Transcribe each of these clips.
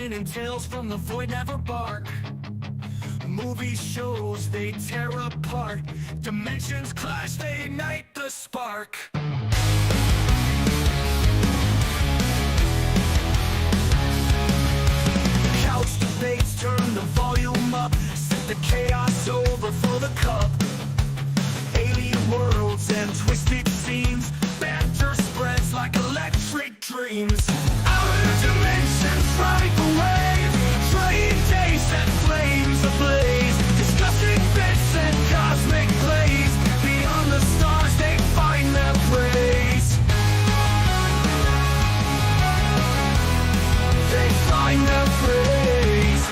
Legend and tales from the void never bark. Movie shows, they tear apart. Dimensions clash, they ignite the spark. Couch debates, turn the volume up. Set the chaos over for the cup. Alien worlds and twisted scenes. Banter spreads like electric dreams. Outer dimensions right away. Trying days set flames ablaze. Discussing bits and cosmic plays. Beyond the stars they find their praise. They find their praise.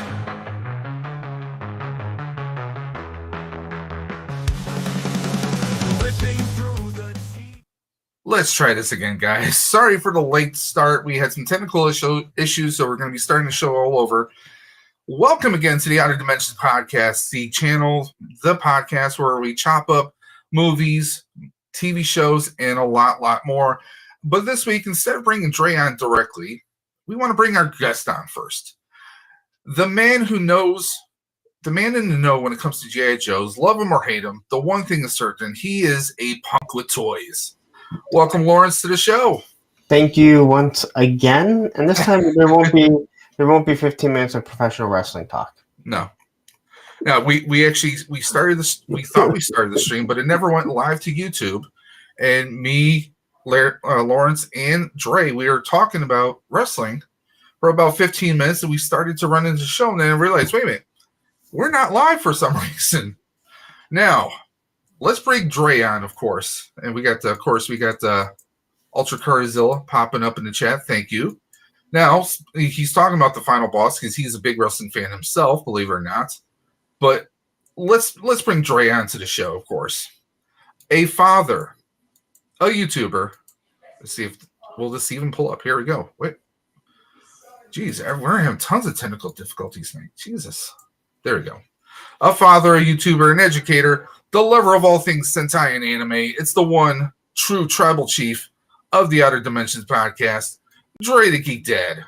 Ripping through the deep. Let's try this again, guys. Sorry for the late start. We had some technical issues, so we're going to be starting the show all over. Welcome again to the Outer Dimensions Podcast, the channel, the podcast where we chop up movies, TV shows, and a lot more. But this week, instead of bringing Dre on directly, we want to bring our guest on first. The man who knows, the man in the know when it comes to G.I. Joes, love him or hate him, the one thing is certain, he is a punk with toys. Welcome, Lawrence, to the show. Thank you once again, and this time there won't be 15 minutes of professional wrestling talk. No, we started this. We thought we started the stream, but it never went live to YouTube. And me, Lawrence, and Dre, we were talking about wrestling for about 15 minutes, and we started to run into the show, and then I realized, wait a minute, we're not live for some reason. Now, let's bring Dre on, of course, and we got Ultra Carzilla popping up in the chat. Thank you. Now, he's talking about the final boss because he's a big wrestling fan himself, believe it or not. But let's bring Dre on to the show, of course. A father, a YouTuber. Let's see if will this even pull up. Here we go. Wait. Jeez, we're having tons of technical difficulties tonight. Jesus. There we go. A father, a YouTuber, an educator, the lover of all things Sentai and anime. It's the one true tribal chief of the Outer Dimensions Podcast, Dre the Geek Dad.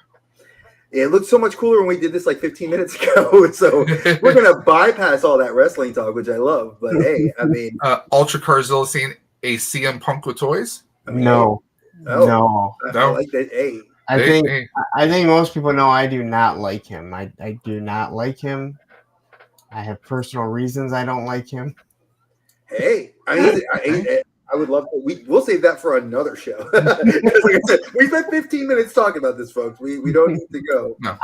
It looked so much cooler when we did this like 15 minutes ago. So we're going to bypass all that wrestling talk, which I love. But hey, I mean. Ultra Carzilla saying a CM Punk with toys? I mean, No. I like that. Hey. I think most people know I do not like him. I do not like him. I have personal reasons I don't like him. Hey, I would love to. We'll save that for another show. Like I said, we spent 15 minutes talking about this, folks. We don't need to go. No.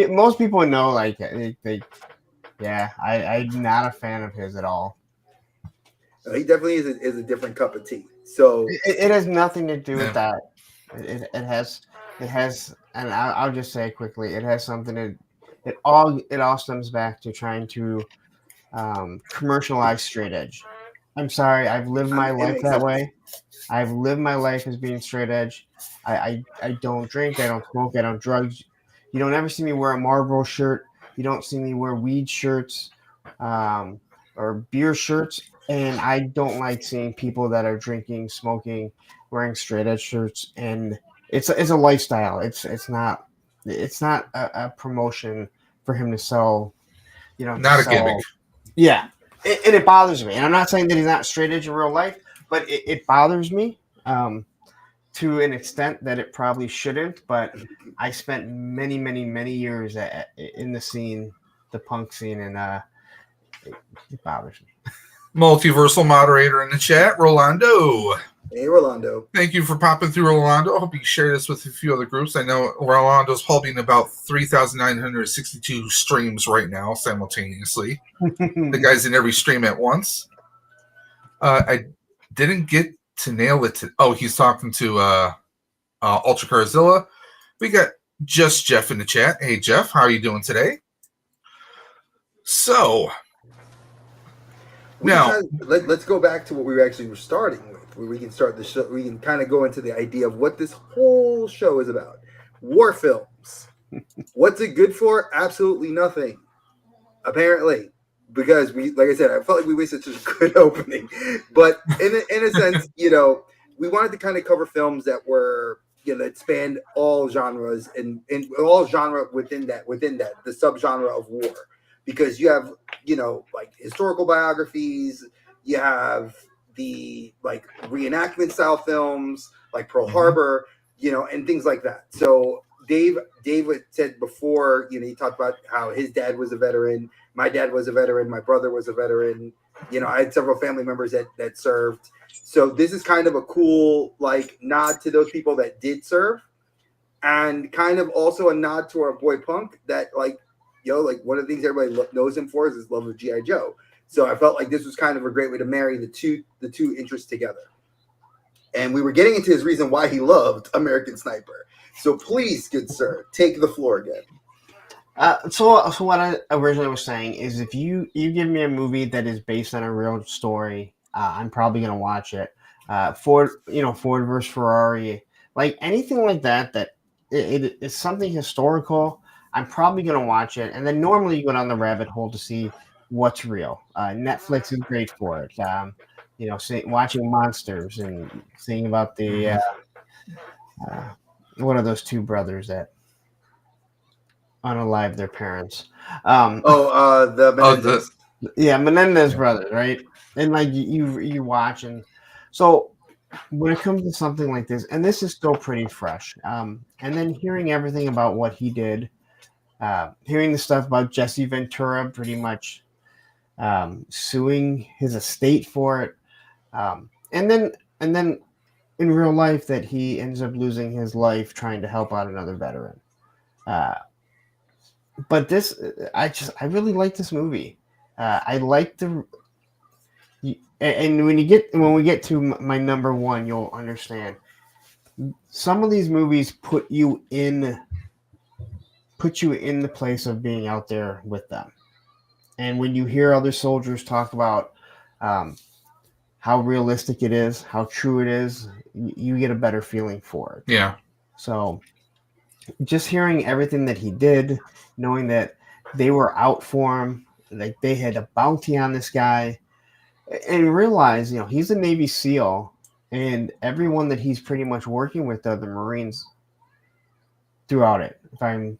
Most people know, like, I'm not a fan of his at all. He definitely is a different cup of tea. So it has nothing to do with that. It has, and I'll just say quickly, it has something to. It all stems back to trying to commercialize straight edge. I'm sorry, I've lived my life that way. I've lived my life as being straight edge. I don't drink, I don't smoke, I don't drugs. You don't ever see me wear a Marlboro shirt. You don't see me wear weed shirts or beer shirts. And I don't like seeing people that are drinking, smoking, wearing straight edge shirts. And it's a lifestyle. It's not a promotion for him to sell. Not a gimmick. Yeah. And it bothers me. And I'm not saying that he's not straight edge in real life, but it bothers me to an extent that it probably shouldn't. But I spent many, many, many years in the scene, the punk scene, and it bothers me. Multiversal moderator in the chat, Rolando. Hey, Rolando. Thank you for popping through, Rolando. I hope you share this with a few other groups. I know Rolando's probably in about 3,962 streams right now simultaneously. The guy's in every stream at once. I didn't get to nail it. He's talking to Ultra Carzilla. We got Just Jeff in the chat. Hey, Jeff, how are you doing today? So, now let's go back to what we actually were starting with. Where we can start the show, we can kind of go into the idea of what this whole show is about. War films. What's it good for? Absolutely nothing. Apparently, because like I said, I felt like we wasted such a good opening. But in a sense, we wanted to kind of cover films that were that spanned all genres and all genre within that the subgenre of war, because you have like historical biographies, you have the like reenactment style films like Pearl Harbor, and things like that. So Dave said before, he talked about how his dad was a veteran, my dad was a veteran, my brother was a veteran. I had several family members that served. So this is kind of a cool like nod to those people that did serve, and kind of also a nod to our boy Punk that like one of the things everybody knows him for is his love of G.I. Joe. So I felt like this was kind of a great way to marry the two interests together. And we were getting into his reason why he loved American Sniper. So please, good sir, take the floor again. So what I originally was saying is, if you give me a movie that is based on a real story, I'm probably gonna watch it. Ford versus Ferrari, like anything like that it is something historical. I'm probably gonna watch it, and then normally you go down the rabbit hole to see what's real. Netflix is great for it. Watching monsters and seeing about the what are those two brothers that unalive their parents? The Menendez. Menendez brothers, right? And like you watch, and so when it comes to something like this, and this is still pretty fresh, and then hearing everything about what he did, hearing the stuff about Jesse Ventura pretty much suing his estate for it, and then in real life that he ends up losing his life trying to help out another veteran. But this, I really like this movie. I like and when we get to my number one, you'll understand. Some of these movies put you in the place of being out there with them, and when you hear other soldiers talk about how realistic it is, how true it is, you get a better feeling for it. Yeah. So just hearing everything that he did, knowing that they were out for him, like they had a bounty on this guy, and realize, he's a Navy SEAL, and everyone that he's pretty much working with are the Marines throughout it, if I'm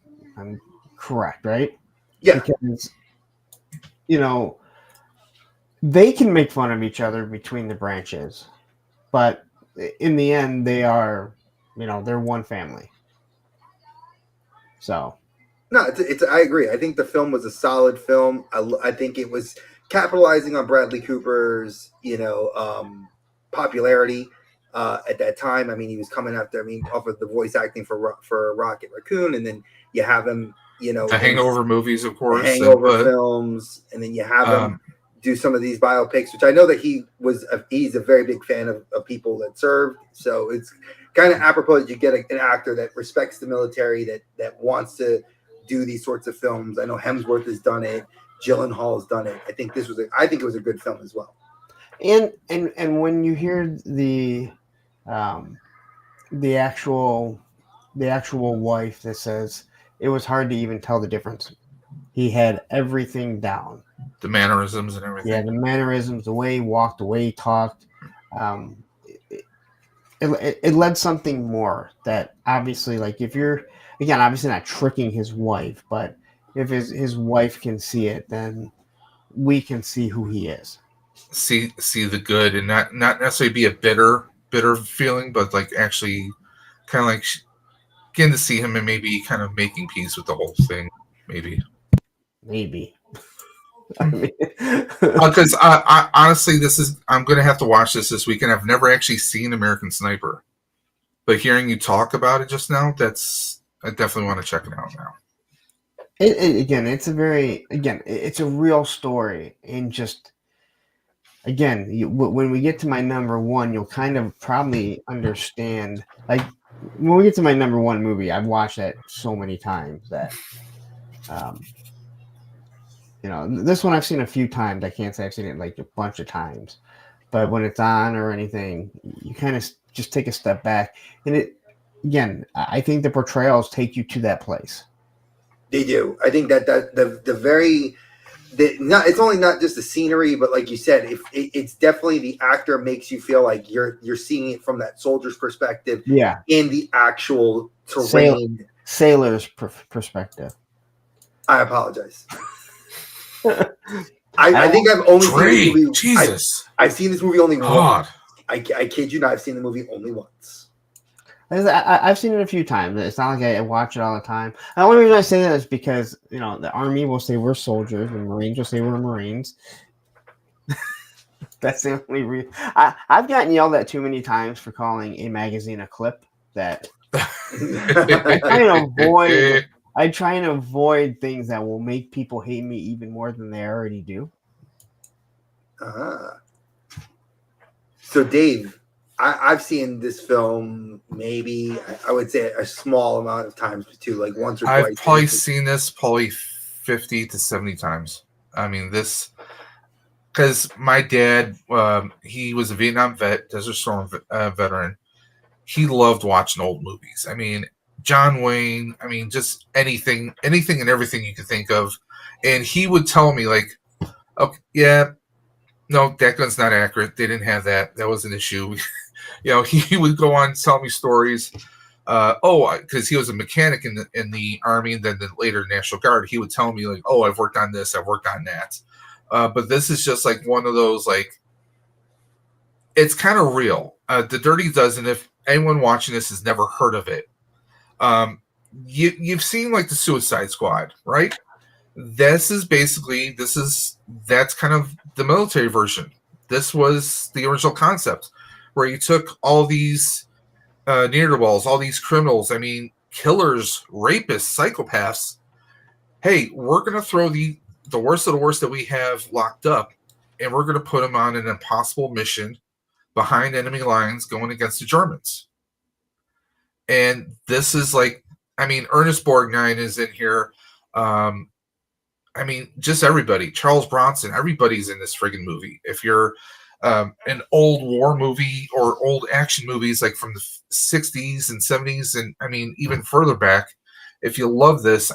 correct, right? Yeah. Because, they can make fun of each other between the branches, but in the end, they are, they're one family. So. No, I agree. I think the film was a solid film. I think it was capitalizing on Bradley Cooper's, popularity at that time. I mean, he was coming after, off of the voice acting for Rocket Raccoon, and then you have him, the Hangover movies, of course, Hangover films, and then you have him do some of these biopics, which I know that he's a very big fan of people that served. So it's kind of apropos that you get an actor that respects the military, that wants to do these sorts of films. I know Hemsworth has done it, Gyllenhaal has done it. I think it was a good film as well. And when you hear the actual wife that says it was hard to even tell the difference. He had everything down. The mannerisms and everything. Yeah, the mannerisms, the way he walked, the way he talked. It led something more that obviously, like, if you're, again, obviously not tricking his wife, but if his wife can see it, then we can see who he is. See the good, and not necessarily be a bitter feeling, but like actually kind of like getting to see him and maybe kind of making peace with the whole thing. Maybe. Because I honestly, I'm going to have to watch this weekend. I've never actually seen American Sniper, but hearing you talk about it just now, I definitely want to check it out now. It's a real story, and just again, when we get to my number one, you'll kind of probably understand. Like when we get to my number one movie, I've watched that so many times that. This one I've seen a few times. I can't say I've seen it like a bunch of times, but when it's on or anything, you kind of just take a step back. And I think the portrayals take you to that place. They do. I think that the it's only not just the scenery, but like you said, if it's definitely the actor makes you feel like you're seeing it from that soldier's perspective, Yeah, in the actual terrain. Sailor's perspective. I apologize. I think I've only seen this movie. Jesus, I've seen this movie only God. once. I kid you not. I've seen the movie only once. I've seen it a few times. It's not like I watch it all the time. The only reason I say that is because the Army will say we're soldiers, and Marines will say we're Marines. That's the only reason. I've gotten yelled at too many times for calling a magazine a clip. That I try and avoid things that will make people hate me even more than they already do. So, Dave, I've seen this film maybe, I would say, a small amount of times too, like once or twice. I've probably seen this 50 to 70 times. I mean, this, because my dad, he was a Vietnam vet, Desert Storm veteran. He loved watching old movies. I mean, John Wayne, I mean, just anything and everything you could think of. And he would tell me, like, okay, yeah, no, that gun's not accurate. They didn't have that. That was an issue. He would go on telling me stories. Because he was a mechanic in the Army and then later National Guard. He would tell me, like, oh, I've worked on this, I've worked on that. But this is just like one of those, like, it's kind of real. The Dirty Dozen, if anyone watching this has never heard of it, you've seen like the Suicide Squad, right? That's kind of the military version. This was the original concept where you took all these ne'er-do-wells, all these criminals, I mean, killers, rapists, psychopaths. Hey, we're going to throw the worst of the worst that we have locked up, and we're going to put them on an impossible mission behind enemy lines going against the Germans. And this is like, I mean, Ernest Borgnine is in here. I mean, just everybody. Charles Bronson, everybody's in this friggin' movie. If you're an old war movie or old action movies like from the 60s and 70s, and I mean, even further back, if you love this,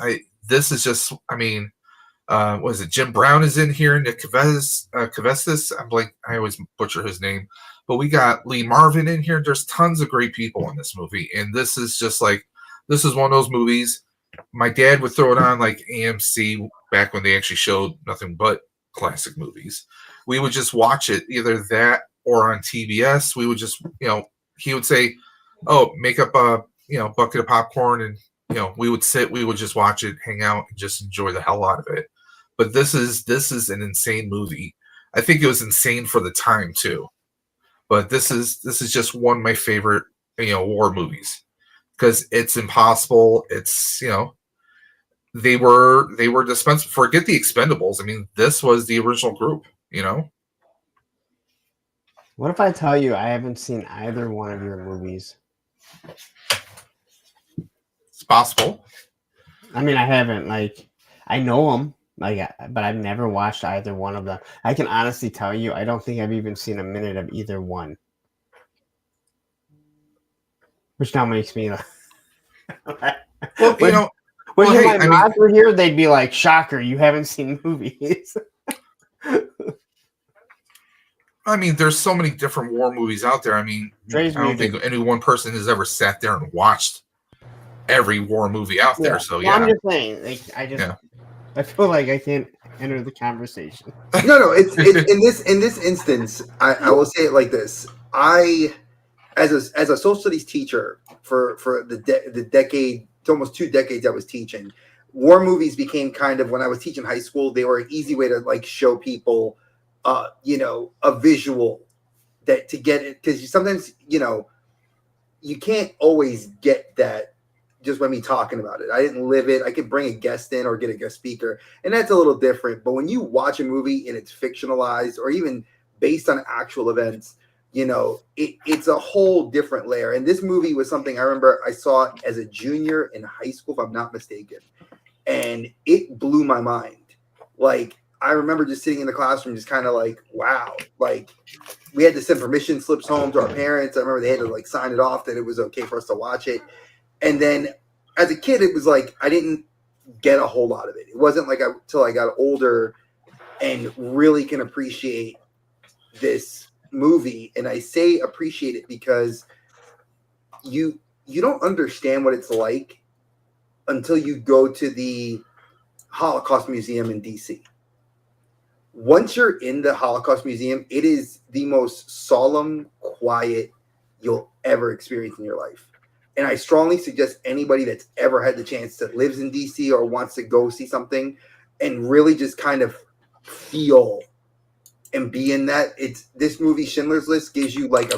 this is just, I mean, what is it? Jim Brown is in here. Nick Cavestis. I always butcher his name. But we got Lee Marvin in here. There's tons of great people in this movie. And this is just like, this is one of those movies. My dad would throw it on like AMC back when they actually showed nothing but classic movies. We would just watch it, either that or on TBS. We would just, he would say, oh, make up a, bucket of popcorn. And, we would just watch it, hang out, and just enjoy the hell out of it. But this is an insane movie. I think it was insane for the time too. But this is just one of my favorite, war movies, because it's impossible. It's, they were dispensable. Forget the Expendables. I mean, this was the original group, What if I tell you I haven't seen either one of your movies? It's possible. I mean, I haven't, like, I know them, but I've never watched either one of them. I can honestly tell you, I don't think I've even seen a minute of either one. Which now makes me like, well, if my moms were here, they'd be like, shocker, you haven't seen movies. I mean, there's so many different war movies out there. I mean, I don't think any one person has ever sat there and watched every war movie out there. So yeah, I'm just saying, like, I feel like I can't enter the conversation. No, it's in this instance, I will say it like this. As a social studies teacher for the decade, almost 2 decades I was teaching, war movies became kind of, when I was teaching high school, they were an easy way to like show people, a visual that to get it, because sometimes you can't always get that just by me talking about it. I didn't live it. I could bring a guest in or get a guest speaker, and that's a little different. But when you watch a movie and it's fictionalized or even based on actual events, it's a whole different layer. And this movie was something I remember I saw it as a junior in high school, if I'm not mistaken, and it blew my mind. Like, I remember just sitting in the classroom, just kind of like, wow. Like, we had to send permission slips home to our parents. I remember they had to like sign it off that it was okay for us to watch it. And then as a kid, it was like I didn't get a whole lot of it. It wasn't like until I got older and really can appreciate this movie. And I say appreciate it because you don't understand what it's like until you go to the Holocaust Museum in DC. Once you're in the Holocaust Museum, it is the most solemn, quiet you'll ever experience in your life. And I strongly suggest anybody that's ever had the chance that lives in DC or wants to go see something and really just kind of feel and be in that. It's this movie, Schindler's List, gives you like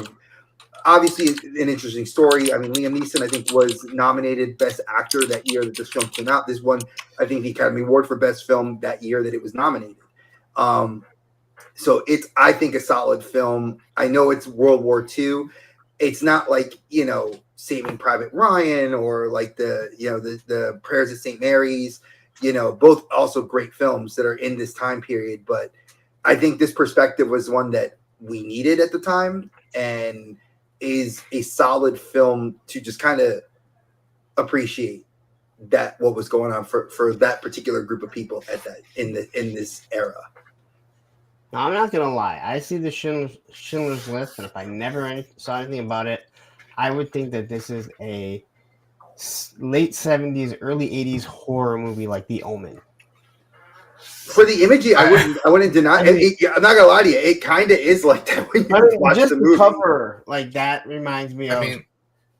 obviously an interesting story. I mean, Liam Neeson, I think, was nominated Best Actor that year that this film came out. This won, I think, the Academy Award for Best Film that year that it was nominated. So it's, I think, a solid film. I know it's World War II. It's not like, Saving Private Ryan or like the Prayers of St. Mary's, both also great films that are in this time period. But I think this perspective was one that we needed at the time and is a solid film to just kind of appreciate that what was going on for that particular group of people at that in this era. Now, I'm not gonna lie. I see the Schindler's List, and if I never saw anything about it, I would think that this is a late 70s, early 80s horror movie like The Omen. For the imagery, I wouldn't deny. I'm not gonna lie to you. It kind of is like that when you watch just the movie. Cover like that reminds me of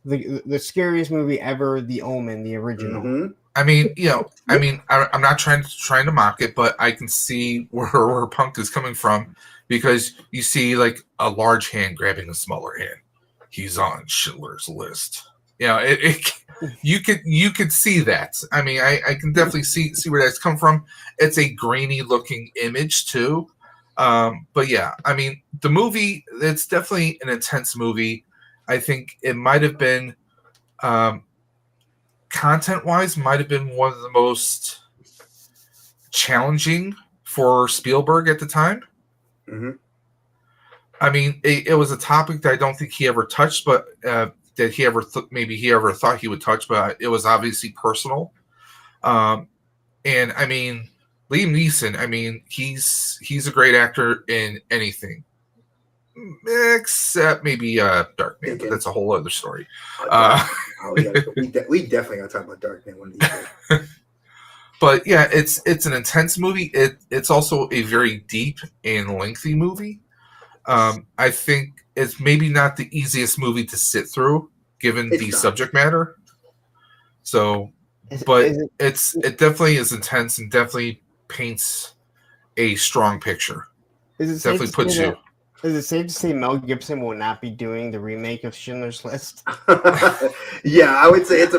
the scariest movie ever, The Omen, the original. Mm-hmm. I'm not trying to mock it, but I can see where Punk is coming from because you see like a large hand grabbing a smaller hand. He's on Schindler's List. You could see that. I mean, I can definitely see where that's come from. It's a grainy looking image too. But yeah, I mean, the movie, it's definitely an intense movie. I think it might have been, content-wise, might have been one of the most challenging for Spielberg at the time. Mm-hmm. I mean, it was a topic that I don't think he ever touched, but that he ever maybe he ever thought he would touch, but it was obviously personal. And I mean, Liam Neeson, I mean, he's a great actor in anything. Except maybe Darkman, but that's a whole other story. We definitely got to talk about Darkman one of these days. But yeah, it's an intense movie. It's also a very deep and lengthy movie. I think it's maybe not the easiest movie to sit through, given the subject matter. So, but it definitely is intense and definitely paints a strong picture. Definitely puts you. Is it safe to say Mel Gibson will not be doing the remake of Schindler's List? Yeah, I would say it's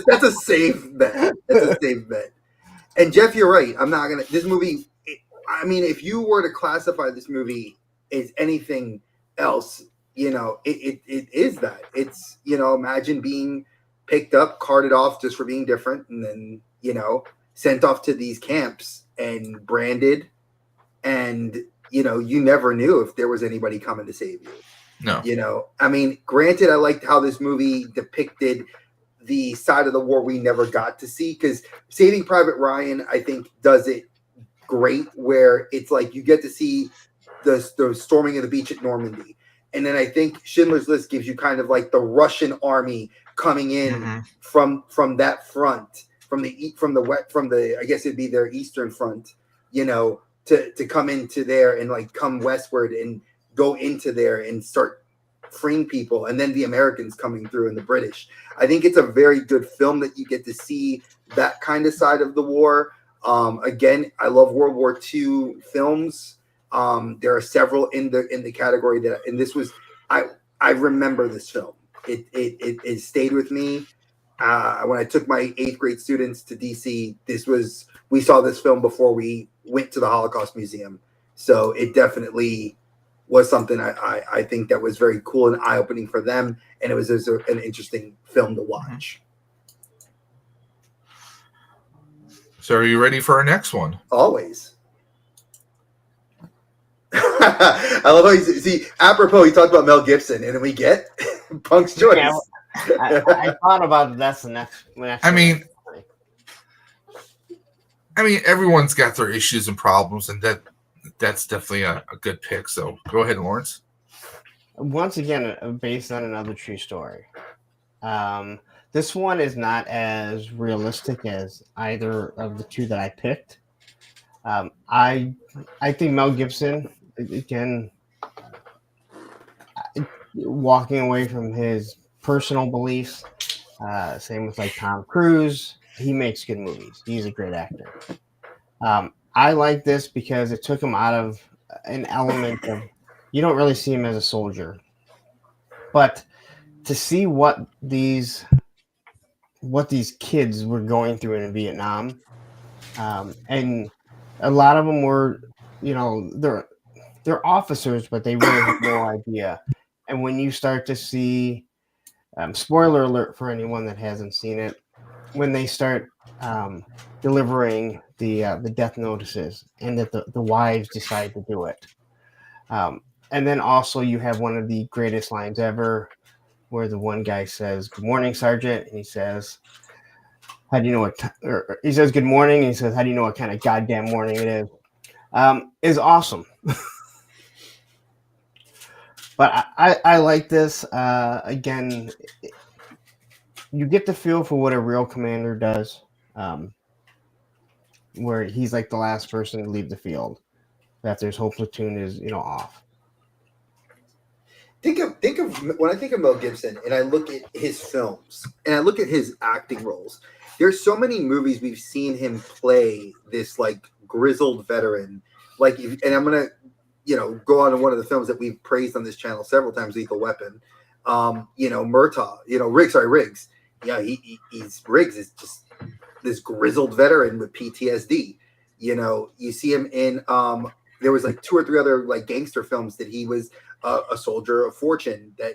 that's a safe bet. That's a safe bet. And Jeff, you're right. I'm not gonna. This movie. I mean, if you were to classify this movie as anything else, it is that. It's imagine being picked up, carted off just for being different, and then sent off to these camps and branded and. You never knew if there was anybody coming to save you. No. I mean, granted, I liked how this movie depicted the side of the war we never got to see because Saving Private Ryan, I think, does it great where it's like you get to see the storming of the beach at Normandy. And then I think Schindler's List gives you kind of like the Russian army coming in from that front, from the I guess it'd be their eastern front, to come into there and like come westward and go into there and start freeing people, and then the Americans coming through and the British. I think it's a very good film that you get to see that kind of side of the war. Again, I love World War II films. There are several in the category that, and this was I remember this film. It stayed with me. When I took my 8th grade students to DC, we saw this film before we went to the Holocaust Museum. So it definitely was something I think that was very cool and eye-opening for them. And it was an interesting film to watch. So are you ready for our next one? Always. I love how apropos, he talked about Mel Gibson, and then we get Punk's choice. Yeah, I thought about that's the next. I mean, I mean, everyone's got their issues and problems, and that's definitely a good pick. So go ahead, Lawrence. Once again, based on another true story. This one is not as realistic as either of the two that I picked. I think Mel Gibson, again, walking away from his personal beliefs. Same with like Tom Cruise. He makes good movies. He's a great actor. I like this because it took him out of an element of, you don't really see him as a soldier, but to see what these kids were going through in Vietnam, and a lot of them were, they're officers, but they really have no idea. And when you start to see, spoiler alert for anyone that hasn't seen it, when they start delivering the death notices, and that the wives decide to do it, and then also you have one of the greatest lines ever, where the one guy says, "Good morning, Sergeant," and he says, "How do you know what?" Or he says, "Good morning," and he says, "How do you know what kind of goddamn morning it is awesome. But I like this. Again, you get the feel for what a real commander does, where he's like the last person to leave the field after his whole platoon is off. Think of when I think of Mel Gibson and I look at his films and I look at his acting roles. There's so many movies we've seen him play this like grizzled veteran, and I'm gonna go on to one of the films that we've praised on this channel several times, Lethal Weapon. Murtaugh, Riggs. Yeah, he's Riggs is just this grizzled veteran with PTSD. You see him in there was like 2 or 3 other like gangster films that he was a soldier of fortune that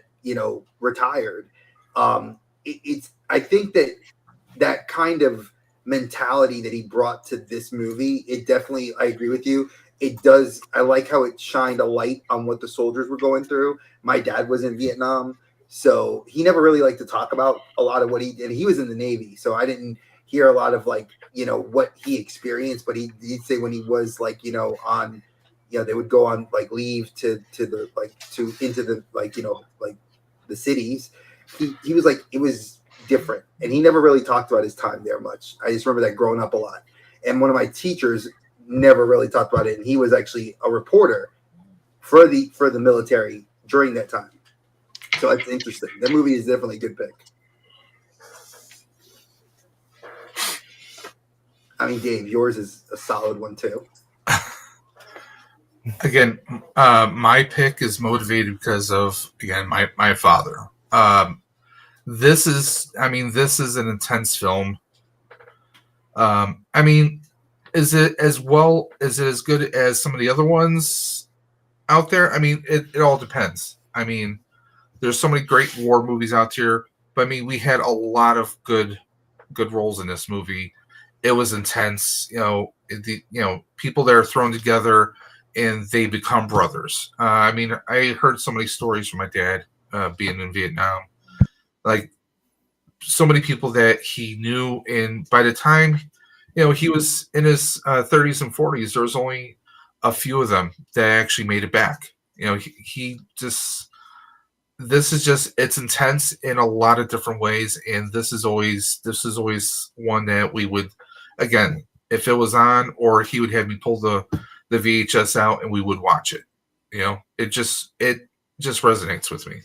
retired. I think that kind of mentality that he brought to this movie, it definitely, I agree with you. It does. I like how it shined a light on what the soldiers were going through. My dad was in Vietnam, so he never really liked to talk about a lot of what he did. He was in the Navy, so I didn't hear a lot of what he experienced. But he'd say when he was on, they would go on like leave to the into the the cities. He was like, it was different, and he never really talked about his time there much. I just remember that growing up a lot. And one of my teachers never really talked about it, and he was actually a reporter for the military during that time. So it's interesting. That movie is definitely a good pick. I mean, Dave, yours is a solid one too. Again, my pick is motivated because of, again, my father. This is an intense film. I mean, is it as good as some of the other ones out there? I mean, it all depends. I mean, there's so many great war movies out here, but I mean, we had a lot of good roles in this movie. It was intense. People that are thrown together and they become brothers. I mean, I heard so many stories from my dad being in Vietnam, like so many people that he knew, and by the time he was in his 30s and 40s, there was only a few of them that actually made it back. It's intense in a lot of different ways, and this is always one that we would, again, if it was on, or he would have me pull the VHS out and we would watch it. It just resonates with me.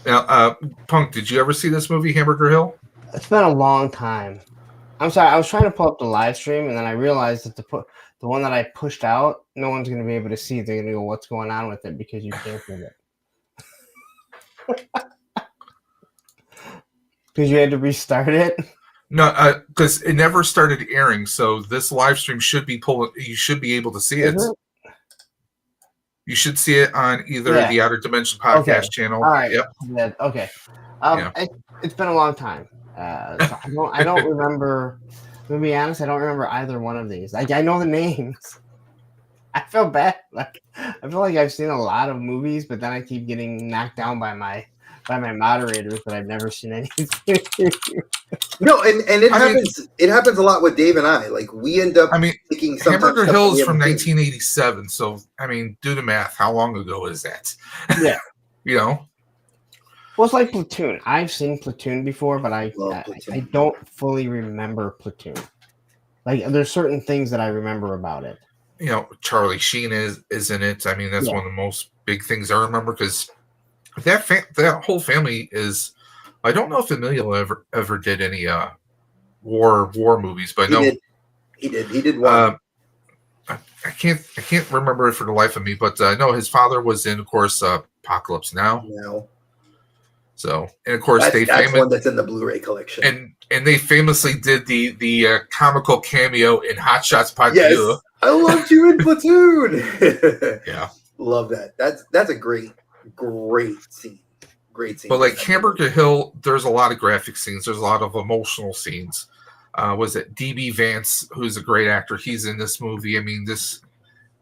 Now, Punk, did you ever see this movie, Hamburger Hill? It's been a long time. I'm sorry, I was trying to pull up the live stream, and then I realized that the one that I pushed out, no one's going to be able to see. They're going to go, "What's going on with it?" Because you canceled it. Because you had to restart it? No, because it never started airing, so this live stream should be you should be able to see it. You should see it on either the Outer Dimension podcast channel. All right. Yep. Yeah, okay. It's been a long time. So I don't remember. To be honest, I don't remember either one of these. I know the names. I feel bad. Like, I feel like I've seen a lot of movies, but then I keep getting knocked down by my moderators that I've never seen anything. No, and it happens a lot with Dave and I. Like we end up picking sometimes Hamburger stuff Hill we is from haven't seen. 1987, so I mean, do the math. How long ago is that? Yeah. You know? Well, it's like Platoon. I've seen Platoon before, but I Platoon. don't fully remember Platoon. Like, there's certain things that I remember about it. You know, Charlie Sheen is in it. I mean, that's one of the most big things I remember because that whole family is. I don't know if Emilio ever did any war movies, but he did one. I can't remember it for the life of me, but I know his father was in, of course, Apocalypse Now. No. So, and of course, that's one that's in the Blu-ray collection. And they famously did the comical cameo in Hot Shots Part 2. Yes, I loved you in Platoon. Yeah, love that. That's a great scene. Great scene. But like Hamburger Hill, there's a lot of graphic scenes. There's a lot of emotional scenes. Was it DB Vance, who's a great actor? He's in this movie. I mean,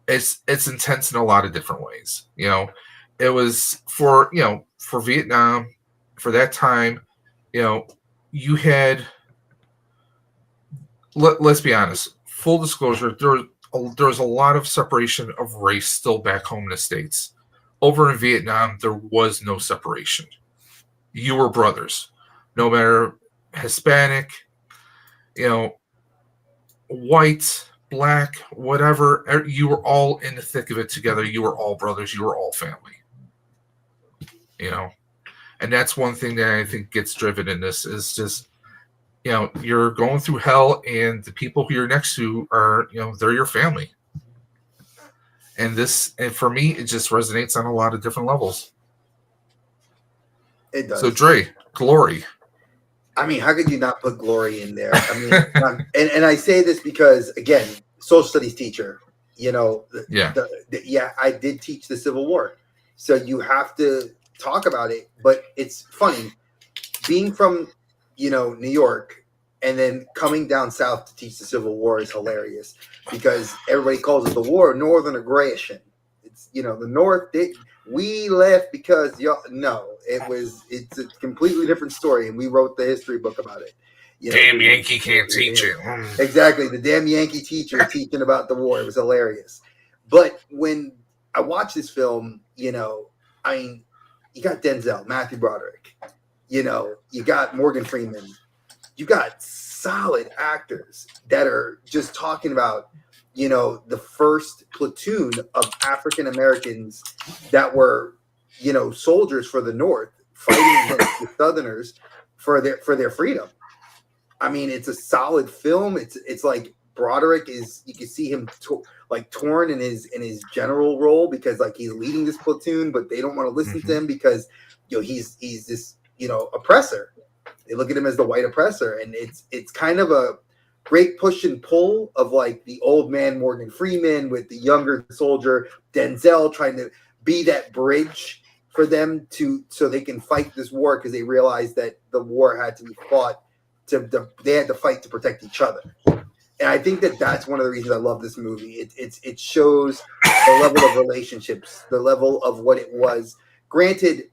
it's intense in a lot of different ways. You know, it was for Vietnam, for that time. You know, you had. Let's be honest. Full disclosure, there's a lot of separation of race still back home in the States. Over in Vietnam, there was no separation. You were brothers, no matter Hispanic, white, black, whatever. You were all in the thick of it together. You were all brothers. You were all family. And that's one thing that I think gets driven in this is just, you're going through hell, and the people who you're next to are, they're your family. And for me, it just resonates on a lot of different levels. It does. So, Dre, Glory. I mean, how could you not put Glory in there? I mean, and I say this because, again, social studies teacher, I did teach the Civil War. So you have to talk about it. But it's funny, being from, New York, and then coming down south to teach the Civil War is hilarious because everybody calls it the war of Northern Aggression. It's, the North, we left because it's a completely different story. And we wrote the history book about it. Damn Yankee can't teach it. Exactly. The damn Yankee teacher teaching about the war. It was hilarious. But when I watched this film, you got Denzel, Matthew Broderick, you got Morgan Freeman. You got solid actors that are just talking about, the first platoon of African Americans that were, soldiers for the North fighting against the Southerners for their freedom. I mean, it's a solid film. It's like Broderick you can see him torn in his general role because like he's leading this platoon, but they don't want to listen to him because he's this oppressor. They look at him as the white oppressor, and it's kind of a great push and pull of like the old man Morgan Freeman with the younger soldier Denzel trying to be that bridge for them so they can fight this war because they realized that the war had to be fought they had to fight to protect each other. And I think that's one of the reasons I love this movie. It shows the level of relationships, the level of what it was. Granted,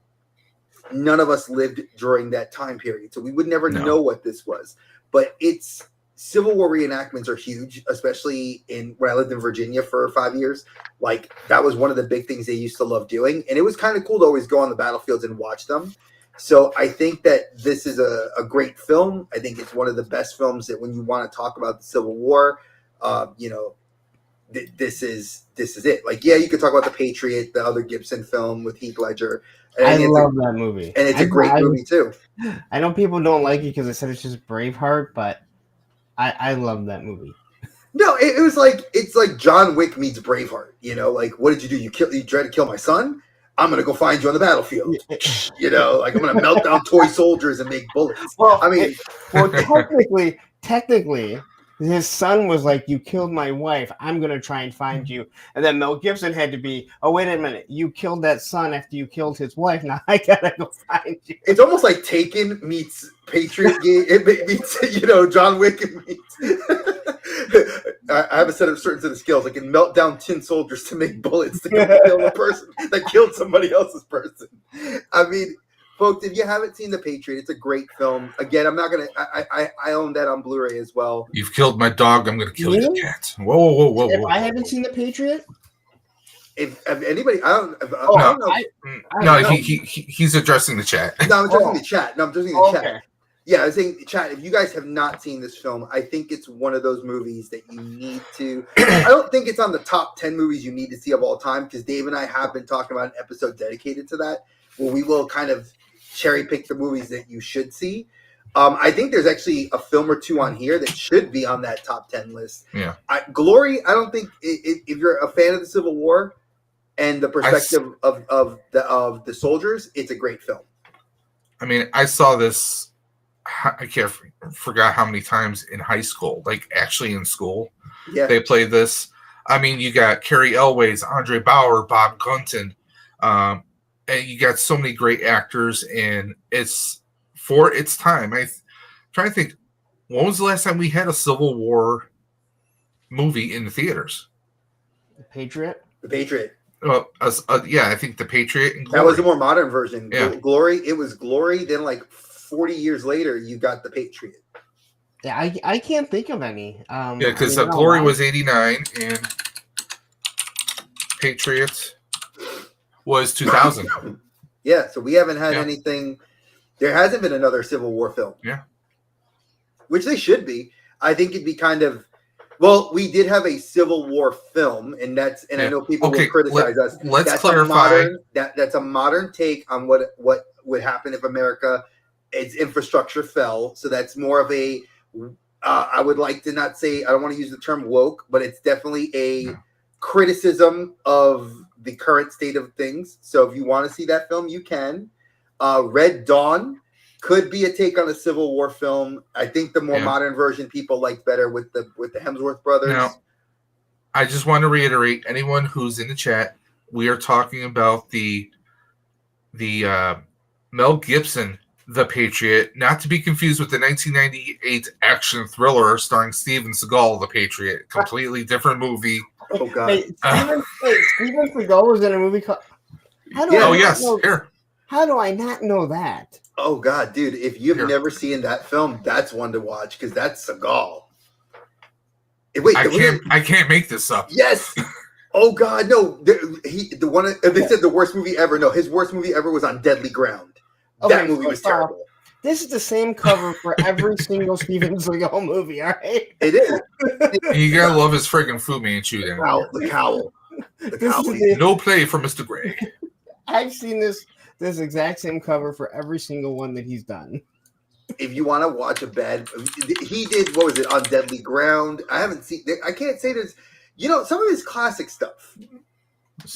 none of us lived during that time period, so we would never know what this was. But it's Civil War reenactments are huge, especially when I lived in Virginia for 5 years. Like that was one of the big things they used to love doing, and it was kind of cool to always go on the battlefields and watch them. So I think that this is a great film. I think it's one of the best films that when you want to talk about the Civil War, this is it. Like, yeah, you could talk about The Patriot, the other Gibson film with Heath Ledger. I love that movie. And it's a great movie, too. I know people don't like it because they said it's just Braveheart, but I love that movie. No, it was like, it's like John Wick meets Braveheart. Like, what did you do? You tried to kill my son? I'm going to go find you on the battlefield. Like I'm going to melt down toy soldiers and make bullets. Well, I mean, technically, his son was like, "You killed my wife. I'm gonna try and find you." And then Mel Gibson had to be, "Oh, wait a minute. You killed that son after you killed his wife. Now I gotta go find you." It's almost like Taken meets Patriot Game. It meets, John Wick meets. I have a certain set of skills. I can melt down tin soldiers to make bullets to kill a person that killed somebody else's person. I mean, folks, if you haven't seen The Patriot, it's a great film. Again, I'm not gonna. I own that on Blu-ray as well. You've killed my dog. I'm gonna kill your cat. Whoa, whoa, whoa, If whoa! I haven't seen The Patriot, If anybody, I don't know. No, he's addressing the chat. No, I'm addressing the chat. No, I'm addressing the chat. Okay. Yeah, I was saying, chat, if you guys have not seen this film, I think it's one of those movies that you need to. I don't think it's on the top 10 movies you need to see of all time, because Dave and I have been talking about an episode dedicated to that, where we will kind of cherry pick the movies that you should see. I think there's actually a film or two on here that should be on that top 10 list. Yeah. Glory, I don't think, if you're a fan of the Civil War and the perspective of the soldiers, it's a great film. I mean, I saw this. I forgot how many times in high school, like actually in school, they played this. I mean, you got Carrie Elways, Andre Bauer, Bob Gunton, and you got so many great actors, and it's for its time. I'm trying to think, when was the last time we had a Civil War movie in the theaters? The Patriot. The Patriot. Yeah, I think The Patriot and Glory. That was the more modern version. Yeah. Glory. It was Glory. Then, like 40 years later, you got The Patriot. Yeah, I can't think of any. Yeah, because Glory was 89 and Patriot was 2000. Yeah, so we haven't had anything. There hasn't been another Civil War film. Yeah. Which they should be. I think it'd be kind of. Well, we did have a Civil War film, and I know people will criticize us. Let's clarify. That's a modern take on what would happen if its infrastructure fell. So that's more of a. I would like to not say, I don't want to use the term woke, but it's definitely a criticism of the current state of things. So if you want to see that film, you can. Red Dawn could be a take on a Civil War film. I think the more modern version people like better with the Hemsworth brothers. Now, I just want to reiterate, anyone who's in the chat, we are talking about the Mel Gibson The Patriot, not to be confused with the 1998 action thriller starring Steven Seagal, The Patriot. Completely different movie. Oh, God. Steven Seagal was in a movie called... How do I not know that? Oh, God, dude. If you've never seen that film, that's one to watch, because that's Seagal. Wait, I can't make this up. Yes. Oh, God, no. They said the worst movie ever. No, his worst movie ever was On Deadly Ground. That movie was terrible. This is the same cover for every single Steven Seagal movie, all right? It is. You gotta love his friggin' Fu Manchu then. The cowl. No play for Mr. Gray. I've seen this exact same cover for every single one that he's done. If you want to watch he did, what was it, On Deadly Ground? I haven't seen, I can't say there's, some of his classic stuff.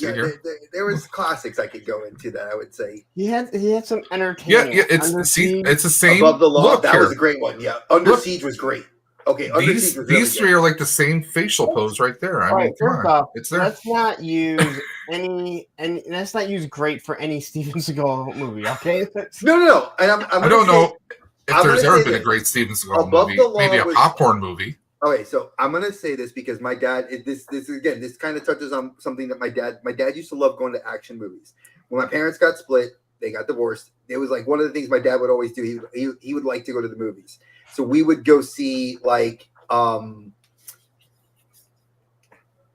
There was classics I could go into that I would say. He had some entertaining. Yeah, it's the same. Above the Law, that here. was a great one. Yeah, Under Siege was great. Okay, these three are like the same facial pose right there. I mean, come on, it's there. Let's not use let's not use great for any Steven Seagal movie, okay? No. And I don't know if there's ever been a great Steven Seagal movie. Maybe a popcorn movie. Okay, so I'm gonna say this because my dad. This kind of touches on something that my dad used to love going to action movies. When my parents got split, they got divorced. It was like one of the things my dad would always do. He would like to go to the movies, so we would go see like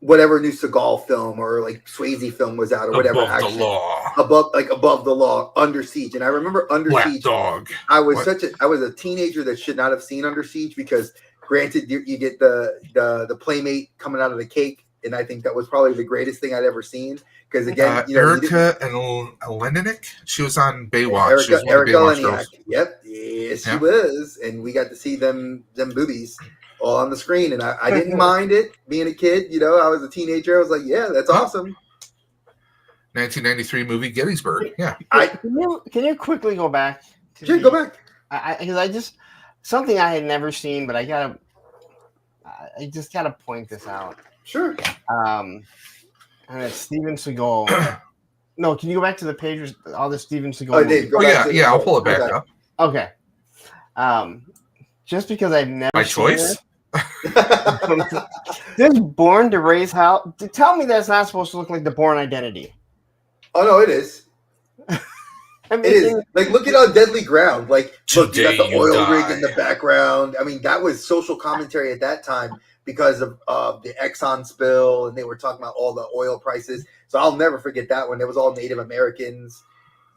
whatever new Seagal film or like Swayze film was out or whatever. Above the Law. Above the Law, Under Siege, and I remember Under Siege. Dog. I was a teenager that should not have seen Under Siege because. Granted, you get the playmate coming out of the cake, and I think that was probably the greatest thing I'd ever seen. Because again, Erica and Leninick, she was on Baywatch. Erica Leninick. Yep, yes, she was, and we got to see them boobies all on the screen, and I didn't mind it. Being a kid, I was a teenager. I was like, yeah, that's awesome. 1993 movie Gettysburg. Yeah. Can you quickly go back? Sure, go back. Because something I had never seen, but I I just got to point this out. Sure. And it's Steven Seagal. No, can you go back to the page? All the Steven Seagal. Oh, Dave, go back to the I'll pull it back okay. up. Okay. Just because I've never My seen choice. this Born to Raise Hell. Tell me that's not supposed to look like the Born Identity. Oh no, it is. I mean, It is. Like, look at On Deadly Ground. Like, look, you got Today the you oil die. rig in the background. I mean, that was social commentary at that time because of the Exxon spill, and they were talking about all the oil prices. So I'll never forget that one. It was all Native Americans.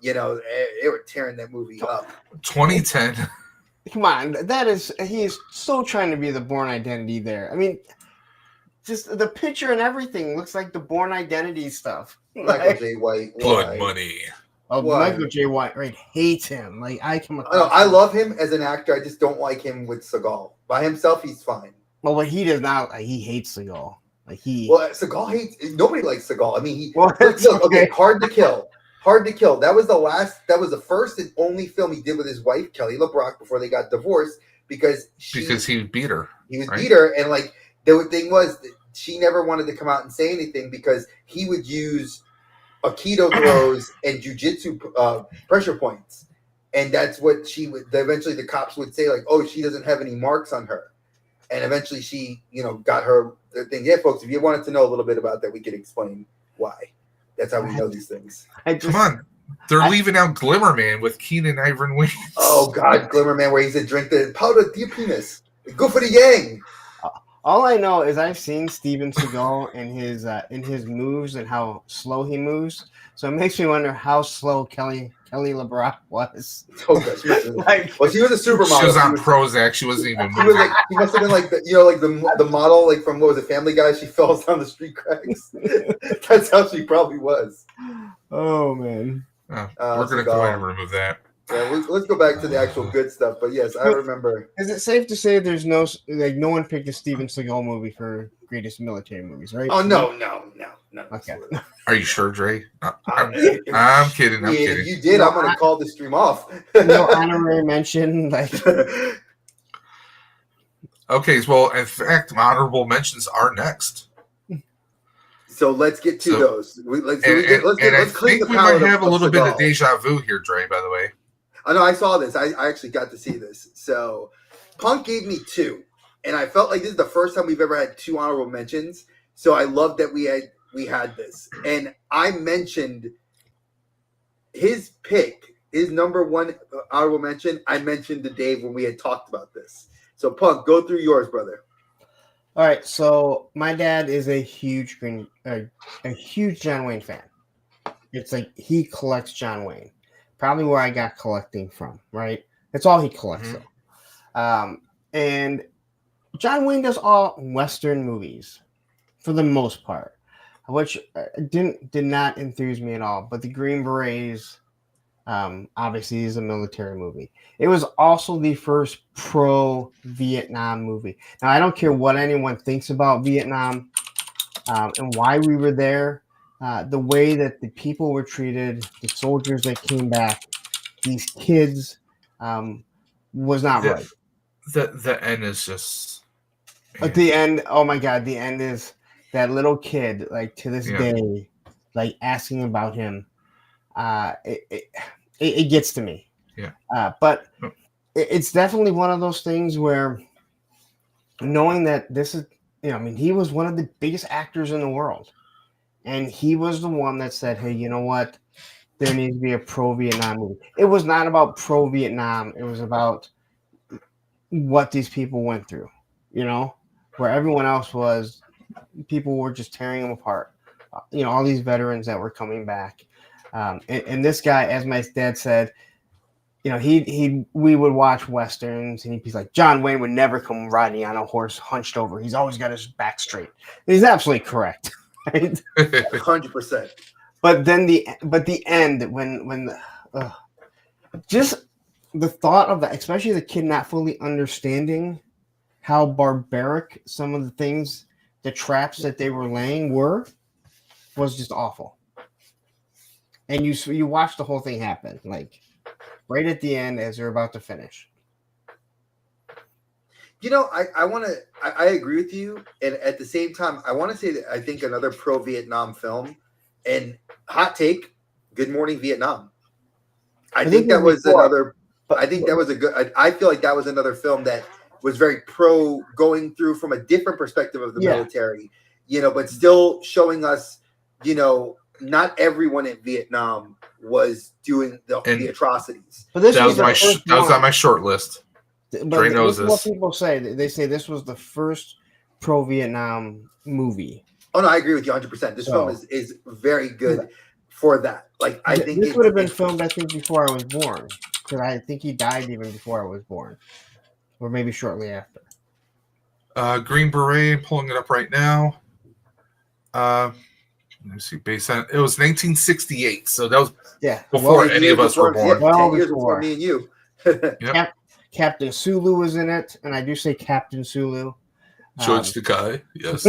You know, they were tearing that movie up. 2010. come on, he is so trying to be the Born Identity there. I mean, just the picture and everything looks like the Born Identity stuff. Michael J. White. Blood why? money. Oh, Why? Michael J. White, right? Hates him. Like I come I, across. I love him as an actor. I just don't like him with Seagal. By himself, he's fine. Well, what he does not. He hates Seagal. Like he. Well, Seagal hates. Nobody likes Seagal. I mean, he. Well, that's Look, okay, okay. Hard to Kill. Hard to Kill. That was the last. That was the first and only film he did with his wife Kelly LeBrock before they got divorced because He beat her. he was right? beat her, and like the thing was that she never wanted to come out and say anything because he would use Aikido throws and jujitsu pressure points, and that's what she would. Eventually, the cops would say like, "Oh, she doesn't have any marks on her," and eventually she, got her thing. Yeah, folks, if you wanted to know a little bit about that, we could explain why. That's how we know these things. Come on. They're leaving out Glimmer Man with Keenan Ivory Wayans. Oh God, Glimmer Man, where he said, "Drink the powder, dear penis, go for the yang." All I know is I've seen Steven Seagal in his moves and how slow he moves. So it makes me wonder how slow Kelly LeBrock was. Oh gosh, Like, well, she was a supermodel. She was on She was- Prozac. She wasn't even She was moving. like, she must have been like the model like from what was it, Family Guy? She falls down the street cracks. That's how she probably was. oh man. Oh, we're going to go ahead and remove that. Yeah, let's go back to the actual good stuff. But yes, I remember. Is it safe to say there's no one picked a Steven Seagal movie for greatest military movies, right? Oh no. Okay. Are you sure, Dre? I'm If kidding. I'm kidding. you did, I'm gonna call the stream off. No honorary mention, like. Okay, well, in fact, honorable mentions are next. So let's get to those. Let's clean I the think we palate might have a little bit of Seagal. deja vu here, Dre, by the way. I know I saw this. I actually got to see this. So Punk gave me 2. And I felt like this is the first time we've ever had 2 honorable mentions. So I love that we had this. And I mentioned his pick, his number 1 honorable mention. I mentioned to Dave when we had talked about this. So Punk, go through yours, brother. All right, so my dad is a huge John Wayne fan. It's like he collects John Wayne. Probably where I got collecting from, right? That's all he collects. Mm-hmm. And John Wayne does all Western movies for the most part, which did not enthuse me at all. But the Green Berets, obviously, is a military movie. It was also the first pro-Vietnam movie. Now, I don't care what anyone thinks about Vietnam and why we were there. The way that the people were treated, the soldiers that came back, these kids, was not right. The end is just. At the end, oh my God, the end is that little kid, like to this day, like asking about him. It gets to me. Yeah. But it's definitely one of those things where knowing that this is, he was one of the biggest actors in the world. And he was the one that said, hey, you know what? There needs to be a pro-Vietnam movie. It was not about pro-Vietnam. It was about what these people went through, where everyone else was, people were just tearing them apart. All these veterans that were coming back. And this guy, as my dad said, we would watch Westerns and he'd be like, John Wayne would never come riding on a horse hunched over. He's always got his back straight. And he's absolutely correct. Right? 100%. But then the end when just the thought of that, especially the kid not fully understanding how barbaric some of the things, the traps that they were laying was just awful. And you watch the whole thing happen, like right at the end as they're about to finish. You know, I want to. I agree with you, and at the same time, I want to say that I think another pro-Vietnam film, and hot take, Good Morning Vietnam. I think that was another. I think that was a good. I feel like that was another film that was very pro, going through from a different perspective of the military. You know, but still showing us, you know, not everyone in Vietnam was doing the atrocities. But this that was on my short list. But this is what people say. They say this was the first pro-Vietnam movie. Oh no, I agree with you 100%. This film is very good for that. Like I think this would have been filmed, I think, before I was born, because I think he died even before I was born, or maybe shortly after. Green Beret, I'm pulling it up right now. Let me see. Based on it was 1968, so that was before any of us were born. 10 years before me and you. Yep. Captain Sulu was in it, and I do say Captain Sulu. George Takei, yes.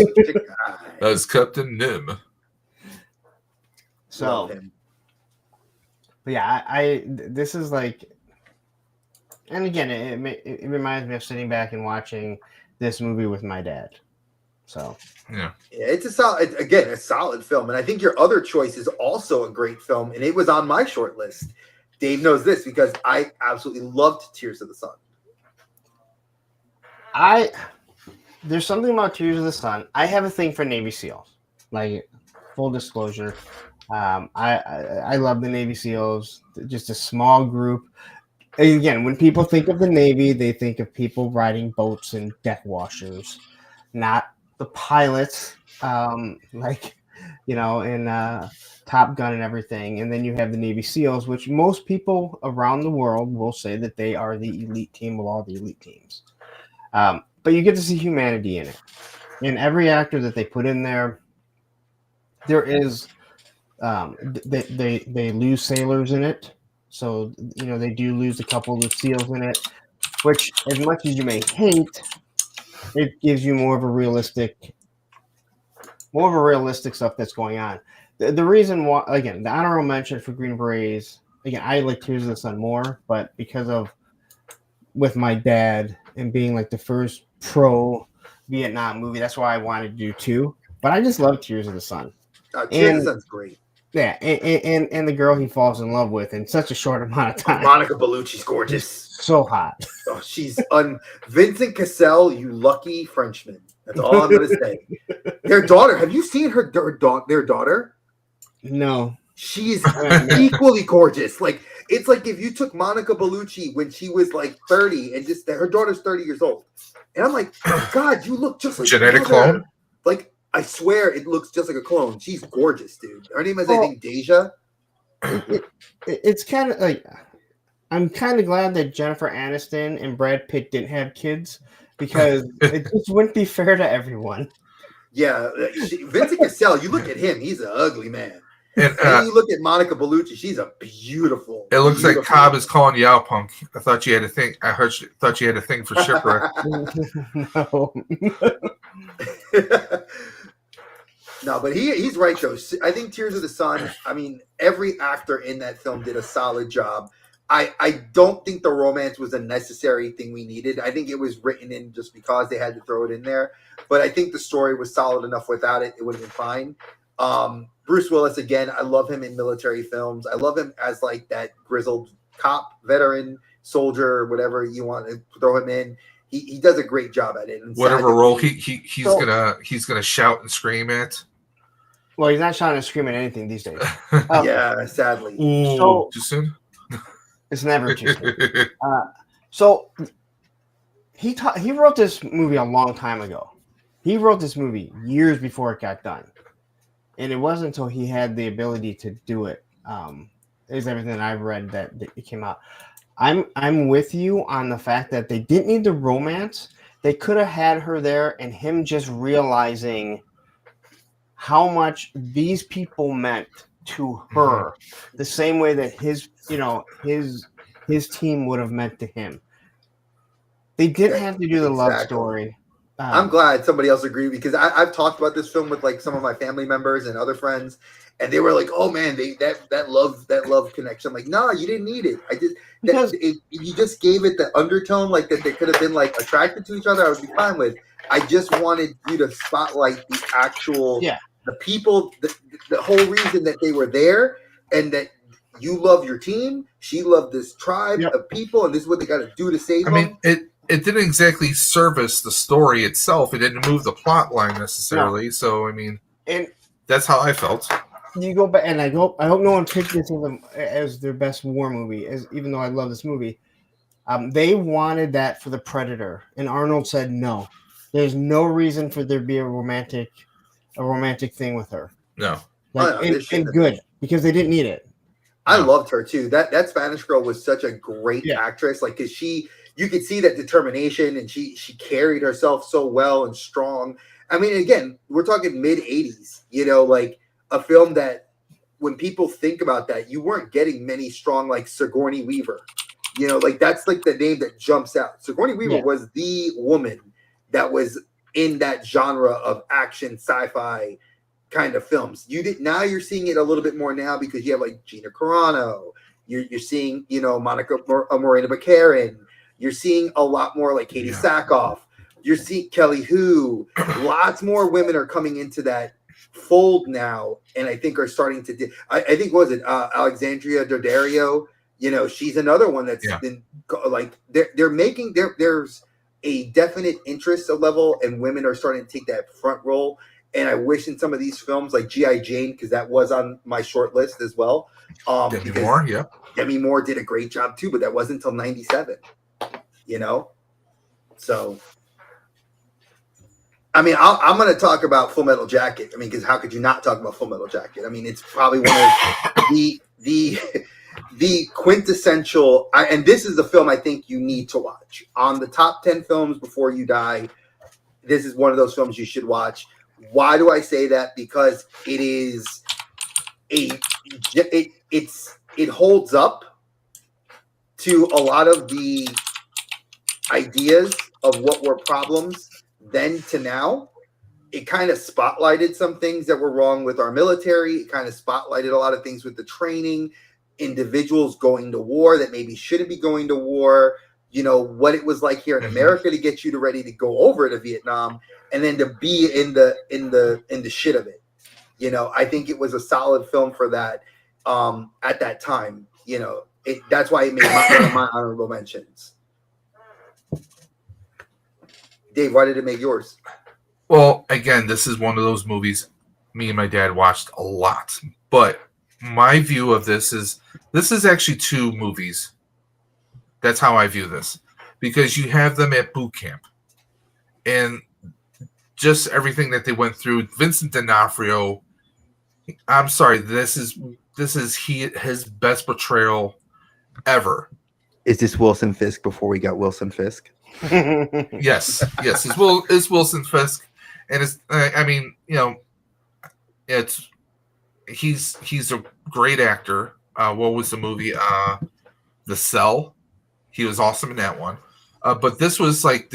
That's Captain Nim. So, but yeah, I this is like, and again, it reminds me of sitting back and watching this movie with my dad. So yeah, it's a solid film, and I think your other choice is also a great film, and it was on my short list. Dave knows this because I absolutely loved Tears of the Sun. There's something about Tears of the Sun. I have a thing for Navy SEALs. Like, full disclosure, I love the Navy SEALs. Just a small group. And again, when people think of the Navy, they think of people riding boats and deck washers, not the pilots, like, you know, in Top Gun and everything. And then you have the Navy SEALs, which most people around the world will say that they are the elite team of all the elite teams. But you get to see humanity in it. And every actor that they put in there, there is they lose sailors in it. So, you know, they do lose a couple of SEALs in it, which, as much as you may hate, it gives you more of a realistic stuff that's going on. The reason why, again, the honorable mention for Green Berets, again, I like Tears of the Sun more, but because of with my dad and being like the first pro Vietnam movie, that's why I wanted to do two. But I just love Tears of the Sun. Tears of the Sun's great. Yeah, and the girl he falls in love with in such a short amount of time. Monica Bellucci's gorgeous. So hot. Oh, she's Vincent Cassel, you lucky Frenchman. That's all I'm going to say. Their daughter, have you seen their daughter? No. She's equally gorgeous. Like, it's like if you took Monica Bellucci when she was like 30 and just her daughter's 30 years old. And I'm like, God, you look just like genetic clone. Like, I swear it looks just like a clone. She's gorgeous, dude. Her name is, I think, Deja. It's kind of like, I'm kind of glad that Jennifer Aniston and Brad Pitt didn't have kids, because it just wouldn't be fair to everyone. Yeah, Vincent Cassel, you look at him, he's an ugly man. And you look at Monica Bellucci, she's a beautiful. It looks like Cobb is calling you out, punk. I thought you had a thing. Thought you had a thing for shipwreck. No. No, but he's right though. I think Tears of the Sun, I mean, every actor in that film did a solid job. I don't think the romance was a necessary thing we needed. I think it was written in just because they had to throw it in there. But I think the story was solid enough without it. It would have been fine. Bruce Willis, again, I love him in military films. I love him as like that grizzled cop, veteran, soldier, whatever you want to throw him in. He does a great job at it. And whatever role he's gonna shout and scream at. Well, he's not shouting and screaming at anything these days. Yeah, sadly. Ooh, so, too soon? It's never too soon. So he wrote this movie a long time ago. He wrote this movie years before it got done. And it wasn't until he had the ability to do it, is everything I've read that it came out. I'm with you on the fact that they didn't need the romance. They could have had her there and him just realizing how much these people meant to her, the same way that his team would have meant to him. They didn't have to do the love story. I'm glad somebody else agreed because I've talked about this film with like some of my family members and other friends, and they were like, "Oh man, that love connection." I'm like, "Nah, you didn't need it. You just gave it the undertone like that they could have been like attracted to each other. I would be fine with. I just wanted you to spotlight the actual the people, the whole reason that they were there, and that you love your team. She loved this tribe of people, and this is what they got to do to save them." I mean, it didn't exactly service the story itself. It didn't move the plot line necessarily. No. So, I mean, and that's how I felt. You go back, and I hope no one picked this as their best war movie, even though I love this movie. They wanted that for the Predator, and Arnold said no. There's no reason for there to be a romantic thing with her. No, and good because they didn't need it. I loved her too. That Spanish girl was such a great actress. Like, cause you could see that determination, and she carried herself so well and strong. I mean, again, we're talking mid 80s, like a film that when people think about that, you weren't getting many strong like Sigourney Weaver, like that's like the name that jumps out. Sigourney Weaver was the woman that was in that genre of action sci-fi kind of films. Now you're seeing it a little bit more now because you have like Gina Carano. You're seeing, Monica Morena Baccarin. You're seeing a lot more like Katie Sackhoff. You're seeing Kelly Hu. Lots more women are coming into that fold now, and I think are starting to. I think Alexandria Daddario. She's another one that's been like they're making there's a definite interest level, and women are starting to take that front role. And I wish in some of these films like G.I. Jane, because that was on my short list as well. Demi Moore, Demi Moore did a great job too, but that wasn't until 97. So I mean, I'm going to talk about Full Metal Jacket. I mean, because how could you not talk about Full Metal Jacket? I mean, it's probably one of the quintessential. And this is the film I think you need to watch on the top 10 films before you die. This is one of those films you should watch. Why do I say that? Because it is it holds up to a lot of the ideas of what were problems then to now. It kind of spotlighted some things that were wrong with our military. It kind of spotlighted a lot of things with the training, individuals going to war that maybe shouldn't be going to war, what it was like here in America to get you ready to go over to Vietnam and then to be in the shit of it. I think it was a solid film for that at that time. That's why it made one of my honorable mentions. Dave, why did it make yours? Well, again, this is one of those movies me and my dad watched a lot. But my view of this is actually two movies. That's how I view this. Because you have them at boot camp. And just everything that they went through. Vincent D'Onofrio, I'm sorry, this is his best portrayal ever. Is this Wilson Fisk before we got Wilson Fisk? Yes, it's Wilson Fisk, and he's a great actor. What was the movie? The Cell. He was awesome in that one. But this is like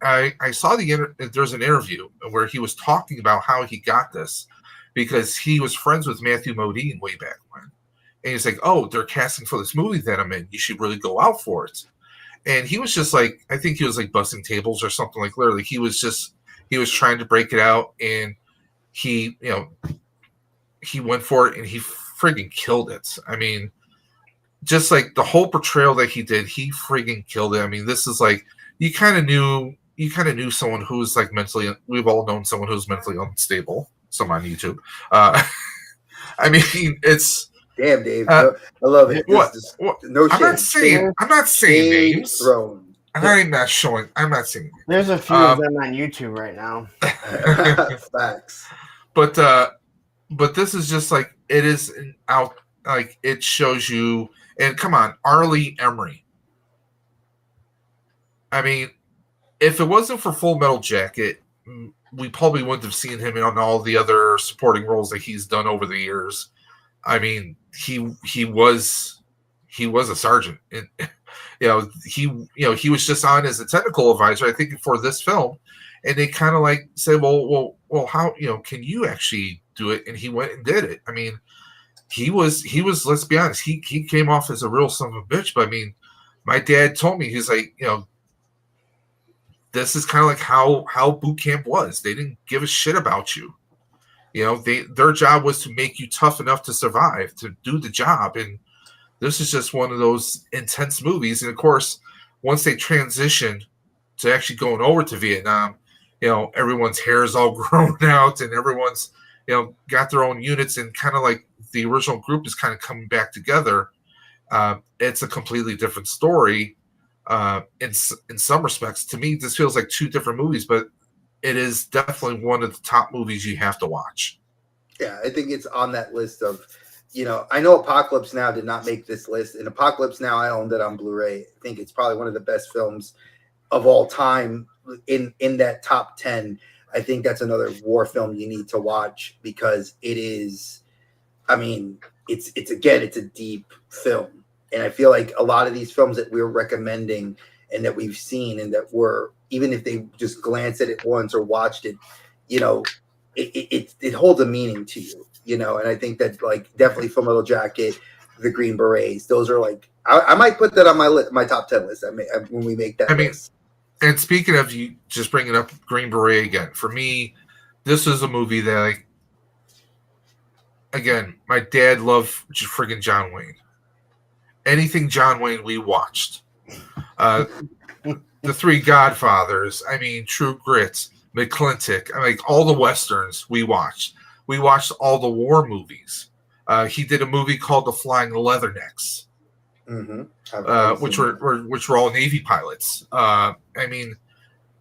I saw there's an interview where he was talking about how he got this because he was friends with Matthew Modine way back when, and he's like, "Oh, they're casting for this movie that I'm in. You should really go out for it." And he was just like, I think he was like busting tables or something. Like literally, he was trying to break it out, and he went for it, and he friggin' killed it. I mean, just like the whole portrayal that he did, he friggin' killed it. I mean, this is like you kind of knew someone who was like mentally. We've all known someone who's mentally unstable. Some on YouTube. I mean, it's. Damn, Dave. I love it. What? No shame. I'm not saying names. Thrown. I'm not saying names. There's a few of them on YouTube right now. Facts. But this is just like it is out. Like it shows you. And come on, Arlie Emery. I mean, if it wasn't for Full Metal Jacket, we probably wouldn't have seen him in all the other supporting roles that he's done over the years. I mean, he was a sergeant. And, he was just on as a technical advisor, I think, for this film, and they kind of like said, well, how, can you actually do it? And he went and did it. I mean, he was. Let's be honest. He came off as a real son of a bitch. But I mean, my dad told me, he's like, this is kind of like how boot camp was. They didn't give a shit about you. Their job was to make you tough enough to survive, to do the job. And this is just one of those intense movies. And of course, once they transitioned to actually going over to Vietnam, everyone's hair is all grown out and everyone's, got their own units, and kind of like the original group is kind of coming back together. It's a completely different story. In some respects, to me, this feels like two different movies, but it is definitely one of the top movies you have to watch. Yeah, I think it's on that list of, I know Apocalypse Now did not make this list, and Apocalypse Now, I owned it on Blu-ray. I think it's probably one of the best films of all time in that top 10. I think that's another war film you need to watch, because it is, I mean, it's a deep film. And I feel like a lot of these films that we're recommending and that we've seen, and that were, even if they just glanced at it once or watched it, it holds a meaning to you, and I think that, like, definitely Full Metal Jacket, The Green Berets, those are like, I might put that on my top 10 list. When we make that list. And speaking of, you just bringing up Green Beret again, for me, this is a movie that, like, again, my dad loved friggin' John Wayne. Anything John Wayne, we watched. The Three Godfathers, I mean, True Grit, McClintock, all the Westerns we watched. We watched all the war movies. He did a movie called The Flying Leathernecks, which were all Navy pilots. I mean,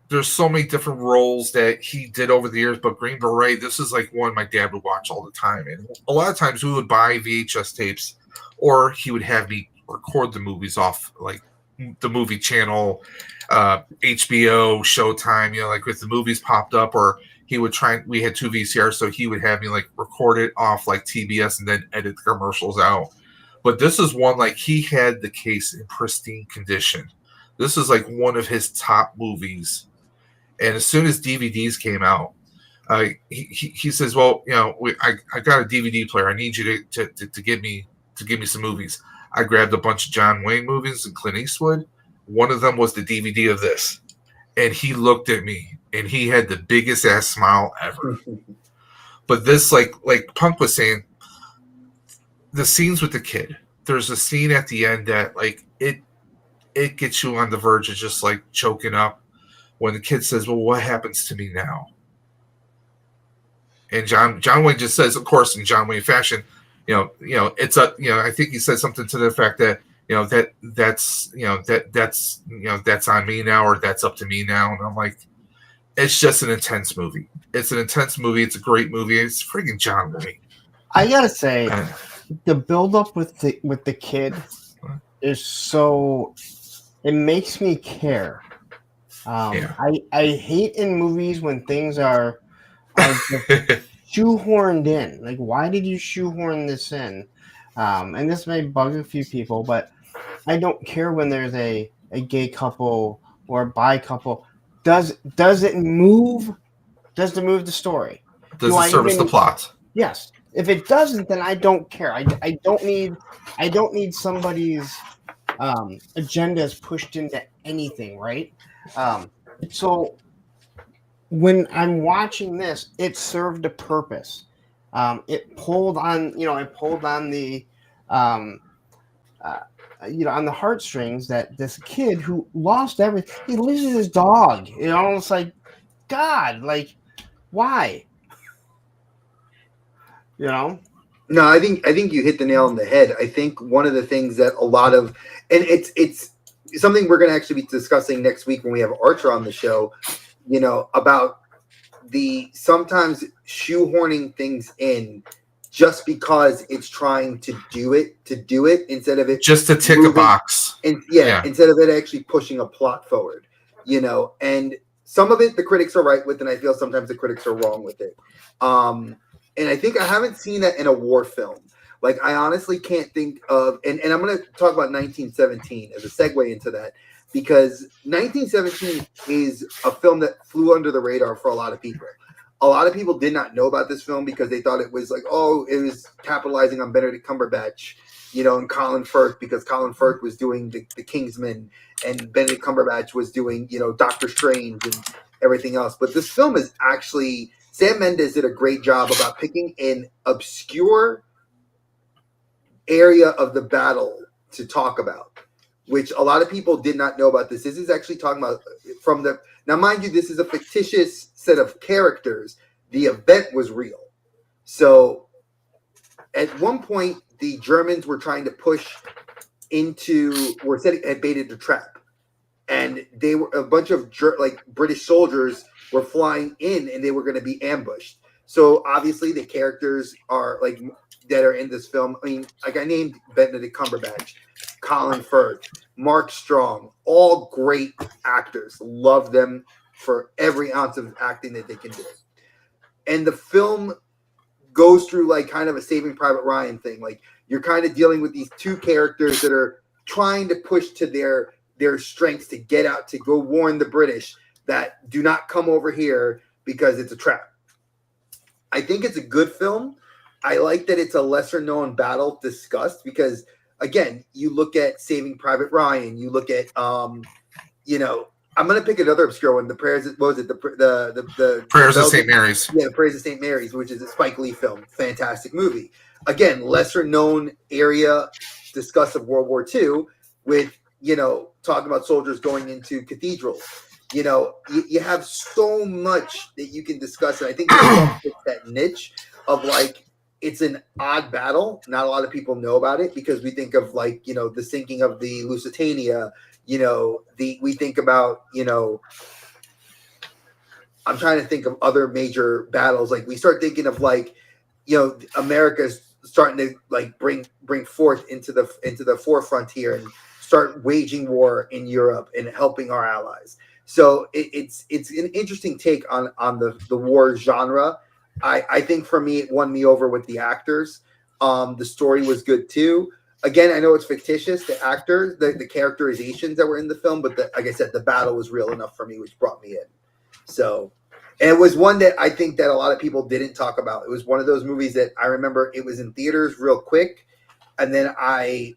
there's so many different roles that he did over the years, but Green Beret, this is like one my dad would watch all the time. And a lot of times we would buy VHS tapes, or he would have me record the movies off, like, the movie channel, HBO, Showtime, like, if the movies popped up, or he would we had 2 VCRs, so he would have me, like, record it off, like, TBS, and then edit the commercials out. But this is one, like, he had the case in pristine condition. This is like one of his top movies. And as soon as DVDs came out, he says, well, I got a DVD player. I need you to give me some movies. I grabbed a bunch of John Wayne movies and Clint Eastwood. One of them was the DVD of this. And he looked at me, and he had the biggest ass smile ever. But this, like Punk was saying, the scenes with the kid, there's a scene at the end that, like, it gets you on the verge of just, like, choking up when the kid says, well, what happens to me now? And John Wayne just says, of course, in John Wayne fashion, it's I think he said something to the effect that, that's on me now, or that's up to me now. And I'm like, it's just an intense movie. It's an intense movie. It's a great movie. It's freaking John Wayne. I gotta say, the build up with the kid is so, it makes me care. I hate in movies when things are shoehorned in. Like, why did you shoehorn this in? And this may bug a few people, but I don't care when there's a gay couple or a bi couple. Does it move? Does it move the story? Does it service the plot? Yes. If it doesn't, then I don't care. I don't need somebody's agendas pushed into anything, right? So when I'm watching this, it served a purpose. It pulled on, the, on the heartstrings, that this kid who lost everything, he loses his dog. It's like, God, like, why? No, I think you hit the nail on the head. I think one of the things that a lot of, and it's something we're going to actually be discussing next week when we have Archer on the show, about the sometimes shoehorning things in just because it's trying to do it instead of it just to tick a box. And instead of it actually pushing a plot forward, and some of it the critics are right with, and I feel sometimes the critics are wrong with it. And I think I haven't seen that in a war film. Like, I honestly can't think of, and I'm going to talk about 1917 as a segue into that. because 1917 is a film that flew under the radar for a lot of people. A lot of people did not know about this film because they thought it was like, oh, it was capitalizing on Benedict Cumberbatch, and Colin Firth, because Colin Firth was doing the Kingsman and Benedict Cumberbatch was doing, Doctor Strange and everything else. But this film is actually, Sam Mendes did a great job about picking an obscure area of the battle to talk about, which a lot of people did not know about this. This is actually talking about now, mind you, this is a fictitious set of characters. The event was real. So at one point, the Germans were trying to push had baited the trap. And they were a bunch of British soldiers were flying in and they were going to be ambushed. So obviously the characters are that are in this film. I mean, I named Benedict Cumberbatch, Colin Firth, Mark Strong, all great actors. Love them for every ounce of acting that they can do. And the film goes through kind of a Saving Private Ryan thing. You're kind of dealing with these two characters that are trying to push to their strengths to get out, to go warn the British that do not come over here because it's a trap. I think it's a good film. I like that it's a lesser known battle discussed because, again, you look at Saving Private Ryan, you look at, I'm going to pick another obscure one. The Prayers, what was it? The Prayers of St. Mary's. Yeah, the Prayers of St. Mary's, which is a Spike Lee film. Fantastic movie. Again, lesser known area discussed of World War II with, talking about soldiers going into cathedrals. You have so much that you can discuss. And I think that niche of it's an odd battle. Not a lot of people know about it because we think of the sinking of the Lusitania. We think about, I'm trying to think of other major battles. We start thinking of America's starting to bring forth into the forefront here and start waging war in Europe and helping our allies. So it's an interesting take on the war genre. I think for me, it won me over with the actors. The story was good too. Again, I know it's fictitious, the actors, the characterizations that were in the film, but like I said, the battle was real enough for me, which brought me in. So, and it was one that I think that a lot of people didn't talk about. It was one of those movies that I remember it was in theaters real quick. And then I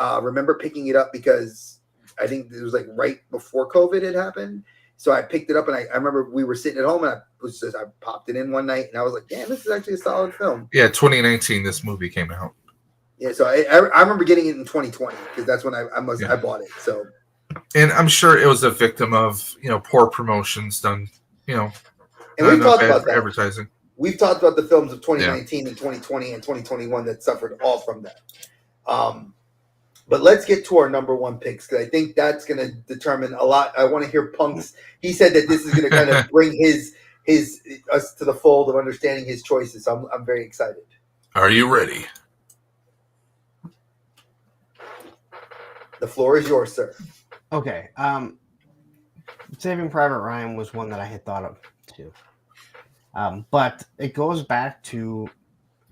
remember picking it up because I think it was right before COVID had happened. So I picked it up and I remember we were sitting at home and I popped it in one night and I was like, damn, this is actually a solid film. Yeah, 2019, this movie came out. Yeah, so I remember getting it in 2020 because that's when I bought it. So, and I'm sure it was a victim of poor promotions done. And we've talked about that. Advertising. We've talked about the films of 2019 and 2020 and 2021 that suffered all from that. But let's get to our number one picks because I think that's going to determine a lot. I want to hear Punk's. He said that this is going to kind of bring us to the fold of understanding his choices. So I'm very excited. Are you ready? The floor is yours, sir. Okay. Saving Private Ryan was one that I had thought of too. But it goes back to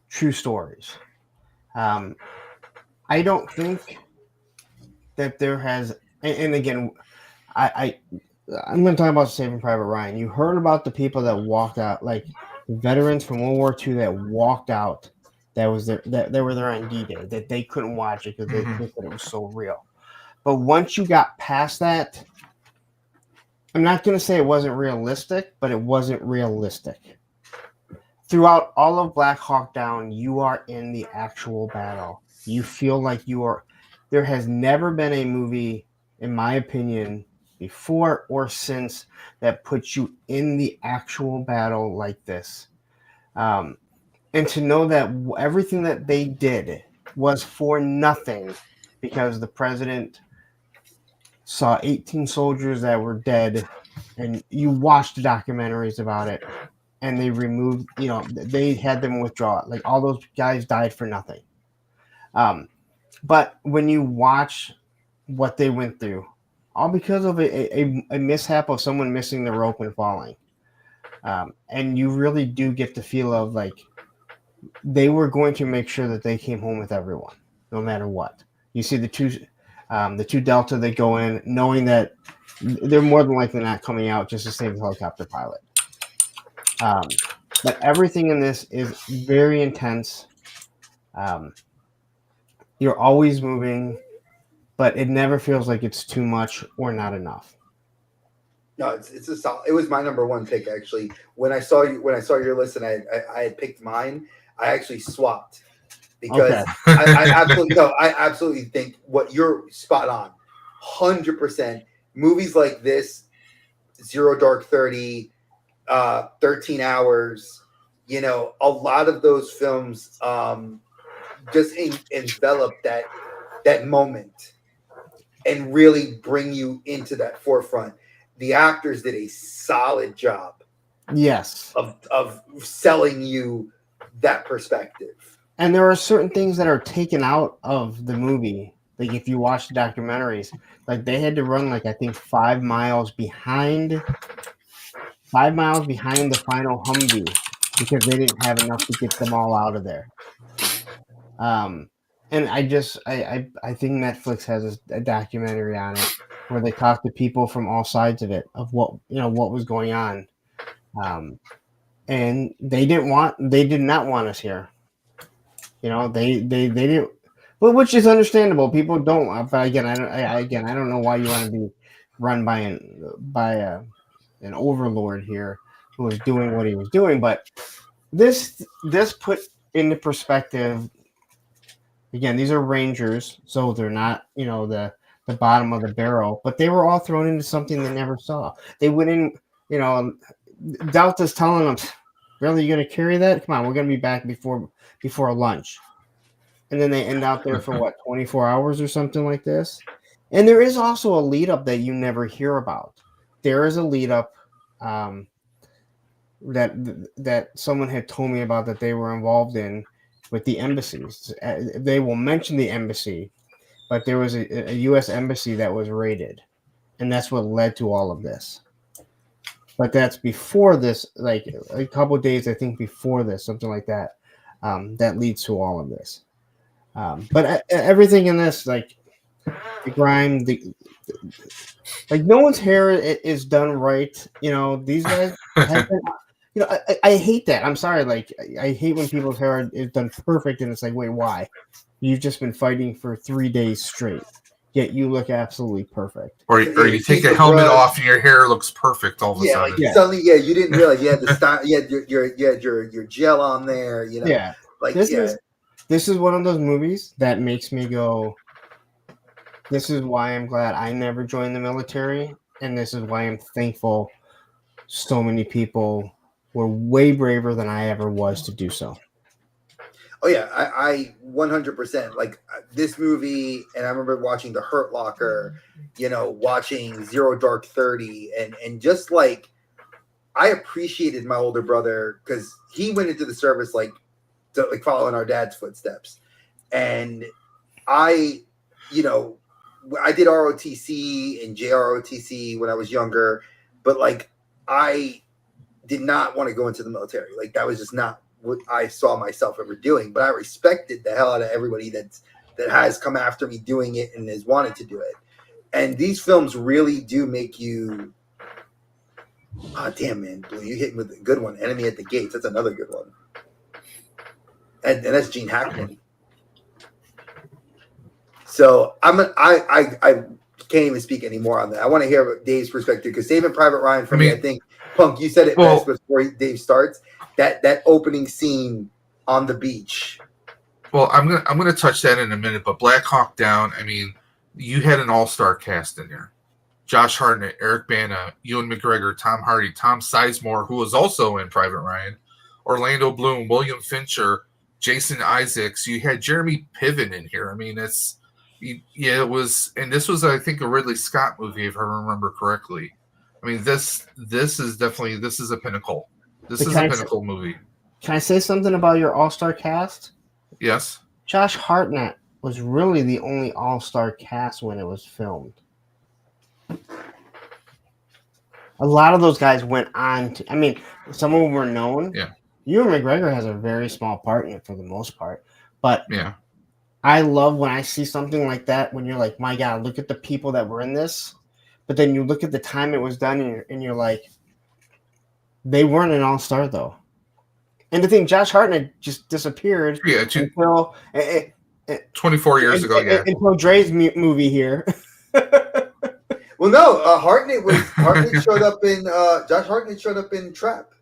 true stories. I don't think that there has, and again, I'm going to talk about Saving Private Ryan. You heard about the people that walked out, veterans from World War II that walked out. That they were there on D-Day, that they couldn't watch it because they said it was so real. But once you got past that, I'm not going to say it wasn't realistic, but it wasn't realistic. Throughout all of Black Hawk Down, you are in the actual battle. You feel like you are. There has never been a movie, in my opinion, before or since that puts you in the actual battle like this. And to know that everything that they did was for nothing because the president saw 18 soldiers that were dead, and you watched the documentaries about it, and they removed, they had them withdraw. All those guys died for nothing. But when you watch what they went through, all because of a mishap of someone missing the rope and falling, and you really do get the feel of they were going to make sure that they came home with everyone, no matter what. You see the two, The 2 Delta that go in, knowing that they're more than likely not coming out just to save the helicopter pilot. But everything in this is very intense. You're always moving, but it never feels like it's too much or not enough. No, it's a solid. It was my number one pick actually. When I saw your list and I had picked mine, I actually swapped because I absolutely think what you're spot on, 100%. Movies like this, Zero Dark 30, 13 Hours, you know, a lot of those films just envelop that moment and really bring you into that forefront. The actors did a solid job. Yes. Of selling you that perspective. And there are certain things that are taken out of the movie. Like if you watch the documentaries, like they had to run like I think 5 miles behind the final Humvee because they didn't have enough to get them all out of there. And I think Netflix has a documentary on it where they talk to people from all sides of it, of what was going on. And they did not want us here. You know, they didn't, but which is understandable. People don't. But again, I don't know why you want to be run by an overlord here who was doing what he was doing. But this put into perspective. Again, these are Rangers, so they're not, you know, the bottom of the barrel, but they were all thrown into something they never saw. They went in, you know, Delta's telling them, really, you're going to carry that? Come on, we're going to be back before lunch. And then they end out there for, what, 24 hours or something like this? And there is also a lead-up that you never hear about. There is a lead-up that someone had told me about that they were involved in with the embassies. They will mention the embassy, but there was a U.S. embassy that was raided, and that's what led to all of this. But that's before this, like a couple of days, I think, before this, something like that, that leads to all of this. But everything in this, like the grime, like no one's hair is done right. You know, these guys have been. You know, I hate that. I'm sorry. Like, I hate when people's hair is done perfect, and it's like, wait, why? You've just been fighting for 3 days straight, yet you look absolutely perfect. Or you take a helmet off, and your hair looks perfect all of a sudden. Like suddenly, you didn't realize you had the style. You had your gel on there. You know, yeah. Like this is one of those movies that makes me go. This is why I'm glad I never joined the military, and this is why I'm thankful so many people were way braver than I ever was to do so. Oh yeah, I 100% like this movie, and I remember watching The Hurt Locker, you know, watching Zero Dark 30, and just like I appreciated my older brother because he went into the service like following our dad's footsteps, and I, you know, I did ROTC and JROTC when I was younger, but like I did not want to go into the military. Like that was just not what I saw myself ever doing. But I respected the hell out of everybody that has come after me doing it and has wanted to do it. And these films really do make you. Oh damn, man, Blue, you hit me with a good one. Enemy at the Gates. That's another good one. And that's Gene Hackman. So I can't even speak anymore on that. I want to hear Dave's perspective because Saving Private Ryan for me, I think. Punk, you said it best before Dave starts. That opening scene on the beach. Well, I'm gonna touch that in a minute, but Black Hawk Down. I mean, you had an all-star cast in there: Josh Hartnett, Eric Bana, Ewan McGregor, Tom Hardy, Tom Sizemore, who was also in Private Ryan, Orlando Bloom, William Fincher, Jason Isaacs. You had Jeremy Piven in here. I mean, it was, and this was, I think, a Ridley Scott movie, if I remember correctly. I mean, this is a pinnacle. This is a pinnacle movie. Can I say something about your all-star cast? Yes. Josh Hartnett was really the only all-star cast when it was filmed. A lot of those guys went on to, I mean, some of them were known. Yeah. Ewan McGregor has a very small part in it for the most part. But yeah. I love when I see something like that. When you're like, my God, look at the people that were in this. But then you look at the time it was done, and you're like, they weren't an all-star though. And the thing, Josh Hartnett just disappeared. Yeah, until 24 years ago. Yeah, until Dre's movie here. Well, no, Hartnett showed up in Josh Hartnett showed up in Trap,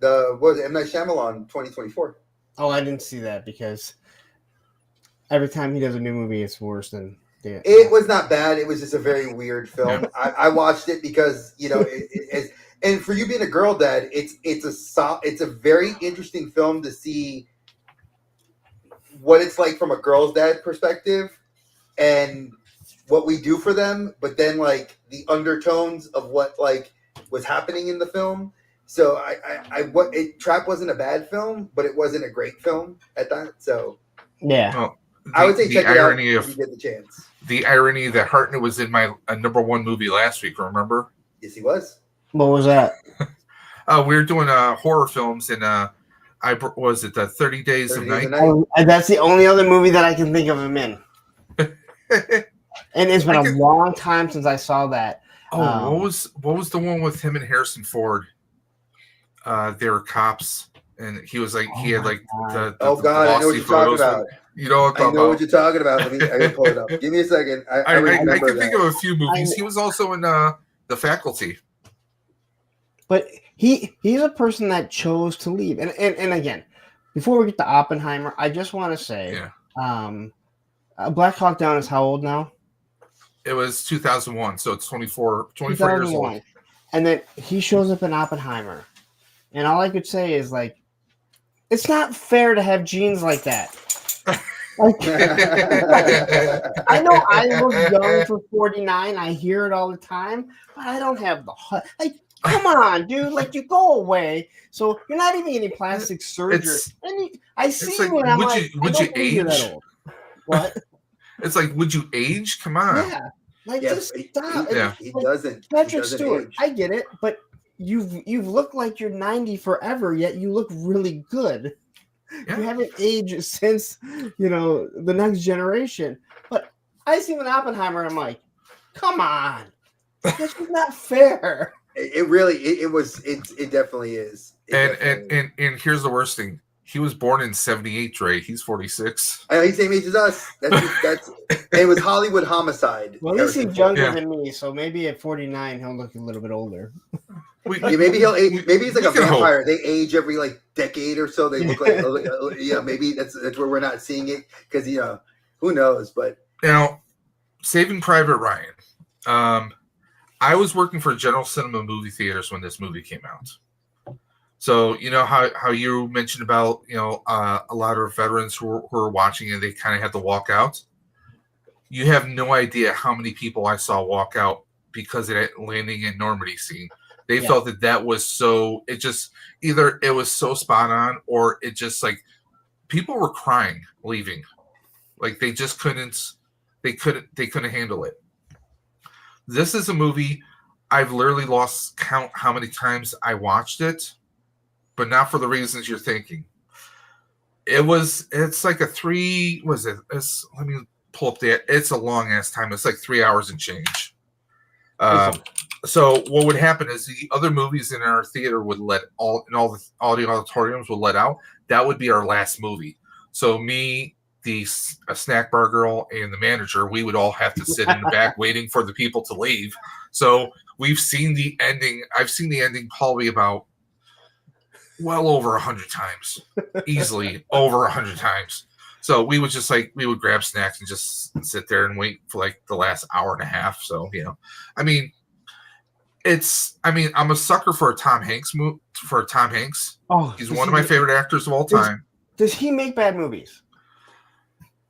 the what was it, M. Night Shyamalan 2024. Oh, I didn't see that because every time he does a new movie, it's worse than. It was not bad. It was just a very weird film. Yeah. I watched it because and for you being a girl dad, it's a very interesting film to see what it's like from a girl's dad perspective and what we do for them, but then like the undertones of what like was happening in the film. So Trap wasn't a bad film, but it wasn't a great film at that. So yeah. well, I would say check it out if you get the chance. The irony that Hartnett was in my number one movie last week. Remember? Yes, he was. What was that? We were doing horror films, and was it the 30 Days of Night? Oh, that's the only other movie that I can think of him in. And it's been a long time since I saw that. Oh, what was the one with him and Harrison Ford? They were cops, and he was like he had like the oh god, I know what you're talking about. You know what I'm talking about. What you're talking about. I can pull it up. Give me a second. I can think of a few movies. He was also in The Faculty. But he's a person that chose to leave. And again, before we get to Oppenheimer, I just want to say, Black Hawk Down is how old now? It was 2001, so it's 24 years old. And then he shows up in Oppenheimer. And all I could say is, like, it's not fair to have genes like that. Like, I know I look young for 49. I hear it all the time, but I don't have the heart. Like, come on, dude. Like, you go away. So you're not even getting plastic surgery. I see like, you and I'm would you age? That old. What? It's like, would you age? Come on. Yeah. Like, just stop. He doesn't. Patrick he doesn't Stewart, age. I get it, but you've looked like you're 90 forever, yet you look really good. Yeah. You haven't aged since, the next generation. But I see with Oppenheimer, I'm like, come on. This is not fair. It really, it definitely is. And here's the worst thing. He was born in 78, Dre. He's 46. I know he's the same age as us. That's it was Hollywood Homicide. Well, at least he's younger than me, so maybe at 49 he'll look a little bit older. Maybe he'll age. Maybe he's like a vampire. Hope. They age every like decade or so. They look like maybe that's where we're not seeing it because who knows? But now, Saving Private Ryan. I was working for General Cinema movie theaters when this movie came out. So you know how you mentioned about a lot of veterans who were watching and they kind of had to walk out. You have no idea how many people I saw walk out because of that landing in Normandy scene. They felt that was so. It just either it was so spot on, or it just like people were crying leaving, like they just couldn't. They couldn't handle it. This is a movie I've literally lost count how many times I watched it, but not for the reasons you're thinking. It's like a 3. Was it? Let me pull up that. It's a long ass time. It's like 3 hours and change. So what would happen is the other movies in our theater would all the auditoriums would let out. That would be our last movie. So me, a snack bar girl, and the manager, we would all have to sit in the back waiting for the people to leave. So we've seen the ending. I've seen the ending probably about well over 100 times, easily over 100 times. So we would grab snacks and just sit there and wait for like the last hour and a half. So, I'm a sucker for a Tom Hanks movie. Oh, he's one of my favorite actors of all time. Does he make bad movies?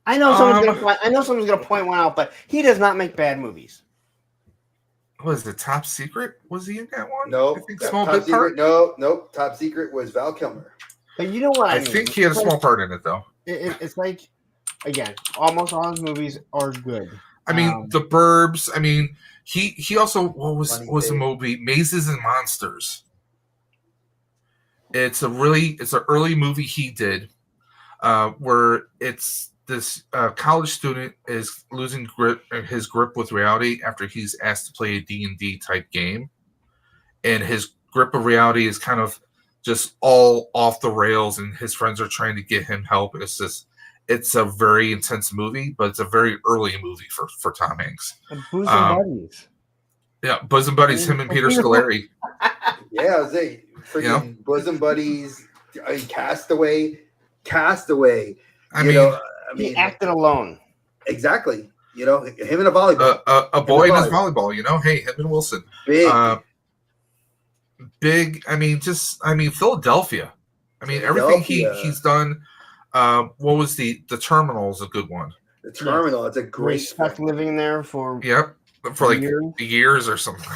I know someone's gonna point one out, but he does not make bad movies. Was the Top Secret? Was he in that one? No, Top Secret. No. Top Secret was Val Kilmer. But you know what I mean? I think he had a small part in it, though. It's like, again, almost all his movies are good. I mean, The Burbs. I mean, he also what was the movie Mazes and Monsters. It's an early movie he did, where it's this college student is losing his grip with reality after he's asked to play a D&D type game, and his grip of reality is kind of just all off the rails, and his friends are trying to get him help. It's a very intense movie, but it's a very early movie for Tom Hanks. Bosom Buddies. Yeah, Bosom Buddies, him and Peter Scolari. Yeah, I was saying, freaking Bosom Buddies, Castaway. I mean, He acted alone. Exactly. You know, him in a volleyball. A boy in his volleyball. You know, hey, him and Wilson. Big. I mean, Philadelphia. I mean, everything he's done. What was the Terminal is a good one. The Terminal. It's a great. Stuck living there for. Yep. For like years or something,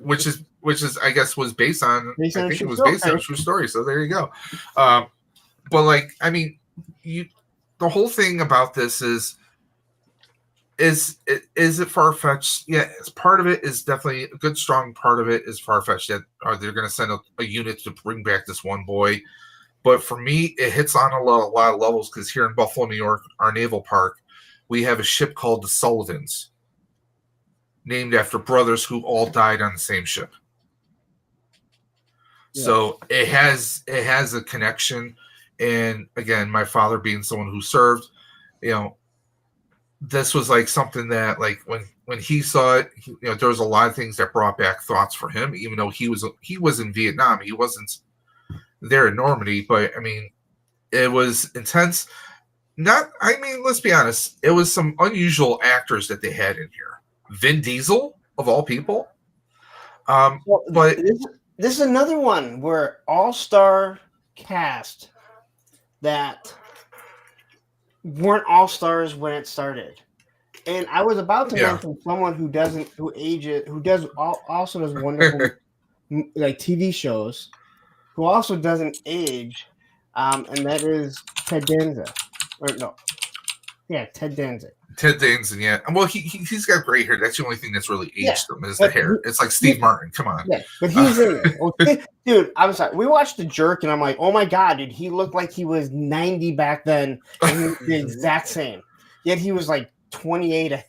which is I guess was based on I think it was based on a true story. So there you go. But like I mean, the whole thing about this is it far-fetched? Yeah, part of it is definitely a good strong part of it is far-fetched. That they're going to send a unit to bring back this one boy. But for me, it hits on a lot of levels because here in Buffalo, New York, our naval park, we have a ship called the Sullivans, named after brothers who all died on the same ship. Yeah. So it has a connection. And again, my father being someone who served, you know, this was like something that like when he saw it, you know, there was a lot of things that brought back thoughts for him, even though he was in Vietnam. He wasn't there in Normandy, but I mean, it was intense. Let's be honest, it was some unusual actors that they had in here. Vin Diesel, of all people. But this is another one where all-star cast that weren't all-stars when it started. And I was about to mention someone who also does wonderful like TV shows, who also doesn't age, and that is Ted Danza. Ted Danza. Ted Danson, yeah. Well, he's got gray hair. That's the only thing that's really aged him is the hair. It's like Steve Martin. Come on. Yeah, but he's in it. Okay. Dude, I'm sorry. We watched The Jerk, and I'm like, oh my God, dude, he looked like he was 90 back then, and he was the exact same. Yet he was like 28.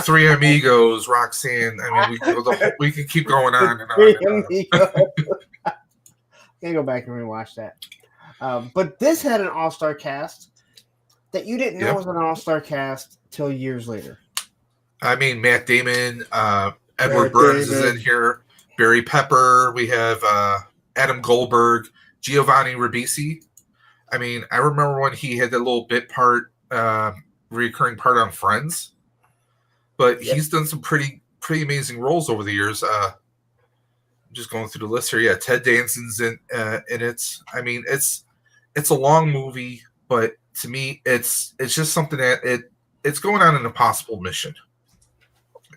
Three Amigos, Roxanne. I mean, we can keep going on and on. And on. Gotta go back and rewatch that. But this had an all-star cast that you didn't know was an all-star cast till years later. I mean, Matt Damon, Edward Burns is in here, Barry Pepper, we have Adam Goldberg, Giovanni Ribisi. I mean, I remember when he had that little bit part, recurring part on Friends, but he's done some pretty amazing roles over the years. I'm just going through the list here. Yeah, Ted Danson's in it. I mean, it's a long movie, but to me, it's just something that it's going on an impossible mission,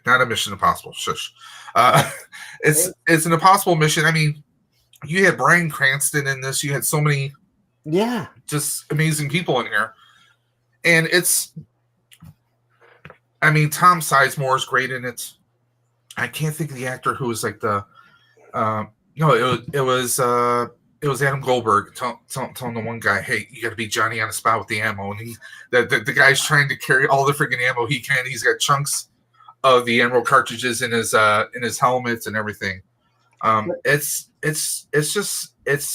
not a Mission Impossible. Shush. It's an impossible mission. I mean, you had Bryan Cranston in this. You had so many, just amazing people in here, and I mean, Tom Sizemore is great in it. I can't think of the actor who was like the. It was Adam Goldberg telling the one guy, "Hey, you got to be Johnny on the spot with the ammo." And the guy's trying to carry all the freaking ammo he can. He's got chunks of the ammo cartridges in his helmets and everything. It's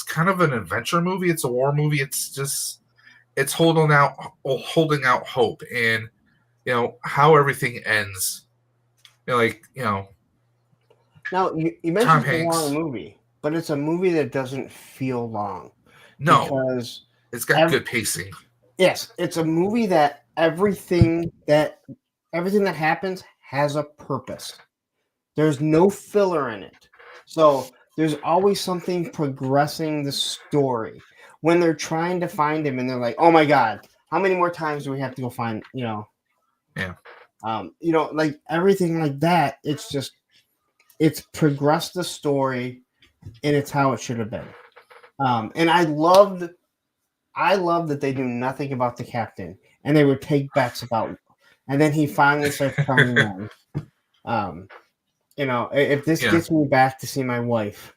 kind of an adventure movie. It's a war movie. It's holding out hope, and you know how everything ends. Now you mentioned it's a long movie. But it's a movie that doesn't feel long. No, because it's got good pacing. Yes, it's a movie that everything that happens has a purpose. There's no filler in it. So there's always something progressing the story. When they're trying to find him and they're like, oh my God, how many more times do we have to go find, Yeah. Like everything like that, it's progressed the story. And it's how it should have been. And I love that they do nothing about the captain, and they would take bets about, and then he finally starts coming in. If this gets me back to see my wife,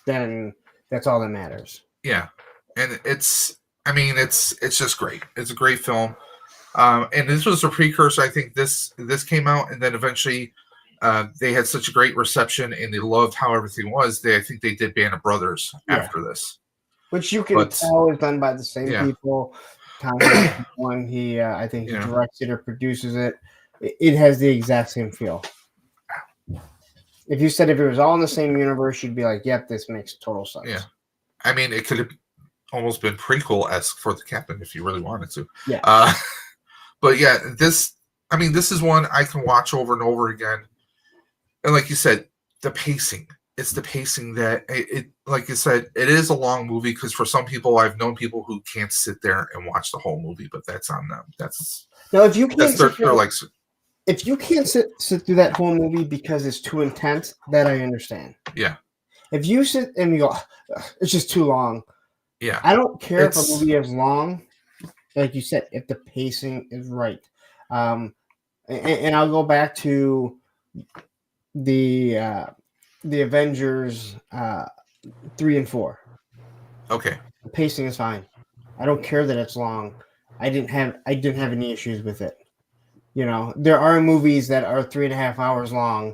then that's all that matters. Yeah, and it's just great. It's a great film. And this was a precursor. I think this came out, and then eventually they had such a great reception, and they loved how everything was. I think they did Band of Brothers after this, which you can but tell is done by the same yeah. people. Tom Hanks one, he I think he Yeah. directs it or produces it. It has the exact same feel. If you said if it was all in the same universe, you'd be like, "Yep, this makes total sense." Yeah, I mean, it could have almost been prequel-esque for the Captain if you really wanted to. Yeah. But yeah, this is one I can watch over and over again. And like you said, the pacing. It's the pacing that it like you said, it is a long movie because for some people, I've known people who can't sit there and watch the whole movie, but that's on them. That's now if you can't they're like, if you can't sit through that whole movie because it's too intense, that I understand. Yeah. If you sit and you go, it's just too long. Yeah. I don't care if a movie is long, like you said, if the pacing is right. And I'll go back to the Avengers 3 and 4. Okay. The pacing is fine. I don't care that it's long. I didn't have any issues with it. You know, there are movies that are 3.5 hours long,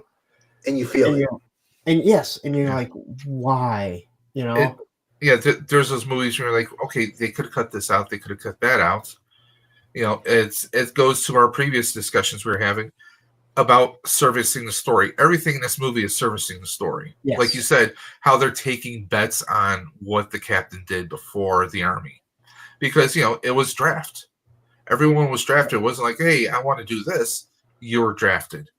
and you feel it. And yes, and you're like, why? You know. There's those movies where you're like, okay, they could have cut this out, they could have cut that out. You know, it goes to our previous discussions we were having about servicing the story. Everything in this movie is servicing the story. Yes. Like you said, how they're taking bets on what the Captain did before the Army. Because, you know, it was draft. Everyone was drafted. It wasn't like, hey, I want to do this. You were drafted.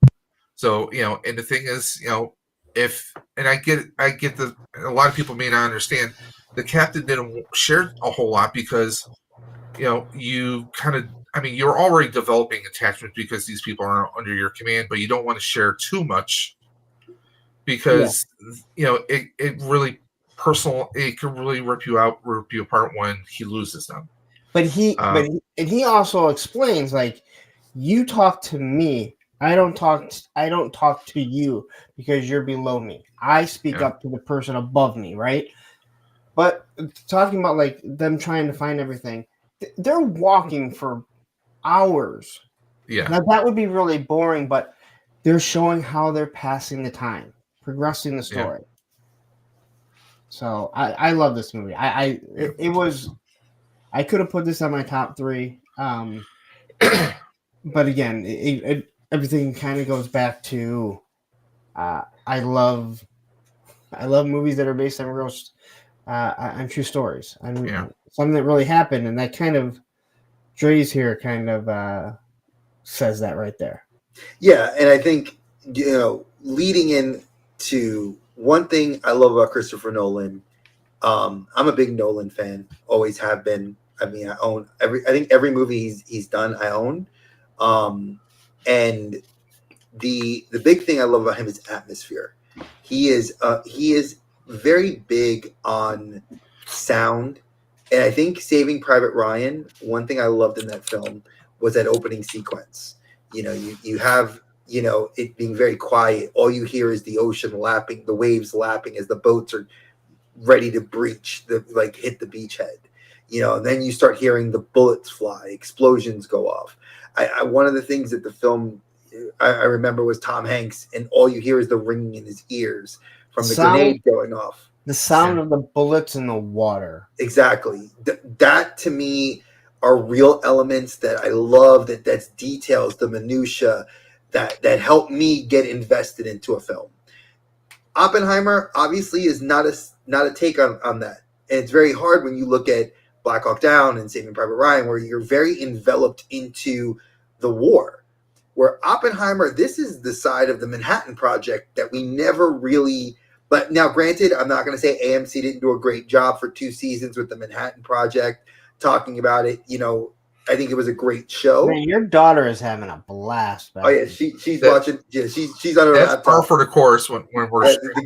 So, you know, and the thing is, you know, I get a lot of people may not understand, the Captain didn't share a whole lot because, you know, you kind of, I mean, you're already developing attachment because these people are under your command, but you don't want to share too much because, you know, it really personal, it can really rip you apart when he loses them. But he also explains, like, you talk to me. I don't talk to you because you're below me. I speak up to the person above me, right? But talking about like them trying to find everything, they're walking for hours. Yeah. Now that would be really boring, but they're showing how they're passing the time, progressing the story. Yeah. So I love this movie. It was. I could have put this on my top 3, but again, everything kind of goes back to I love movies that are based on real on true stories and something that really happened, and that kind of Dre's here kind of says that right there. Yeah, and I think, you know, leading into one thing I love about Christopher Nolan. I'm a big Nolan fan, always have been. I mean, I own I think every movie he's done, I own. And the big thing I love about him is atmosphere. He is very big on sound. And I think Saving Private Ryan, one thing I loved in that film was that opening sequence. You know, you have, you know, it being very quiet. All you hear is the ocean lapping, the waves lapping as the boats are ready to breach, hit the beachhead. You know, and then you start hearing the bullets fly, explosions go off. One of the things that the film I remember was Tom Hanks, and all you hear is the ringing in his ears from the grenade going off. The sound of the bullets in the water. Exactly. That to me are real elements that I love. That's details, the minutia that help me get invested into a film. Oppenheimer obviously is not a take on that, and it's very hard when you look at Black Hawk Down and Saving Private Ryan, where you're very enveloped into the war. Where Oppenheimer, this is the side of the Manhattan Project that we never really. But now, granted, I'm not going to say AMC didn't do a great job for 2 seasons with the Manhattan Project, talking about it. You know, I think it was a great show. Man, your daughter is having a blast. Oh yeah, she's watching. Yeah, she's on her laptop. That's par for the course when we're the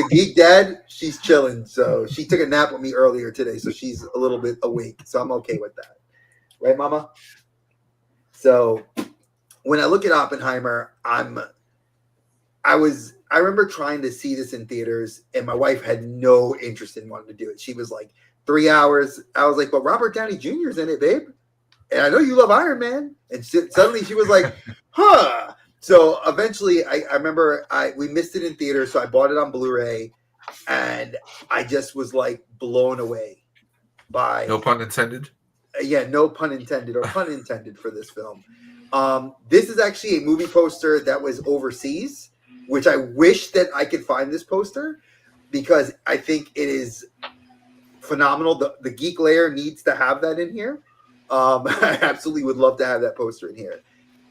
geek dad. She's chilling. So she took a nap with me earlier today, so she's a little bit awake. So I'm okay with that, right, Mama? So when I look at Oppenheimer, I remember trying to see this in theaters, and my wife had no interest in wanting to do it. She was like, 3 hours. I was like, but Robert Downey Jr.'s in it, babe. and I know you love Iron Man. And suddenly she was like, huh. So eventually I remember we missed it in theater, so I bought it on Blu-ray, and I just was like blown away by No pun intended. Yeah, no pun intended, or pun intended for this film. This is actually a movie poster that was overseas, which I wish that I could find this poster because I think it is phenomenal. The Geek Layer needs to have that in here. I absolutely would love to have that poster in here.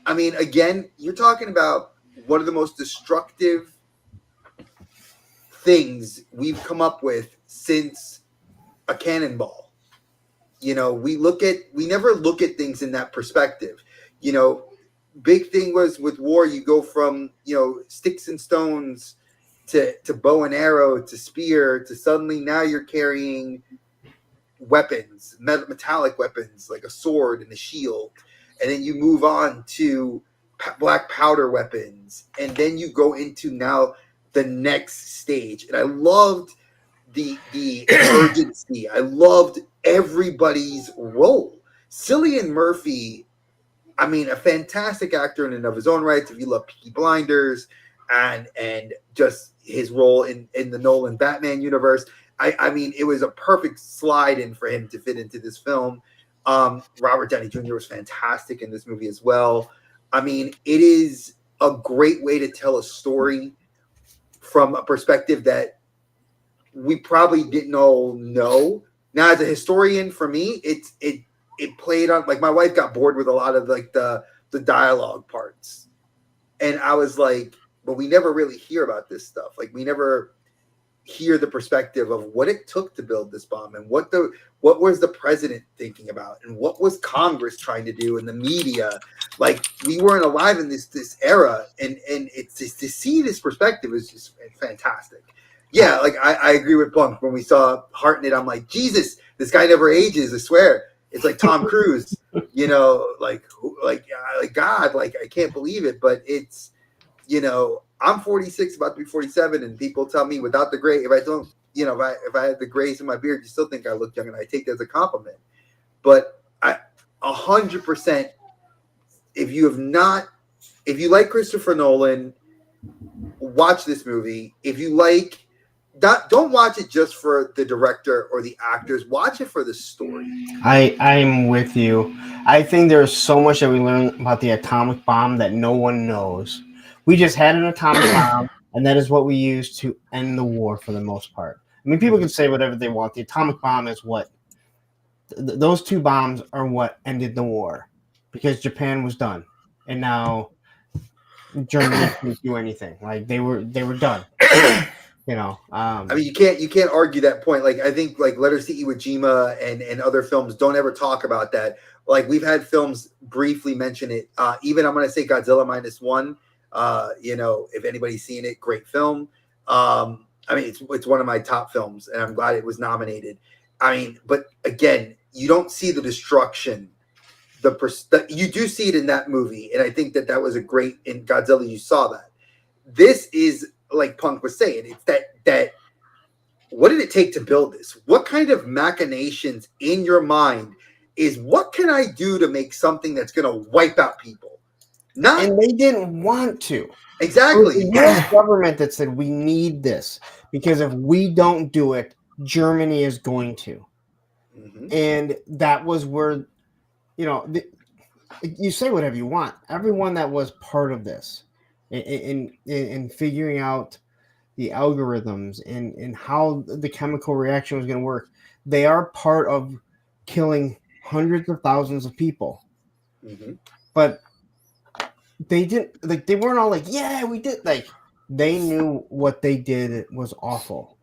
I mean, again, you're talking about one of the most destructive things we've come up with since a cannonball. You know, we never look at things in that perspective. You know, big thing was with war, you go from, sticks and stones to bow and arrow to spear to suddenly now you're carrying weapons, metallic weapons like a sword and a shield. And then you move on to black powder weapons. And then you go into now the next stage. And I loved the urgency. I loved everybody's role. Cillian Murphy, I mean, a fantastic actor in and of his own right. If you love Peaky Blinders and just his role in the Nolan Batman universe, I mean, it was a perfect slide in for him to fit into this film. Robert Downey Jr. was fantastic in this movie as well. I mean, it is a great way to tell a story from a perspective that we probably didn't all know. Now, as a historian, for me, it played on, like, my wife got bored with a lot of like the dialogue parts, and I was like, but we never really hear about this stuff. Like, we never hear the perspective of what it took to build this bomb and what was the president thinking about and what was Congress trying to do and the media. Like, we weren't alive in this era, and it's just to see this perspective is just fantastic. Yeah, like I agree with Punk. When we saw Hartnett, I'm like, Jesus, this guy never ages, I swear. It's like Tom Cruise, like God, like I can't believe it. But it's, I'm 46, about to be 47, and people tell me without the gray, if I don't, if I had the grays in my beard, you still think I look young, and I take that as a compliment. But 100%, if you like Christopher Nolan, watch this movie. If you like, don't watch it just for the director or the actors. Watch it for the story. I'm with you. I think there's so much that we learn about the atomic bomb that no one knows. We just had an atomic bomb, and that is what we used to end the war for the most part. I mean, people can say whatever they want. The atomic bomb is what those two bombs are what ended the war, because Japan was done, and now Germany couldn't do anything. Like, they were done. I mean, you can't argue that point. Like, I think like Letters to Iwo Jima and other films don't ever talk about that. Like, we've had films briefly mention it. Even I'm going to say Godzilla -1. If anybody's seen it, great film. I mean, it's one of my top films, and I'm glad it was nominated. I mean, but again, you don't see the destruction. You do see it in that movie, and I think that was a great, in Godzilla you saw that. This is, like Punk was saying, it's that what did it take to build this? What kind of machinations in your mind is, what can I do to make something that's going to wipe out people? And they didn't want to. Exactly. It was the U.S. government that said, we need this, because if we don't do it, Germany is going to. Mm-hmm. And that was where, you say whatever you want. Everyone that was part of this in figuring out the algorithms and how the chemical reaction was going to work, they are part of killing hundreds of thousands of people. Mm-hmm. But they didn't, like, they weren't all like, yeah, we did. Like, they knew what they did was awful.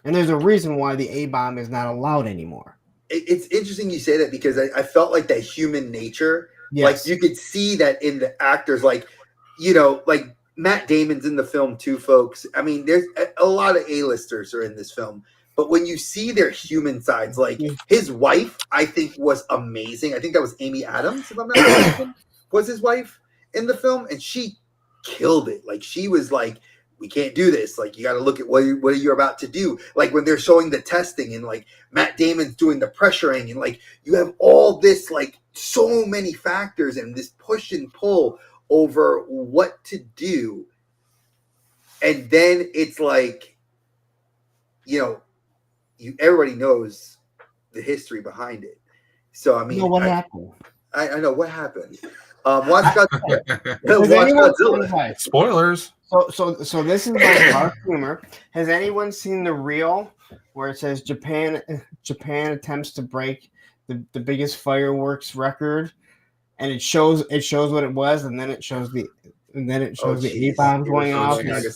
And there's a reason why the A-bomb is not allowed anymore. It's interesting you say that, because I felt like that human nature. Yes. Like, you could see that in the actors, like Matt Damon's in the film too, folks. I mean, there's a lot of A-listers are in this film, but when you see their human sides, like his wife, I think was amazing. I think that was Amy Adams, if I'm not mistaken, was his wife in the film, and she killed it. Like, she was like, we can't do this. Like, you got to look at what are you about to do. Like, when they're showing the testing and like Matt Damon's doing the pressuring, and like you have all this like so many factors and this push and pull over what to do. And then it's like, everybody knows the history behind it. So, I mean, what happened? I know what happened. Watch Godzilla. Has Watch anyone Godzilla. Spoilers. So this is my dark humor. Has anyone seen the reel where it says Japan attempts to break the biggest fireworks record, and it shows what it was, and then it shows the A bombs going off, and it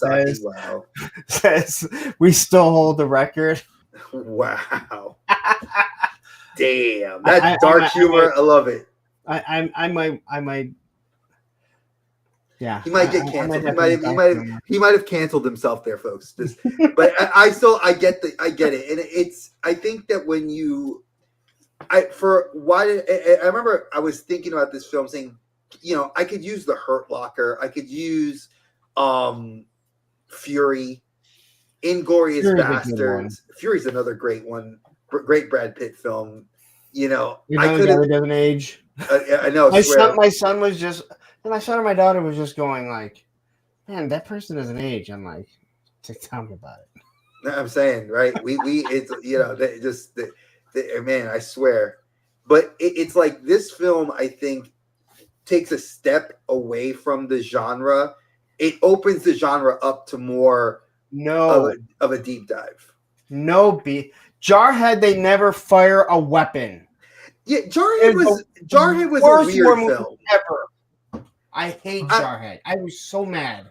says we still hold the record. Wow. Damn. That's dark humor. I love it. I might. Yeah, he might get canceled. He might have canceled himself there, folks. But I get it, and I think that when I remember I was thinking about this film, saying, I could use The Hurt Locker, I could use Fury, Inglourious Basterds. Fury's another great one, great Brad Pitt film. I could have doesn't age. I know. My son or my daughter was just going like, man, that person doesn't age. I'm like, tell me about it. I'm saying, right? It's man, I swear. But it's like this film, I think, takes a step away from the genre. It opens the genre up to more of a deep dive. Jarhead, they never fire a weapon. Yeah, Jarhead was a weird film. Ever. I hate Jarhead. I was so mad.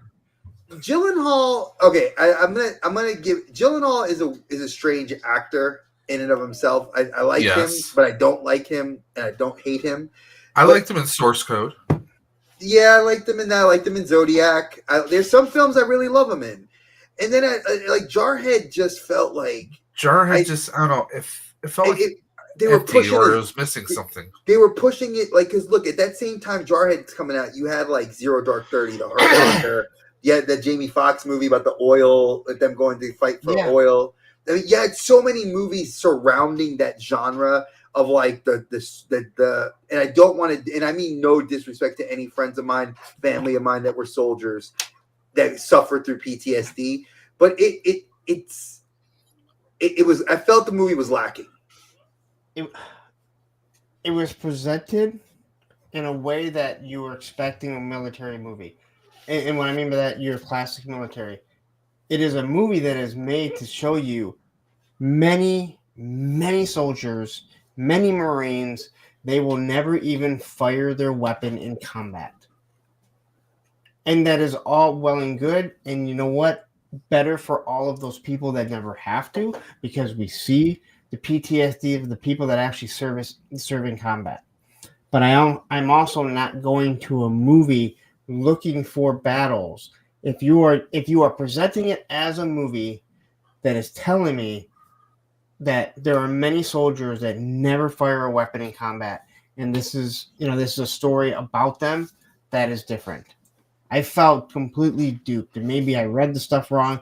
Gyllenhaal. Okay, I'm gonna give Gyllenhaal is a strange actor in and of himself. I like him, but I don't like him, and I don't hate him. I liked him in Source Code. Yeah, I liked him in that. I liked him in Zodiac. There's some films I really love him in, and then like Jarhead just felt like I don't know. It felt like they were pushing or it was missing something. They were pushing it because look, at that same time Jarhead's coming out, you had like Zero Dark 30, The Hurt Locker. You had that Jamie Foxx movie about the oil, with them going to fight for oil. I mean, you had so many movies surrounding that genre of like the and I don't want to, and I mean no disrespect to any friends of mine, family of mine that were soldiers that suffered through PTSD, but it was, I felt the movie was lacking. It was presented in a way that you were expecting a military movie. And what I mean by that, your classic military. It is a movie that is made to show you many, many soldiers, many Marines. They will never even fire their weapon in combat. And that is all well and good. And you know what? Better for all of those people that never have to, because we see the PTSD of the people that actually serve in combat. But I'm also not going to a movie looking for battles. If you are presenting it as a movie that is telling me that there are many soldiers that never fire a weapon in combat, and this is a story about them, that is different. I felt completely duped, and maybe I read the stuff wrong.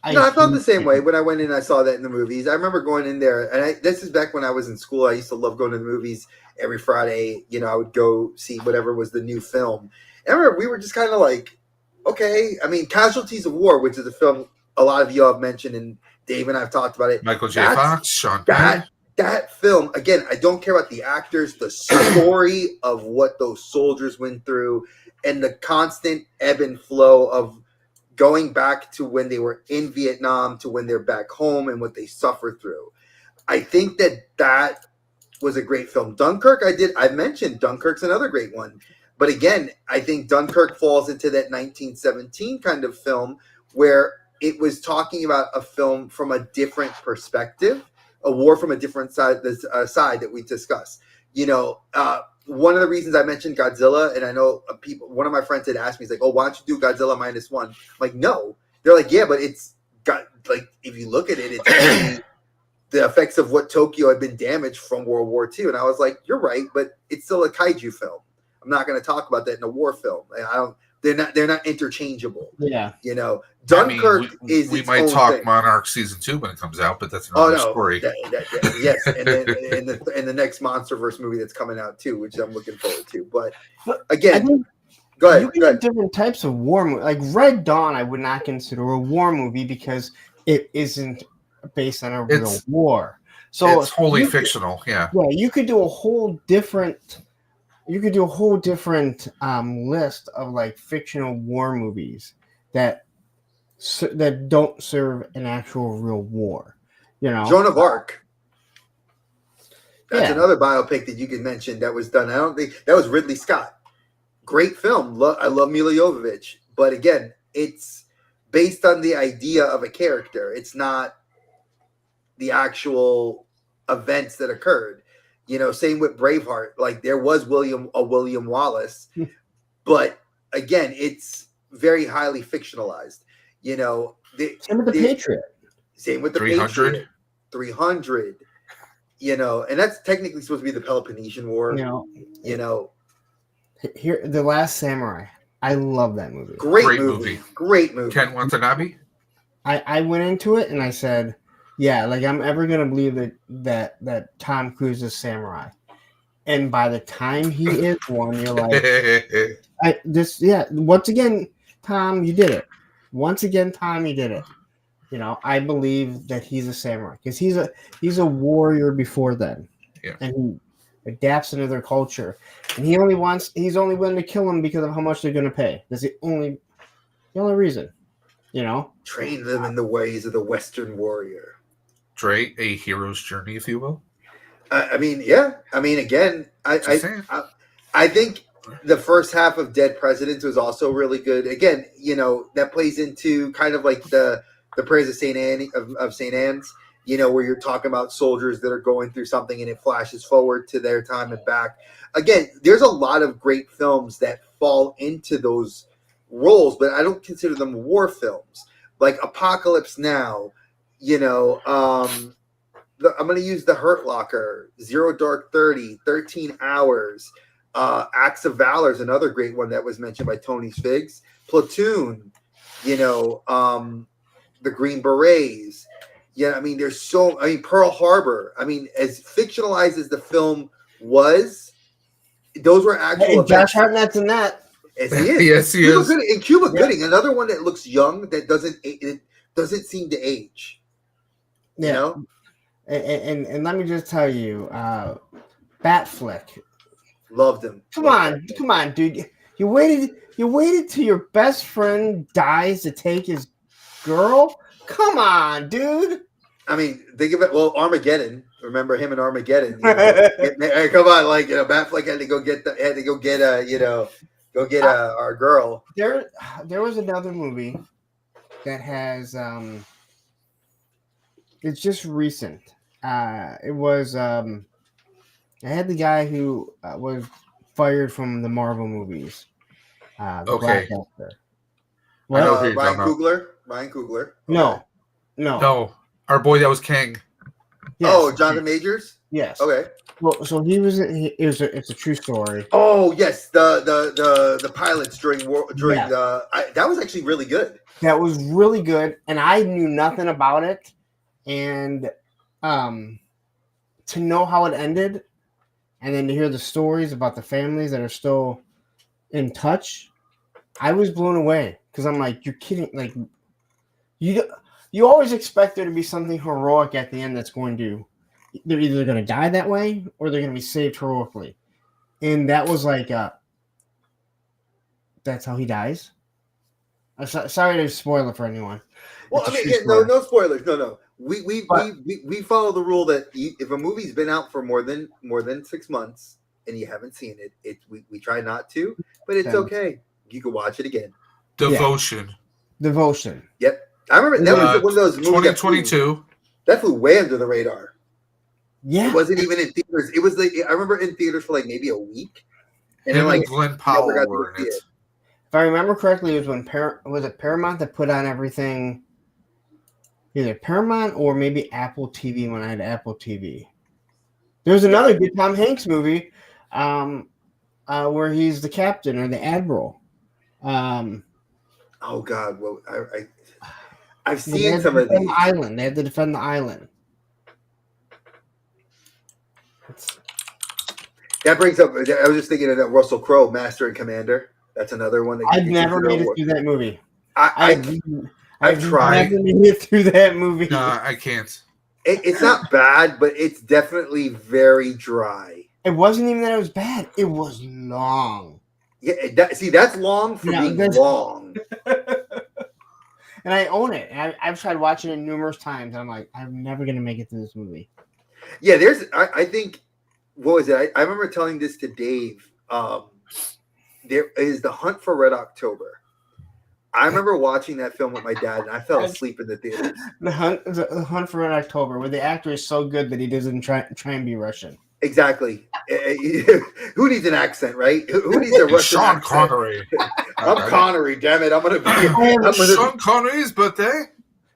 I felt the same way when I went in and I saw that in the movies. I remember going in there, and this is back when I was in school. I used to love going to the movies every Friday. I would go see whatever was the new film. And I remember we were just kind of like, okay. I mean, Casualties of War, which is a film a lot of you have mentioned, and Dave and I have talked about it. Michael J. Fox, Sean Penn. That film, again, I don't care about the actors, the story of what those soldiers went through, and the constant ebb and flow of going back to when they were in Vietnam to when they're back home and what they suffered through. I think that was a great film. Dunkirk, I mentioned Dunkirk's another great one. But again, I think Dunkirk falls into that 1917 kind of film where it was talking about a film from a different perspective, a war from a different side that we discussed. One of the reasons I mentioned Godzilla, and I know one of my friends had asked me, he's like, oh, why don't you do Godzilla -1? I'm like, no. They're like, yeah, but it's got, like, if you look at it, it's only the effects of what Tokyo had been damaged from World War II. And I was like, you're right, but it's still a kaiju film. I'm not going to talk about that in a war film. They're not interchangeable. Yeah. You know, Dunkirk is we its might own talk thing. Monarch season 2 when it comes out, but that's Oh another no! story. Yes, and then in the next MonsterVerse movie that's coming out too, which I'm looking forward to. But I again, think go ahead. you can have different types of war movies. Like Red Dawn, I would not consider a war movie because it isn't based on a real war. So it's wholly fictional. Yeah. Yeah, you could do a whole different. You could do a whole different list of like fictional war movies that don't serve an actual real war. You know, Joan of Arc. That's Yeah. another biopic that you can mention that was done. I don't think that was Ridley Scott. Great film. I love Mila Jovovich, but again, it's based on the idea of a character. It's not the actual events that occurred. You know, same with Braveheart. Like there was William Wallace, but again, it's very highly fictionalized. You know, same with the Patriot. Same with the 300. Patriot. 300. You know, and that's technically supposed to be the Peloponnesian War. You know, here The Last Samurai. I love that movie. Great movie. Great movie. Ken Watanabe. I went into it and I said, yeah, like I'm ever gonna believe that Tom Cruise is samurai, and by the time he is one, you're like, once again, Tom, you did it. Once again, Tom, you did it. You know, I believe that he's a samurai because he's a warrior before then, and he adapts into their culture, and he's only willing to kill him because of how much they're going to pay. That's the only reason, you know. Train them in the ways of the Western warrior. Dre, a hero's journey, if you will. I mean, yeah. I mean, again, I think the first half of Dead Presidents was also really good. Again, you know, that plays into kind of like the Prayers of Saint Anne of Saint Anne's. You know, where you're talking about soldiers that are going through something and it flashes forward to their time and back. Again, there's a lot of great films that fall into those roles, but I don't consider them war films. Like Apocalypse Now, you know, I'm going to use The Hurt Locker, Zero Dark 30, 13 Hours, Acts of Valor is another great one that was mentioned by Tony's Figs. Platoon, you know, The Green Berets. Yeah, I mean, Pearl Harbor. I mean, as fictionalized as the film was, those were actual events. Josh Hartnett's in that. Yes, he is. Yes, he is. And Cuba Gooding, another one that looks young, that doesn't seem to age. You know? And let me just tell you, Batfleck. Loved him. Come on, dude. You waited till your best friend dies to take his girl? Come on, dude. I mean, think of it. Well, Armageddon. Remember him in Armageddon? You know? Come on, like, you know, Batfleck had to go get our girl. There was another movie that has it's just recent. It was I had the guy who was fired from the Marvel movies. Okay. Black actor. Ryan Coogler. Okay. No. Our boy that was King. Yes. Oh, Jonathan Majors. Yes. Okay. Well, so it's a true story. Oh yes, the pilots during that was actually really good. That was really good, and I knew nothing about it, and to know how it ended, and then to hear the stories about the families that are still in touch, I was blown away because I'm like, you're kidding, like you always expect there to be something heroic at the end that's going to. They're either going to die that way or they're going to be saved heroically. And that was like, that's how he dies. Sorry to spoil it for anyone. Well, I mean, no spoilers. No. We follow the rule that if a movie's been out for more than 6 months and you haven't seen it, we try not to, but it's okay. You can watch it again. Devotion. Yep. I remember that was one of those movies 2022. That flew way under the radar. Yeah, it wasn't even in theaters. It was I remember in theaters for like maybe a week, and Him then and Glenn Powell were in it. If I remember correctly, it was when Paramount that put on everything, either Paramount or maybe Apple TV when I had Apple TV. There's another good Tom Hanks movie, where he's the captain or the admiral. Oh God, well, I've They seen had to some of defend these. the island. They had to defend the island. That brings up. I was just thinking of that Russell Crowe, Master and Commander. That's another one that you I've could never consider a made it war. through that movie. I've I've tried. never made it through that movie. No, I can't. It's not bad, but it's definitely very dry. It wasn't even that it was bad. It was long. Yeah, see, that's long for Yeah, being that's- long. And I own it. I've tried watching it numerous times. And I'm like, I'm never going to make it through this movie. Yeah, I think, what was it? I remember telling this to Dave. There is The Hunt for Red October. I remember watching that film with my dad, and I fell asleep in the theaters. The Hunt for Red October, where the actor is so good that he doesn't try and be Russian. Exactly. Who needs an accent, right? Who needs a Russian Sean accent? Connery. I'm Connery, damn it. I'm gonna be. Sean Connery's birthday.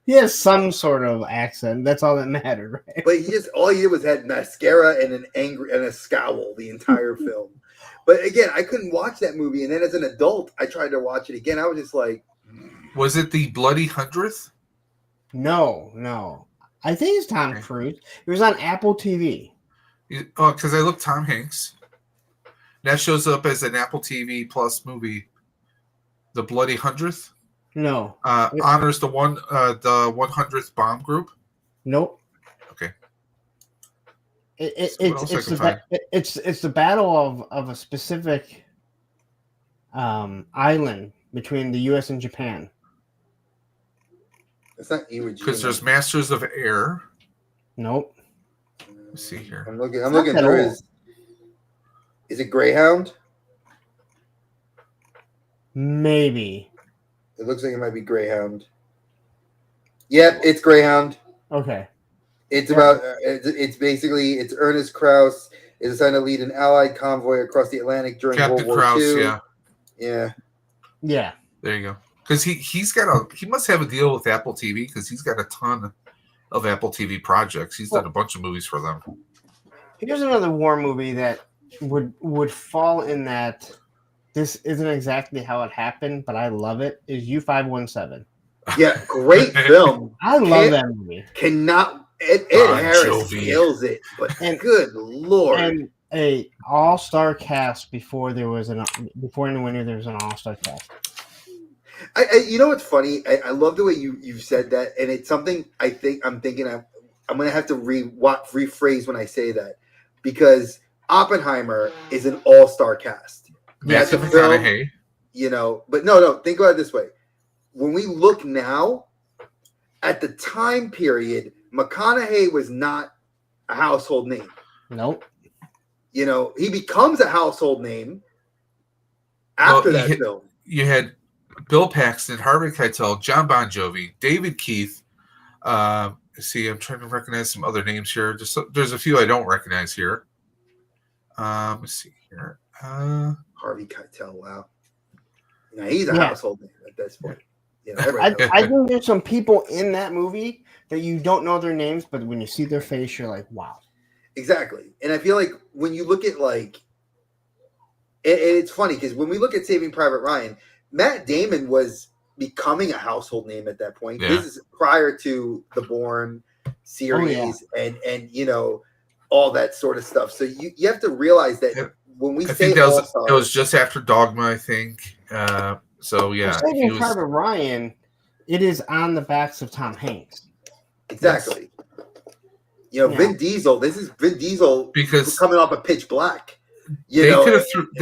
He has some sort of accent. That's all that mattered, right? But all he did was had mascara and an angry and a scowl the entire film. But again, I couldn't watch that movie. And then as an adult, I tried to watch it again. I was just like, Was it the Bloody 100th? No. I think it's Tom Cruise. It was on Apple TV. Oh, because I looked Tom Hanks. That shows up as an Apple TV Plus movie. The Bloody 100th No. honors the 100th bomb group. Nope. Okay. It's the battle of a specific island between the U.S. and Japan. it's not Iwo Jima. Because there's Masters of Air. Nope. Let's see here. I'm looking not that through old. his. Is it Greyhound? Maybe. It looks like it might be Greyhound. Yep, it's Greyhound. Okay. It's about. It's basically Ernest Krauss is assigned to lead an Allied convoy across the Atlantic during Captain World War Krause, II. yeah. Yeah. There you go. Because he must have a deal with Apple TV because he's got a ton of Apple TV projects. He's done a bunch of movies for them. Here's another war movie that would fall in that. This isn't exactly how it happened, but I love it. Is U-517? Yeah, great film. I love that movie. Cannot Ed Harris Jovi. kills it, but And- good lord. And a all-star cast before anyone knew there was an all-star cast. You know what's funny? I love the way you've said that, and it's something I'm gonna have to rephrase when I say that, because Oppenheimer is an all-star cast. Matthew That's a film, McConaughey. but no. Think about it this way: when we look now, at the time period, McConaughey was not a household name. Nope. He becomes a household name after that film. You had Bill Paxton, Harvey Keitel, John Bon Jovi, David Keith. See, I'm trying to recognize some other names here. There's a few I don't recognize here. Let's see here. Harvey Keitel, wow. Now he's a household name at this point. I think there's some people in that movie that you don't know their names, but when you see their face, you're like, wow. Exactly. And I feel like when you look at it's funny because when we look at Saving Private Ryan, Matt Damon was becoming a household name at that point. Yeah. This is prior to the Bourne series and all that sort of stuff. So you have to realize that when we I say think it all-stars, was just after Dogma, I think. So yeah, Saving Private Ryan, it is on the backs of Tom Hanks. exactly. Vin Diesel. This is Vin Diesel because coming off of Pitch Black. They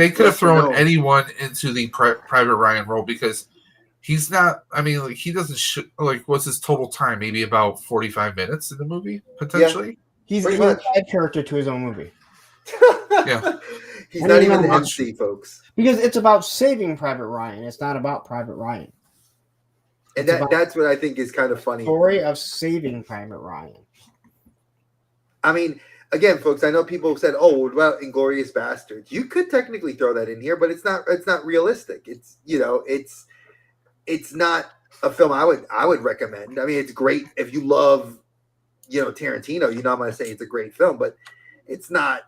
could have thrown anyone into the Private Ryan role because he's not. I mean, he doesn't. What's his total time? Maybe about 45 minutes in the movie, potentially. He's Pretty a much. side character to his own movie. Yeah. He's not even the much. MC, folks. Because it's about Saving Private Ryan. It's not about Private Ryan. And that's what I think is kind of funny. Story of Saving Private Ryan. I mean, again, folks, I know people said, "Oh, what about Inglourious Bastards?" You could technically throw that in here, but it's not realistic. It's it's not a film I would recommend. I mean, it's great if you love Tarantino. I'm going to say it's a great film, but it's not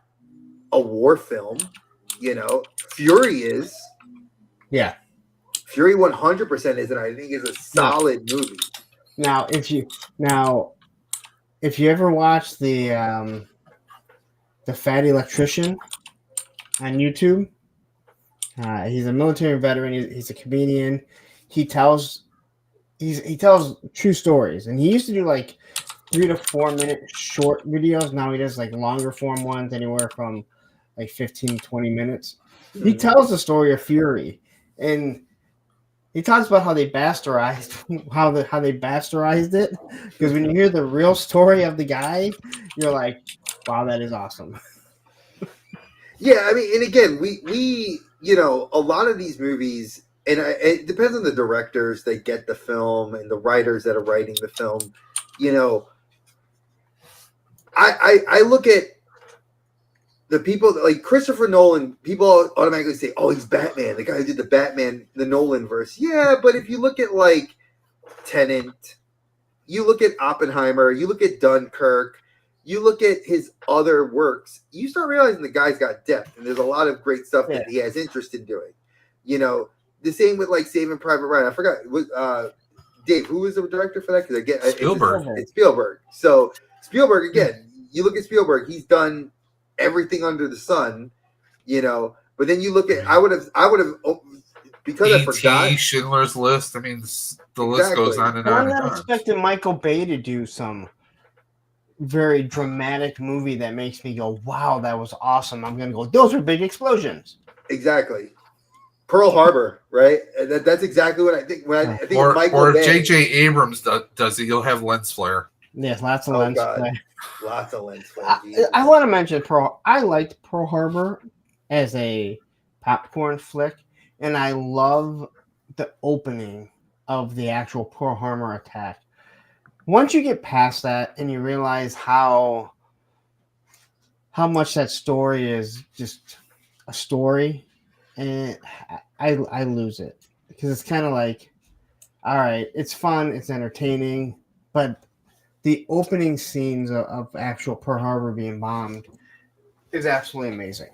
a war film. Fury is. Yeah. Fury 100% is, and I think is a solid movie. Now, if you ever watch the Fat Electrician on YouTube, he's a military veteran. He's a comedian. He tells true stories, and he used to do like 3 to 4 minute short videos. Now he does like longer form ones, anywhere from like 15 to 20 minutes. He tells the story of Fury, and he talks about how they bastardized it. Because when you hear the real story of the guy, you're like, wow, that is awesome. Yeah, I mean, and again, we a lot of these movies, and it depends on the directors that get the film and the writers that are writing the film. I look at the people like Christopher Nolan. People automatically say, "Oh, he's Batman, the guy who did the Batman, the Nolan verse." Yeah, but if you look at like Tenet, you look at Oppenheimer, you look at Dunkirk, you look at his other works, you start realizing the guy's got depth, and there's a lot of great stuff that he has interest in doing. The same with like Saving Private Ryan. I forgot. Dave, who was the director for that? Because again, Spielberg. It's Spielberg. So Spielberg, again, you look at Spielberg, he's done everything under the sun, But then you look at, I would have, because I forgot. Schindler's List. I mean, the list goes on and on. I'm not expecting Michael Bay to do some very dramatic movie that makes me go, wow, that was awesome. I'm gonna go, those are big explosions. Exactly. Pearl Harbor, right? That's exactly what I think. When I think of Michael or Bay, J.J. Abrams does it, you'll have lens flare. Yes, lots of lens flare. Lots of lens flare. I want to mention I liked Pearl Harbor as a popcorn flick, and I love the opening of the actual Pearl Harbor attack. Once you get past that and you realize how much that story is just a story, and I lose it, because it's kind of like, all right, it's fun, it's entertaining, but the opening scenes of actual Pearl Harbor being bombed is absolutely amazing.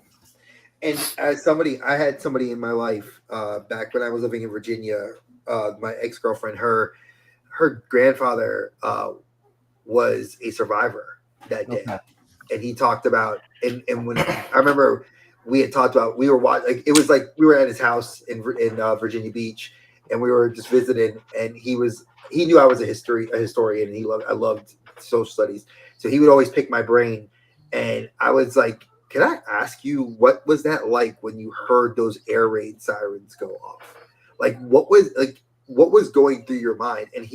And as somebody, I had somebody in my life back when I was living in Virginia, my ex-girlfriend, her grandfather was a survivor that day. Okay. And he talked about, and when I remember we had talked about, we were watching, like, it was like we were at his house in Virginia Beach, and we were just visiting, and he knew I was a historian, and I loved social studies. So he would always pick my brain, and I was like, can I ask you, what was that like when you heard those air raid sirens go off? Like, what was going through your mind? And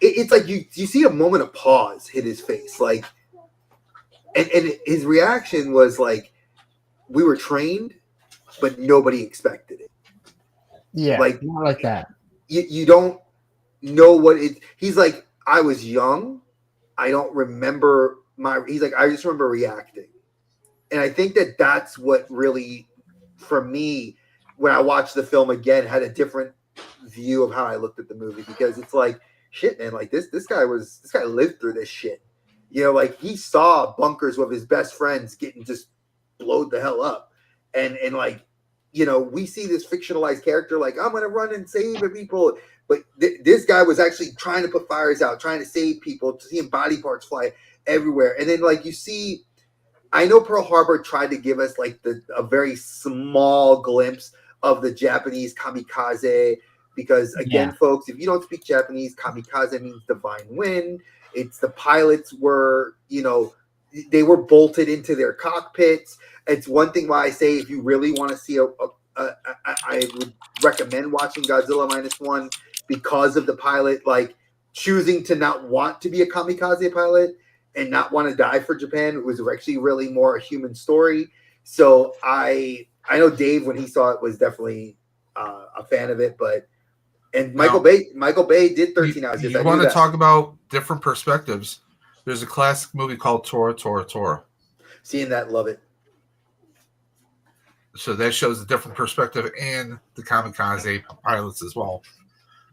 it's like you see a moment of pause hit his face, like, and his reaction was like, we were trained, but nobody expected it. Yeah, like, not like that. You don't know what it. He's like, I was young, I don't remember he's like, I just remember reacting. And I think that's what really, for me, when I watched the film again, had a different view of how I looked at the movie, because it's like, shit, man, like this guy lived through this shit. Like, he saw bunkers with his best friends getting just blowed the hell up. And like, we see this fictionalized character like, I'm going to run and save people. But this guy was actually trying to put fires out, trying to save people, seeing body parts fly everywhere. And then, like, you see, I know Pearl Harbor tried to give us like a very small glimpse of the Japanese kamikaze, because again, folks, if you don't speak Japanese, kamikaze means divine wind. It's the pilots were, they were bolted into their cockpits. It's one thing why I say, if you really want to see I would recommend watching Godzilla -1, because of the pilot, like, choosing to not want to be a kamikaze pilot and not want to die for Japan. It was actually really more a human story. So I know Dave, when he saw it, was definitely a fan of it. And Michael Bay did 13 Hours. You want to talk about different perspectives? There's a classic movie called Tora, Tora, Tora. Seeing that, love it. So that shows a different perspective, and the kamikaze pilots as well.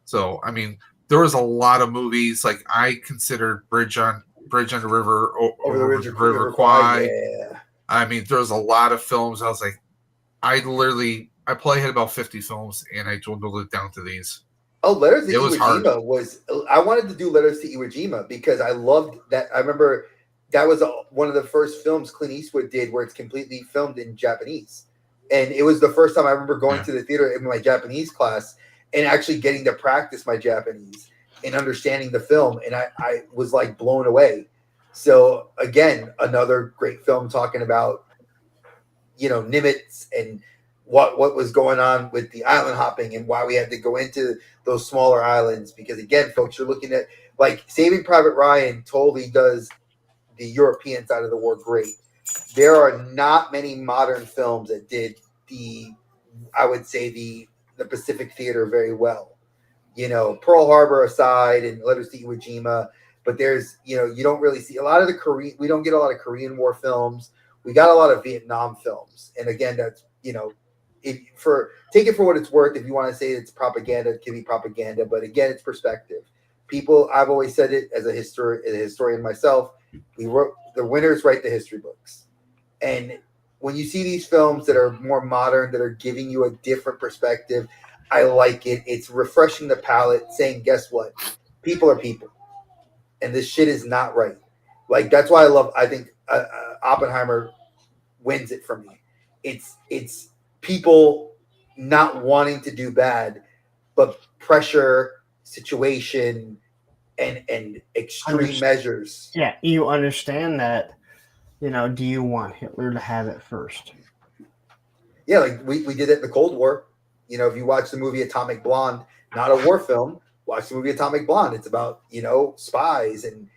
So, I mean, there was a lot of movies. Like, I considered Bridge on the River, over the River Kwai. Yeah. I mean, there was a lot of films. I was like, I literally I probably had about 50 films, and I dwindled it down to these. Oh, Letters to It was Iwo hard. Jima was. I wanted to do Letters to Iwo Jima because I loved that. I remember that was one of the first films Clint Eastwood did where it's completely filmed in Japanese, and it was the first time I remember going to the theater in my Japanese class and actually getting to practice my Japanese and understanding the film, and I was like blown away. So again, another great film talking about Nimitz and what was going on with the island hopping and why we had to go into those smaller islands, because again, folks, you're looking at like Saving Private Ryan totally does the European side of the war great. There are not many modern films that did I would say the Pacific theater very well. Pearl Harbor aside and Letters to Iwo Jima, but there's you don't really see a lot of the Korean. We don't get a lot of Korean War films. We got a lot of Vietnam films, and again, that's take it for what it's worth. If you want to say it's propaganda, it can be propaganda, but again, it's perspective. People, I've always said it as a historian myself. The winners write the history books, and when you see these films that are more modern, that are giving you a different perspective, I like it. It's refreshing the palate, saying, guess what? People are people, and this shit is not right. Like that's why I think Oppenheimer wins it for me. It's people not wanting to do bad, but pressure, situation, and extreme measures. Yeah, you understand that. Do you want Hitler to have it first? Yeah, like we did it in the Cold War. If you watch the movie Atomic Blonde, not a war film, watch the movie Atomic Blonde. It's about spies and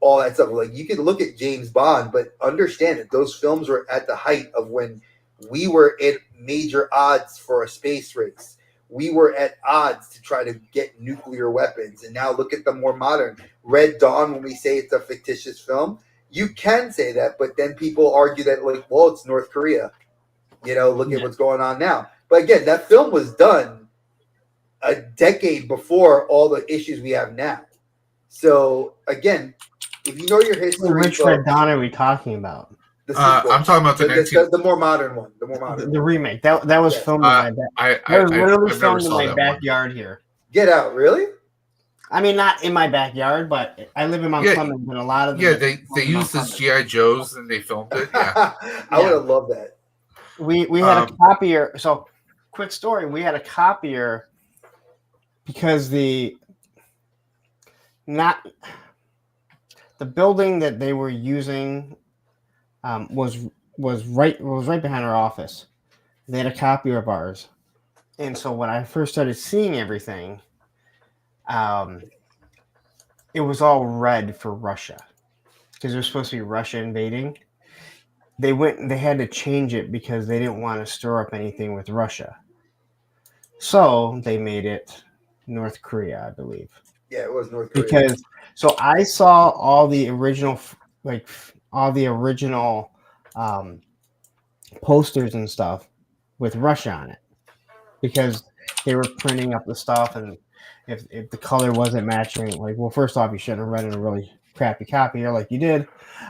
all that stuff. Like you could look at James Bond, but understand that those films were at the height of when we were at major odds for a space race. We were at odds to try to get nuclear weapons. And now look at the more modern Red Dawn. When we say it's a fictitious film, you can say that, but then people argue that like, well, it's North Korea. Look at what's going on now. But again, that film was done a decade before all the issues we have now. So again, if you know your history, which Red Dawn are we talking about? The sequel. I'm talking about the more modern one. The remake. That was filmed in my filmed in my backyard here. Get Out, really? I mean, not in my backyard, but I live in Mount Clemens, and a lot of they used this GI Joes and they filmed it. Yeah, I would have loved that. We had a copier. So, quick story: we had a copier because the building that they were using was right behind our office. They had a copier of ours, and so when I first started seeing everything, it was all red for Russia because there's supposed to be Russia invading. They had to change it because they didn't want to stir up anything with Russia. So they made it North Korea, I believe. Yeah, it was North Korea. Because so I saw all the original posters and stuff with Russia on it because they were printing up the stuff, and if the color wasn't matching, like, well, first off, you shouldn't have read in a really crappy copy like you did.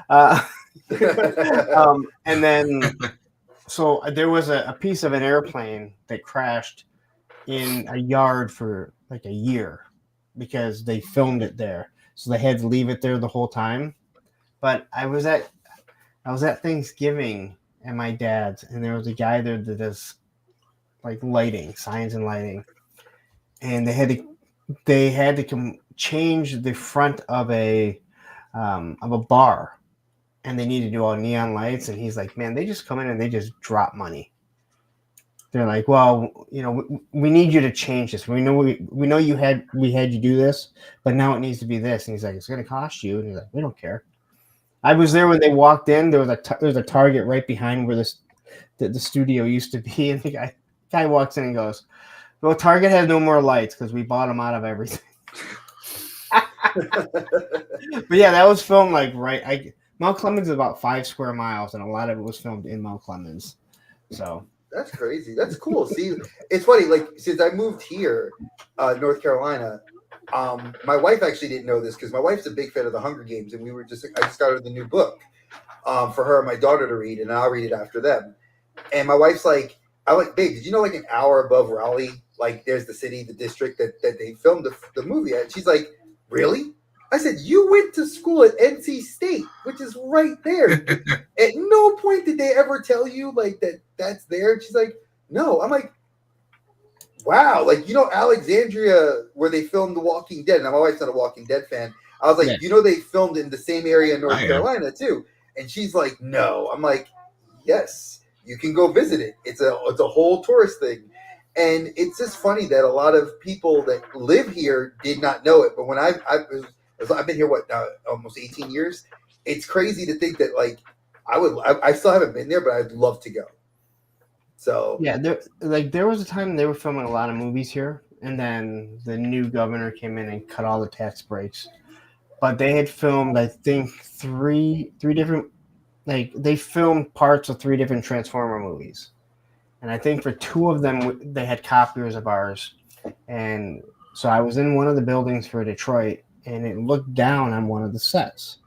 And then, so there was a piece of an airplane that crashed in a yard for like a year because they filmed it there. So they had to leave it there the whole time. But I was at Thanksgiving at my dad's, and there was a guy there that does like science and lighting, and they had to change the front of a bar, and they needed to do all neon lights. And he's like, man, they just come in and they just drop money. They're like, well, we need you to change this. We know we had you do this, but now it needs to be this. And he's like, it's going to cost you. And he's like, we don't care. I was there when they walked in. There was a Target right behind where the studio used to be, and the guy walks in and goes, well, Target has no more lights because we bought them out of everything. But yeah, that was filmed like Mount Clemens is about 5 square miles, and a lot of it was filmed in Mount Clemens. So that's crazy. That's cool. See, it's funny. Like since I moved here, North Carolina, my wife actually didn't know this because my wife's a big fan of the Hunger Games, and I just got her the new book for her and my daughter to read, and I'll read it after them. And my wife's like, I like, babe, did you know like an hour above Raleigh, like there's the city, the district that they filmed the movie at? She's like, really? I said, you went to school at NC State, which is right there. At no point did they ever tell you like that's there. She's like, no. I'm like, wow, like Alexandria, where they filmed The Walking Dead, and my wife's not a Walking Dead fan. I was like, they filmed in the same area in North Carolina too, and she's like, no. I'm like, yes, you can go visit it. It's a whole tourist thing, and it's just funny that a lot of people that live here did not know it. But when I've been here almost 18 years, it's crazy to think that like I still haven't been there, but I'd love to go. So yeah, there was a time they were filming a lot of movies here, and then the new governor came in and cut all the tax breaks. But they had filmed, I think, three different, like they filmed parts of 3 different Transformer movies, and I think for 2 of them they had copiers of ours, and so I was in one of the buildings for Detroit, and it looked down on one of the sets.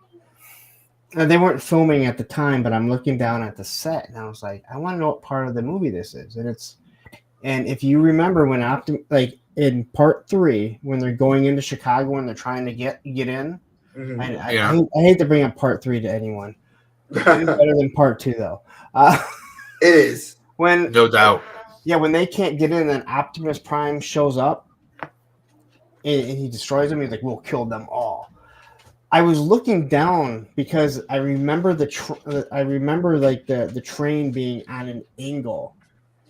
They weren't filming at the time, but I'm looking down at the set, and I was like, I want to know what part of the movie this is. And if you remember when like in part 3, when they're going into Chicago and they're trying to get in, mm-hmm. I hate to bring up part 3 to anyone. It's better than part 2, though. It is. No doubt. Yeah, when they can't get in, and Optimus Prime shows up, and he destroys them. He's like, "We'll kill them all." I was looking down because I remember the train being on an angle,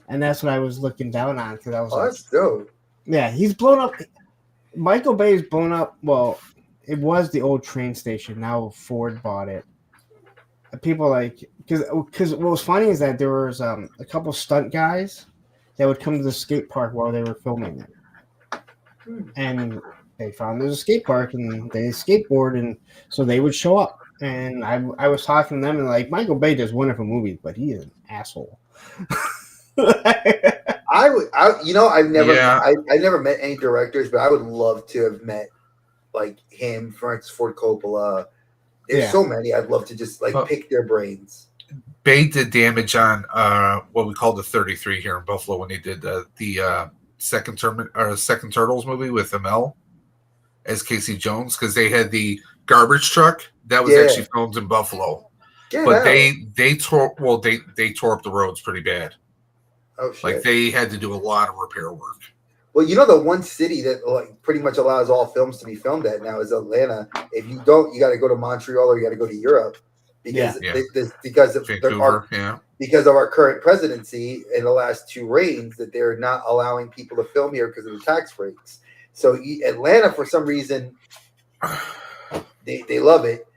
and that's what I was looking down on because I was that's dope. Yeah, he's blown up. Michael Bay's blown up. Well, it was the old train station. Now Ford bought it. People because what was funny is that there was a couple stunt guys that would come to the skate park while they were filming it, and they found there's a skate park and they skateboard, and so they would show up. And I was talking to them, and like, Michael Bay does wonderful movies, but he is an asshole. I've never met any directors, but I would love to have met like him, Francis Ford Coppola. There's so many. I'd love to just pick their brains. Bay did damage on what we call the 33 here in Buffalo when he did the second Turtles movie with Amell as Casey Jones, because they had the garbage truck that was actually filmed in Buffalo. But they tore up the roads pretty bad. Oh shit! Like they had to do a lot of repair work. Well, the one city that like pretty much allows all films to be filmed at now is Atlanta. If you don't, you got to go to Montreal or you got to go to Europe because of our current presidency in the last 2 reigns that they're not allowing people to film here because of the tax breaks. So Atlanta, for some reason, they love it.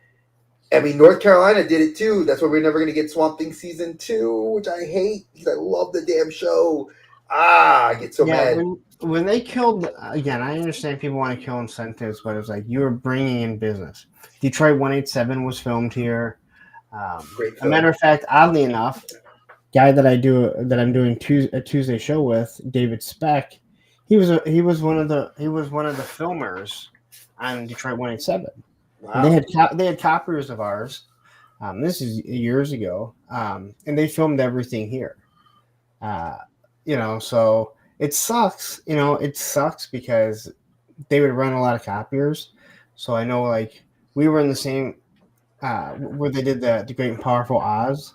I mean, North Carolina did it too. That's why we're never going to get Swamp Thing season 2, which I hate because I love the damn show. I get so mad. When they killed, again, I understand people want to kill incentives, but it was like you were bringing in business. Detroit 187 was filmed here. A matter of fact, oddly enough, guy that I'm doing a Tuesday show with, David Speck, he was one of the filmers on Detroit 187. Wow. They had copiers of ours. This is years ago, and they filmed everything here. So it sucks. It sucks because they would run a lot of copiers. So I know, like, we were in the same where they did the Great and Powerful Oz.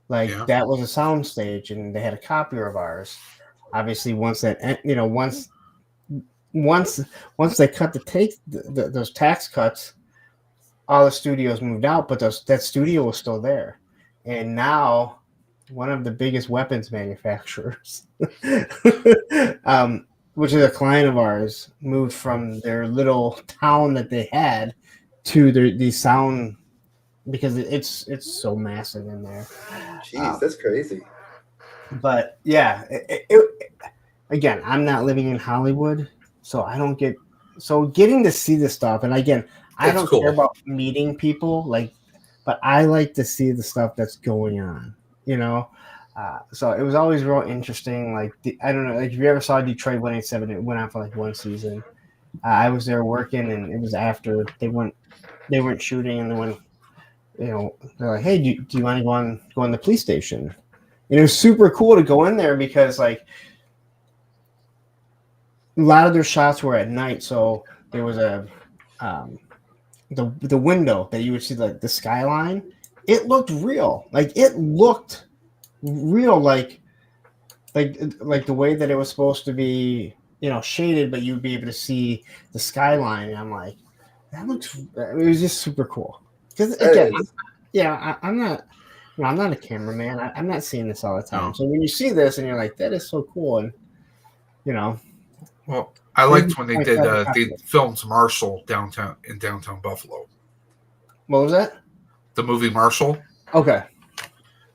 That was a sound stage, and they had a copier of ours. Obviously, once they cut those tax cuts, all the studios moved out, but that studio was still there. And now one of the biggest weapons manufacturers, which is a client of ours, moved from their little town that they had to the sound, because it's so massive in there. Jeez, that's crazy. But yeah, again, I'm not living in Hollywood, so I don't get getting to see this stuff. And again, I don't care about meeting people, but I like to see the stuff that's going on, So it was always real interesting. I don't know, if you ever saw Detroit 187, it went on for 1 season. I was there working, and it was after they weren't shooting, and then when they're like, "Hey, do you want to go on the police station?" And it was super cool to go in there because like a lot of their shots were at night, so there was a the window that you would see like the skyline. It looked real, like it looked real, like the way that it was supposed to be, shaded, but you'd be able to see the skyline. And I'm like, that looks. It was just super cool. Because again, I'm not. I'm not a cameraman. I'm not seeing this all the time. No. So when you see this and you're like, that is so cool, and Well, I liked when they did. They filmed Marshall in downtown Buffalo. What was that? The movie Marshall. Okay.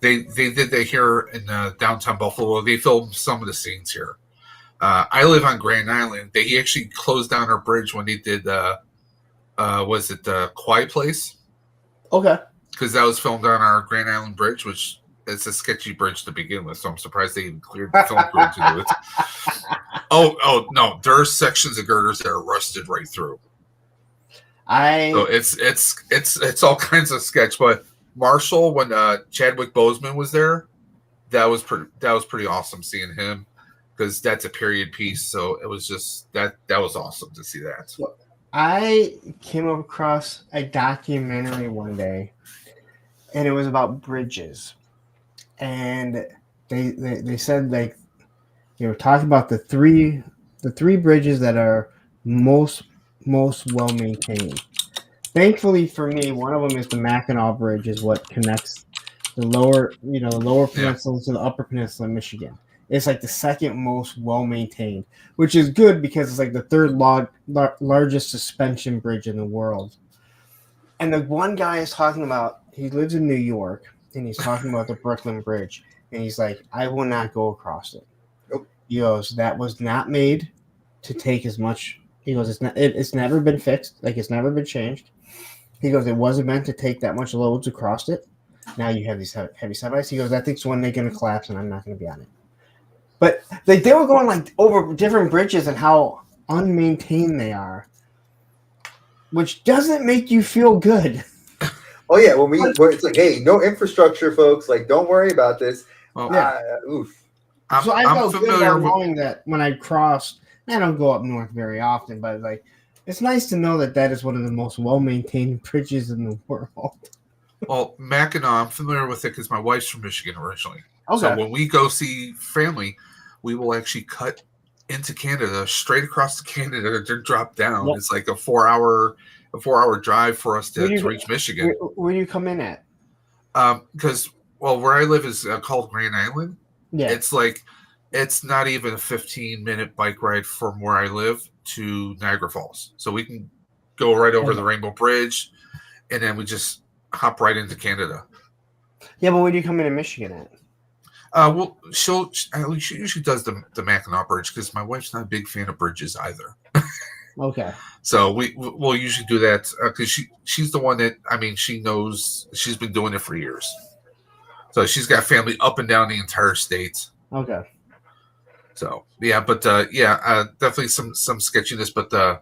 They did that here in downtown Buffalo. They filmed some of the scenes here. I live on Grand Island. They actually closed down our bridge when they did. Was it the Quiet Place? Okay. Because that was filmed on our Grand Island Bridge, which is a sketchy bridge to begin with. So I'm surprised they even cleared the film crew to do it. Oh no, there's sections of girders that are rusted right through. So it's all kinds of sketch. But Marshall, when Chadwick Boseman was there, that was pretty awesome seeing him, because that's a period piece. So it was just that was awesome to see that. I came across a documentary one day, and it was about bridges, and they said like they were talking about the three bridges that are most well maintained. Thankfully for me, one of them is the Mackinac Bridge, is what connects the lower peninsula to the upper peninsula of Michigan. It's like the second most well maintained, which is good because it's like the third largest suspension bridge in the world. And the one guy is talking about, he lives in New York, and he's talking about the Brooklyn Bridge, and he's like, I will not go across it. Nope. He goes, that was not made to take as much. He goes, it's never been fixed, like it's never been changed. He goes, it wasn't meant to take that much loads across it. Now you have these heavy semis. He goes, I think one day going to collapse, and I'm not going to be on it. But like they were going like over different bridges and how unmaintained they are, which doesn't make you feel good. Oh yeah, when it's like, hey, no infrastructure, folks. Like, don't worry about this. Well, Oof. So I felt good about knowing that when I crossed. I don't go up north very often, but like it's nice to know that is one of the most well-maintained bridges in the world. Well, Mackinac, I'm familiar with it because my wife's from Michigan originally. Okay. So when we go see family, we will actually cut into Canada, straight across to Canada to drop down. Yep. It's like a 4-hour drive for us to reach Michigan. Where do you come in at? Because where I live is called Grand Island. Yeah. It's not even a 15-minute bike ride from where I live to Niagara Falls. So we can go right over the Rainbow Bridge, and then we just hop right into Canada. Yeah, but where do you come into Michigan at? Well, she usually does the Mackinac Bridge because my wife's not a big fan of bridges either. Okay. So we'll usually do that because she's the one that, she knows, she's been doing it for years. So she's got family up and down the entire state. Okay. So yeah, but definitely some sketchiness. But the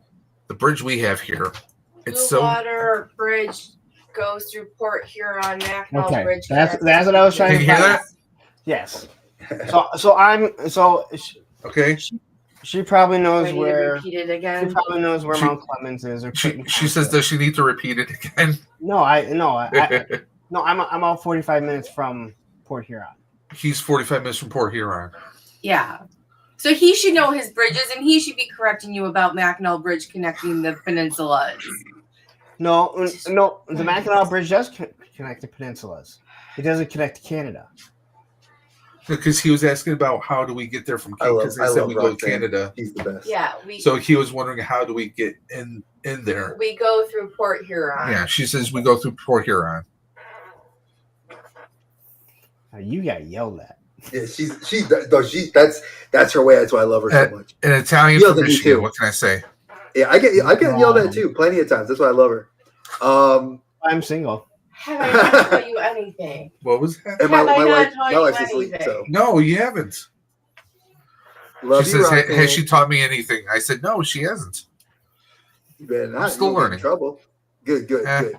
bridge we have here, it's Blue Water Bridge goes through Port Huron. Mackinac Bridge. That's what I was trying to hear find. That? Yes. Okay. She probably knows where. Repeat it again. She probably knows where Mount Clemens is. Or she says, does she need to repeat it again? No, I'm about 45 minutes from Port Huron. He's 45 minutes from Port Huron. Yeah. So he should know his bridges, and he should be correcting you about Mackinac Bridge connecting the peninsulas. No, the Mackinac Bridge does connect the peninsulas. It doesn't connect to Canada. Because he was asking about how do we get there from Canada, because they said we go to Canada. He's the best. Yeah. So he was wondering how do we get in there. We go through Port Huron. Yeah, she says we go through Port Huron. Now you got yelled at. Yeah, that's her way. That's why I love her so much. An Italian from Michigan. What can I say? Yeah, I get yelled at too, plenty of times. That's why I love her. I'm single. Have I not told you anything? What was that? And my wife's asleep. So. No, you haven't. Love she says, has she taught me anything? I said, no, she hasn't. You better not. I'm still learning. Trouble. Good.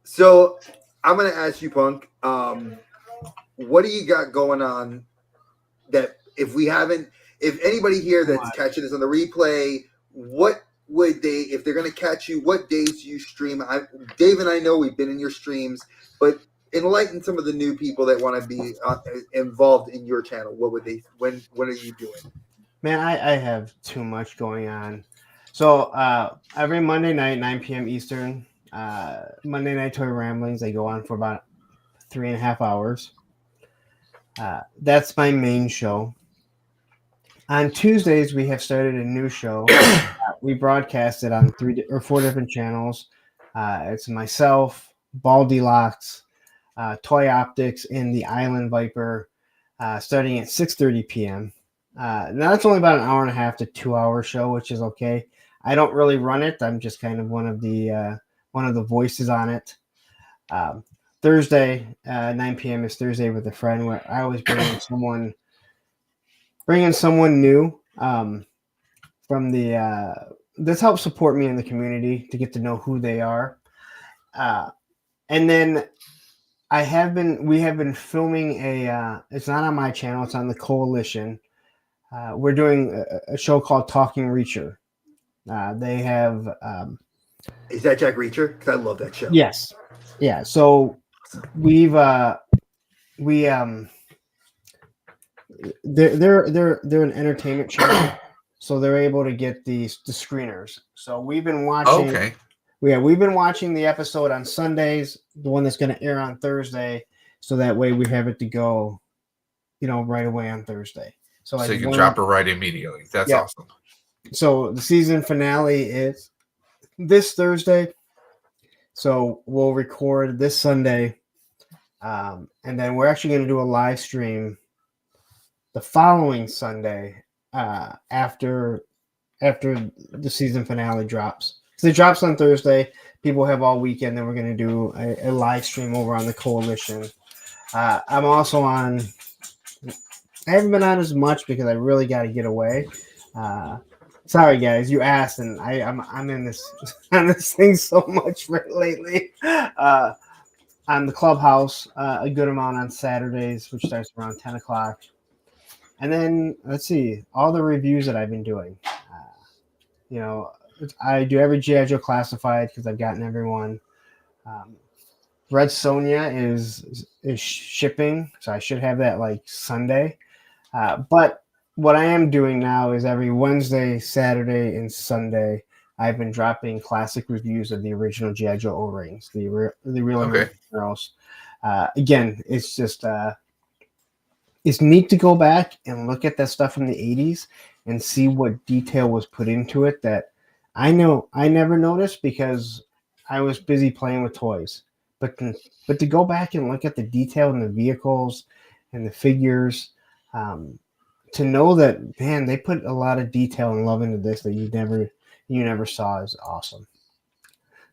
So I'm gonna ask you, Punk. what do you got going on that if anybody here that's catching this on the replay, what would they, if they're going to catch you, what days do you stream? Dave and I know we've been in your streams, but enlighten some of the new people that want to be involved in your channel. What would they, when are you doing? Man, I have too much going on. So every Monday night, 9 p.m. Eastern, Monday Night Toy Ramblings, I go on for about 3.5 hours. That's my main show. On Tuesdays, we have started a new show. We broadcast it on 3 or 4 different channels. It's myself, Baldy Locks, Toy Optics, and the Island Viper, starting at 6:30 p.m. Now it's only about an hour and a half to 2 hour show, which is okay. I don't really run it. I'm just kind of one of the voices on it. Thursday, 9 p.m. is Thursday with a friend, where I always bring in someone new from the this helps support me in the community to get to know who they are. And then we have been filming it's not on my channel, it's on the Coalition. We're doing a show called Talking Reacher. They have is that Jack Reacher? Because I love that show. Yes. Yeah. So they're an entertainment channel, so they're able to get the screeners. So we've been watching. Okay. We've been watching the episode on Sundays, the one that's going to air on Thursday, so that way we have it to go, right away on Thursday. So you can drop it right immediately. That's awesome. So the season finale is this Thursday. So we'll record this Sunday, and then we're actually going to do a live stream the following Sunday after the season finale drops. So it drops on Thursday. People have all weekend. Then we're going to do a live stream over on the Coalition. I'm also on. I haven't been on as much because I really got to get away. Sorry, guys. You asked, and I'm in this on this thing so much lately. On the Clubhouse, a good amount on Saturdays, which starts around 10 o'clock. And then let's see all the reviews that I've been doing. I do every G.I. Joe classified because I've gotten everyone. Red Sonja is shipping, so I should have that like Sunday. But what I am doing now is every Wednesday, Saturday, and Sunday, I've been dropping classic reviews of the original G.I. Joe O-rings, the real American Girls. Again, it's just it's neat to go back and look at that stuff from the 80s and see what detail was put into it that I know I never noticed because I was busy playing with toys. But to go back and look at the detail in the vehicles and the figures, to know that, man, they put a lot of detail and love into this that you never saw is awesome.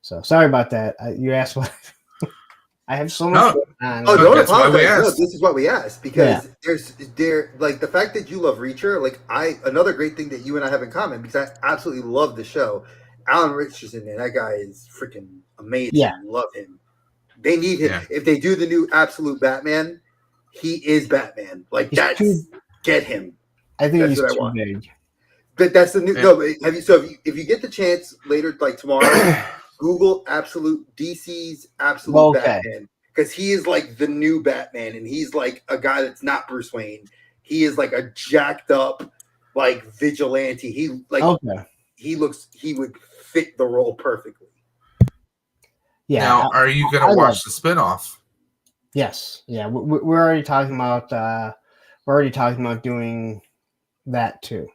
So sorry about that. You asked what I have so much going on. Oh, don't apologize. No, this is what we asked because there like the fact that you love Reacher. Like another great thing that you and I have in common because I absolutely love the show. Alan Richardson, man, that guy is freaking amazing. Yeah. Love him. They need him. Yeah. If they do the new Absolute Batman, he is Batman. Like get him. I think that's he's too big. But that's the new. Yeah. No, if you get the chance later, like tomorrow, Google DC's Absolute Batman because he is like the new Batman, and he's like a guy that's not Bruce Wayne. He is like a jacked up, like vigilante. He would fit the role perfectly. Yeah. Now, are you going to watch the spinoff? Yes. Yeah, we're already talking about. We're already talking about doing that too.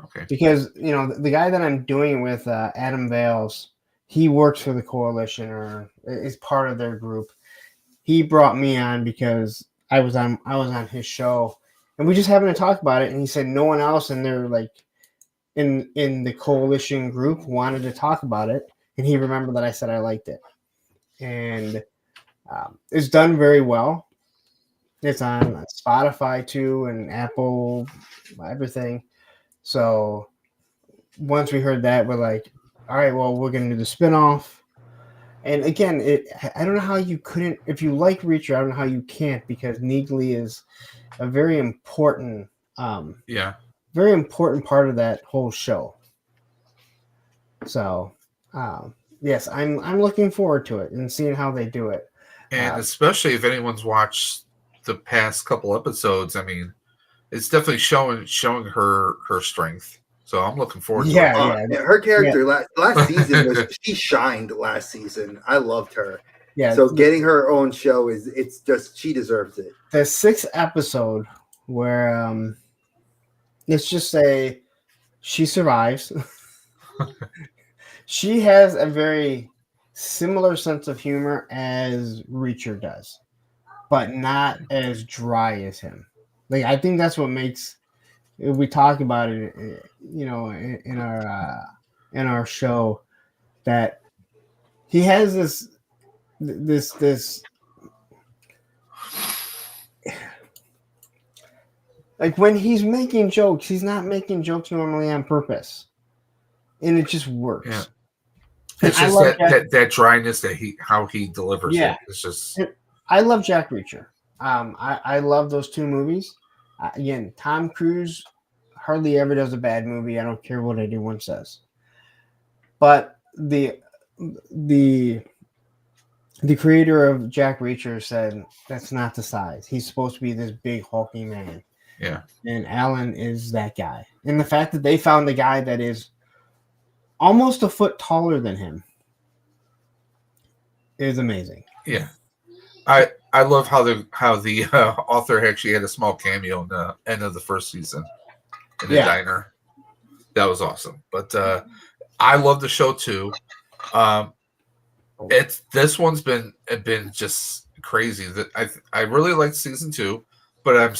Okay. Because the guy that I'm doing with, Adam Vales, he works for the Coalition or is part of their group. He brought me on because I was on his show, and we just happened to talk about it. And he said no one else in their in the Coalition group wanted to talk about it, and he remembered that I said I liked it, and it's done very well. It's on Spotify too and Apple, everything. So once we heard that, we're like, all right, well, we're going to do the spinoff. And again, I don't know how you couldn't. If you like Reacher, I don't know how you can't, because Neagley is a very important, very important part of that whole show. So, yes, I'm looking forward to it and seeing how they do it. And especially if anyone's watched the past couple episodes, I mean, it's definitely showing her strength. So I'm looking forward to it. Yeah, her character last season she shined last season. I loved her. Yeah. So getting her own show it's just, she deserves it. The 6th episode where let's just say she survives. She has a very similar sense of humor as Reacher does, but not as dry as him. Like, I think that's what makes, we talk about it, you know, in our show, that he has this like, when he's making jokes, he's not making jokes normally on purpose, and it just works. Yeah. It's just that dryness how he delivers it. It's just. I love Jack Reacher. I love those 2 movies. Again, Tom Cruise hardly ever does a bad movie. I don't care what anyone says. But the creator of Jack Reacher said that's not the size. He's supposed to be this big hulking man. Yeah. And Alan is that guy. And the fact that they found the guy that is almost a foot taller than him is amazing. Yeah. I love how the author actually had a small cameo in the end of the first season in the diner. That was awesome. But I love the show too. This one's been just crazy. That I really liked season 2, but I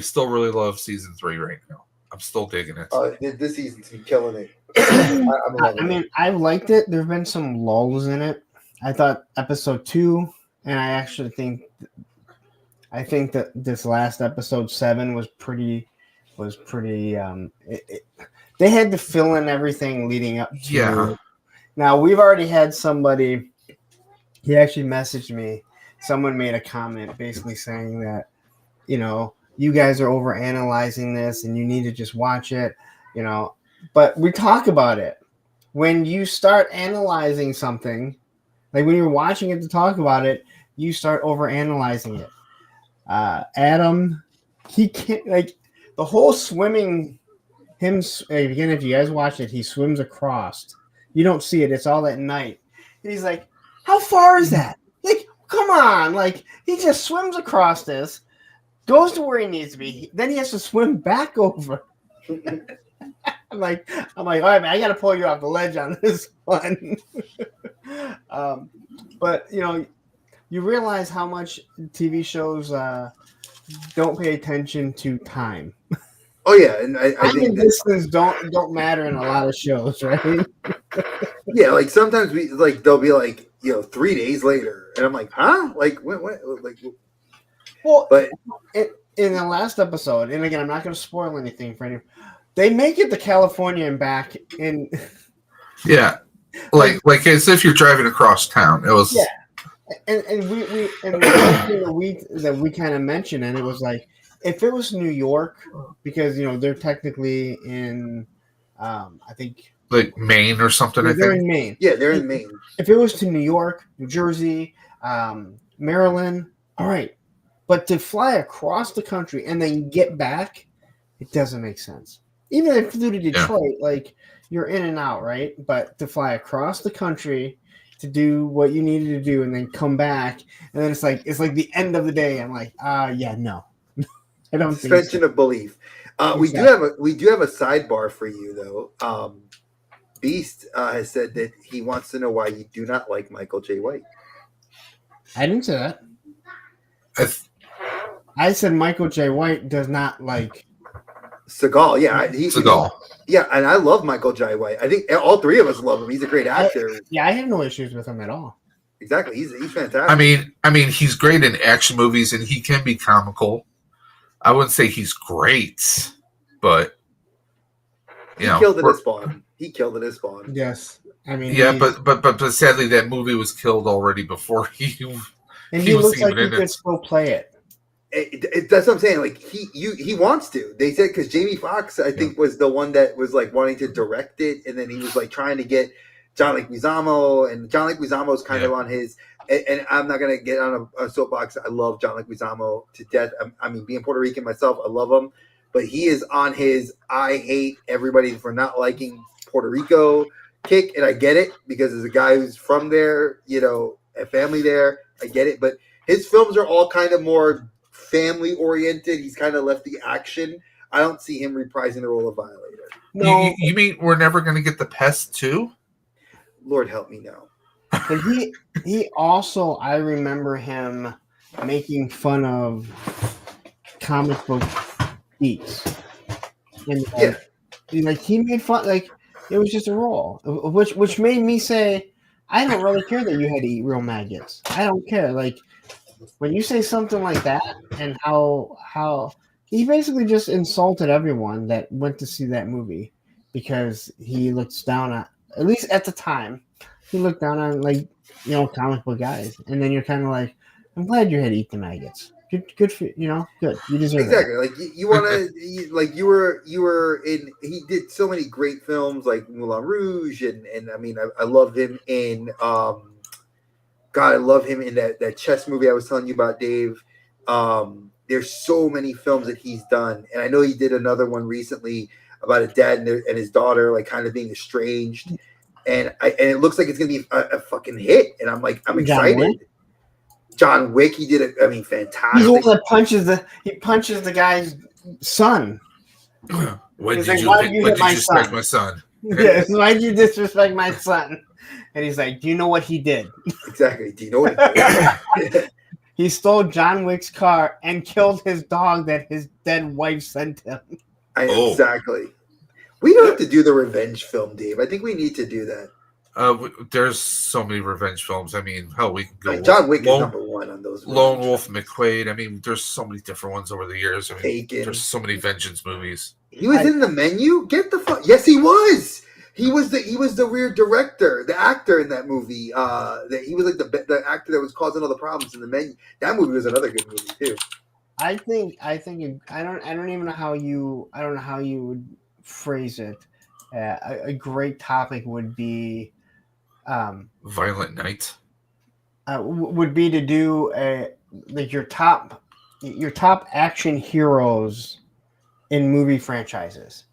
still really love season 3 right now. I'm still digging it. This season's been killing it. I mean, I've liked it. There've been some lulls in it. I thought episode 2, and I actually think that this last episode 7 was pretty. They had to fill in everything leading up to. Yeah. Now we've already had somebody. He actually messaged me. Someone made a comment basically saying that, you know, you guys are over analyzing this and you need to just watch it, you know. But we talk about it. When you start analyzing something, like when you're watching it to talk about it, you start over analyzing it. Adam, he can't, like, the whole swimming, him again, if you guys watch it, he swims across. You don't see it, it's all at night. And he's like, how far is that? Like, come on, like, he just swims across this, goes to where he needs to be, then he has to swim back over. I'm like, all right, man, I got to pull you off the ledge on this one. But, you know, you realize how much TV shows don't pay attention to time. Oh yeah, and I think distance don't matter in a lot of shows, right? Yeah, like sometimes they'll be like, you know, 3 days later, and I'm like, huh? Like what? Like, well, but in the last episode, and again, I'm not going to spoil anything for anyone. They make it to California and back in. Yeah, like as if you're driving across town. It was. Yeah, and we that we kind of mentioned, and it was like, if it was New York, because, you know, they're technically in, I think, like Maine or something. They're in Maine. Yeah, they're in Maine. If it was to New York, New Jersey, Maryland, all right, but to fly across the country and then get back, it doesn't make sense. Even if you flew to Detroit, like, you're in and out, right? But to fly across the country to do what you needed to do and then come back, and then it's like the end of the day. I'm like, yeah, no. I don't think suspension so. of belief. Exactly. We do have a sidebar for you though. Beast has said that he wants to know why you do not like Michael J. White. I didn't say that. I said Michael J. White does not like Seagal. Yeah, Seagal. Yeah, and I love Michael J. White. I think all three of us love him. He's a great actor. I have no issues with him at all. Exactly, he's fantastic. I mean, he's great in action movies, and he can be comical. I wouldn't say he's great, but He killed it as Spawn. He killed it as Spawn. Yes, I mean, yeah, but sadly that movie was killed already before he was looks like even he in could it. still play it. That's what I'm saying. Like he wants to. They said because Jamie Foxx, I think, was the one that was like wanting to direct it, and then he was like trying to get John Leguizamo, and John Leguizamo is kind of on his. And I'm not gonna get on a soapbox. I love John Leguizamo to death. I mean, being Puerto Rican myself, I love him, but he is on his I hate everybody for not liking Puerto Rico kick, and I get it because as a guy who's from there, you know, a family there, I get it. But his films are all kind of more family oriented. He's kind of left the action. I don't see him reprising the role of Violator. No, You mean we're never going to get the Pest 2? Lord help me now. but he also, I remember him making fun of comic book geeks, and like he made fun, like it was just a role, which made me say, I don't really care that you had to eat real maggots. I don't care. Like when you say something like that, and how he basically just insulted everyone that went to see that movie because he looks down at least at the time, he looked down on, like, you know, comic book guys, and then you're kind of like, I'm glad you had to eat the maggots. Good for you know, good. You deserve exactly. it. Like you want to, like you were in. He did so many great films like Moulin Rouge, and I mean, I love him in. God, I love him in that chess movie I was telling you about, Dave. There's so many films that he's done, and I know he did another one recently about a dad and his daughter, like kind of being estranged, and it looks like it's gonna be a fucking hit, and I'm excited. John Wick, he did it. I mean, fantastic. He's the one that punches the guy's son. When He's did like, you disrespect my son? Yes, why did you disrespect my son? And he's like, do you know what he did? Exactly. Do you know what he did? He stole John Wick's car and killed his dog that his dead wife sent him. Exactly. We don't have to do the revenge film, Dave. I think we need to do that. There's so many revenge films. I mean, hell, we can go. John Wick is number one on those. Lone Wolf McQuade. I mean, there's so many different ones over the years. I mean, Taken. There's so many vengeance movies. He was in The Menu. Get the fuck. Yes, he was. He was the weird director, the actor in that movie. That he was like the actor that was causing all the problems in The Menu. That movie was another good movie too. I think I don't even know how you would phrase it. A great topic would be Violent Night. Would be to do like your top action heroes in movie franchises,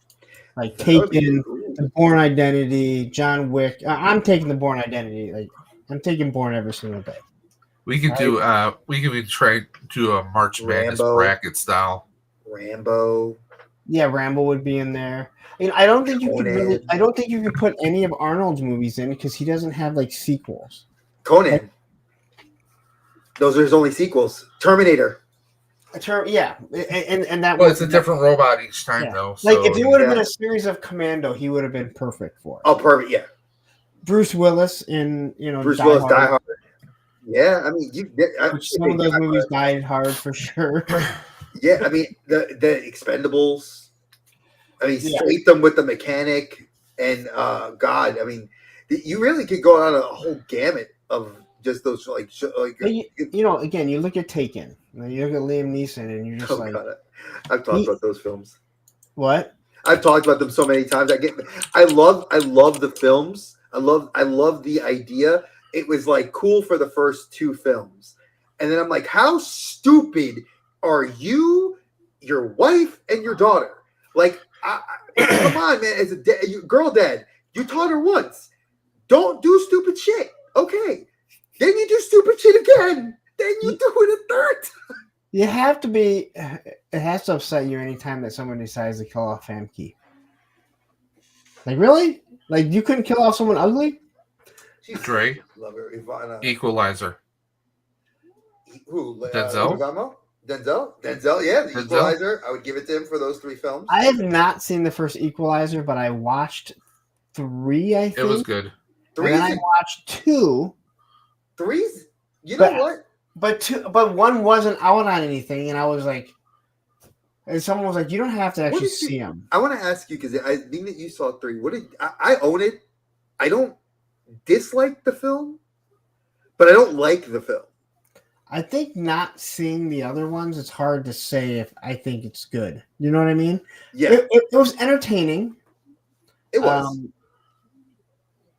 like Taken, The Bourne Identity, John Wick. I'm taking The Bourne Identity. Like I'm taking Bourne every single day. We could do we could try to do a March Madness bracket style. Rambo. Yeah, Rambo would be in there. I don't think you could put any of Arnold's movies in because he doesn't have like sequels. Conan. Those are his only sequels. Terminator. Yeah, and that. Well, it's a different robot each time, though. Like so, if it would have been a series of Commando, he would have been perfect for it. Oh, perfect. Yeah. Bruce Willis in Bruce Willis Die Hard. Yeah, I mean, some of those movies died hard for sure. Yeah, I mean the Expendables. I mean, straight them with the mechanic, and God, I mean, you really could go on a whole gamut of just those like. Again, you look at Taken, you look at Liam Neeson, and you're just like, God, I've talked about those films. What? I've talked about them so many times. I love the films. I love the idea. It was like cool for the first two films, and then I'm like, how stupid are you, your wife, and your daughter? Like, come on, man. As a girl dad, you taught her once. Don't do stupid shit. Okay. Then you do stupid shit again. Then you do it a third time. You have to be. It has to upset you anytime that someone decides to kill off Famke. Like, really? Like, you couldn't kill off someone ugly? Dre. Love her. Ivana. Equalizer. Who? Denzel? Denzel, yeah, the Equalizer. I would give it to him for those three films. I have not seen the first Equalizer, but I watched 3, I think. It was good. And then I watched 2. 3's? You know what? But 1 wasn't out on anything, and I was like, And someone was like, "You don't have to actually see them." I want to ask you because I think that you saw 3. What did I own it? I don't dislike the film, but I don't like the film. I think not seeing the other ones, it's hard to say if I think it's good. You know what I mean? Yeah, It was entertaining. it was.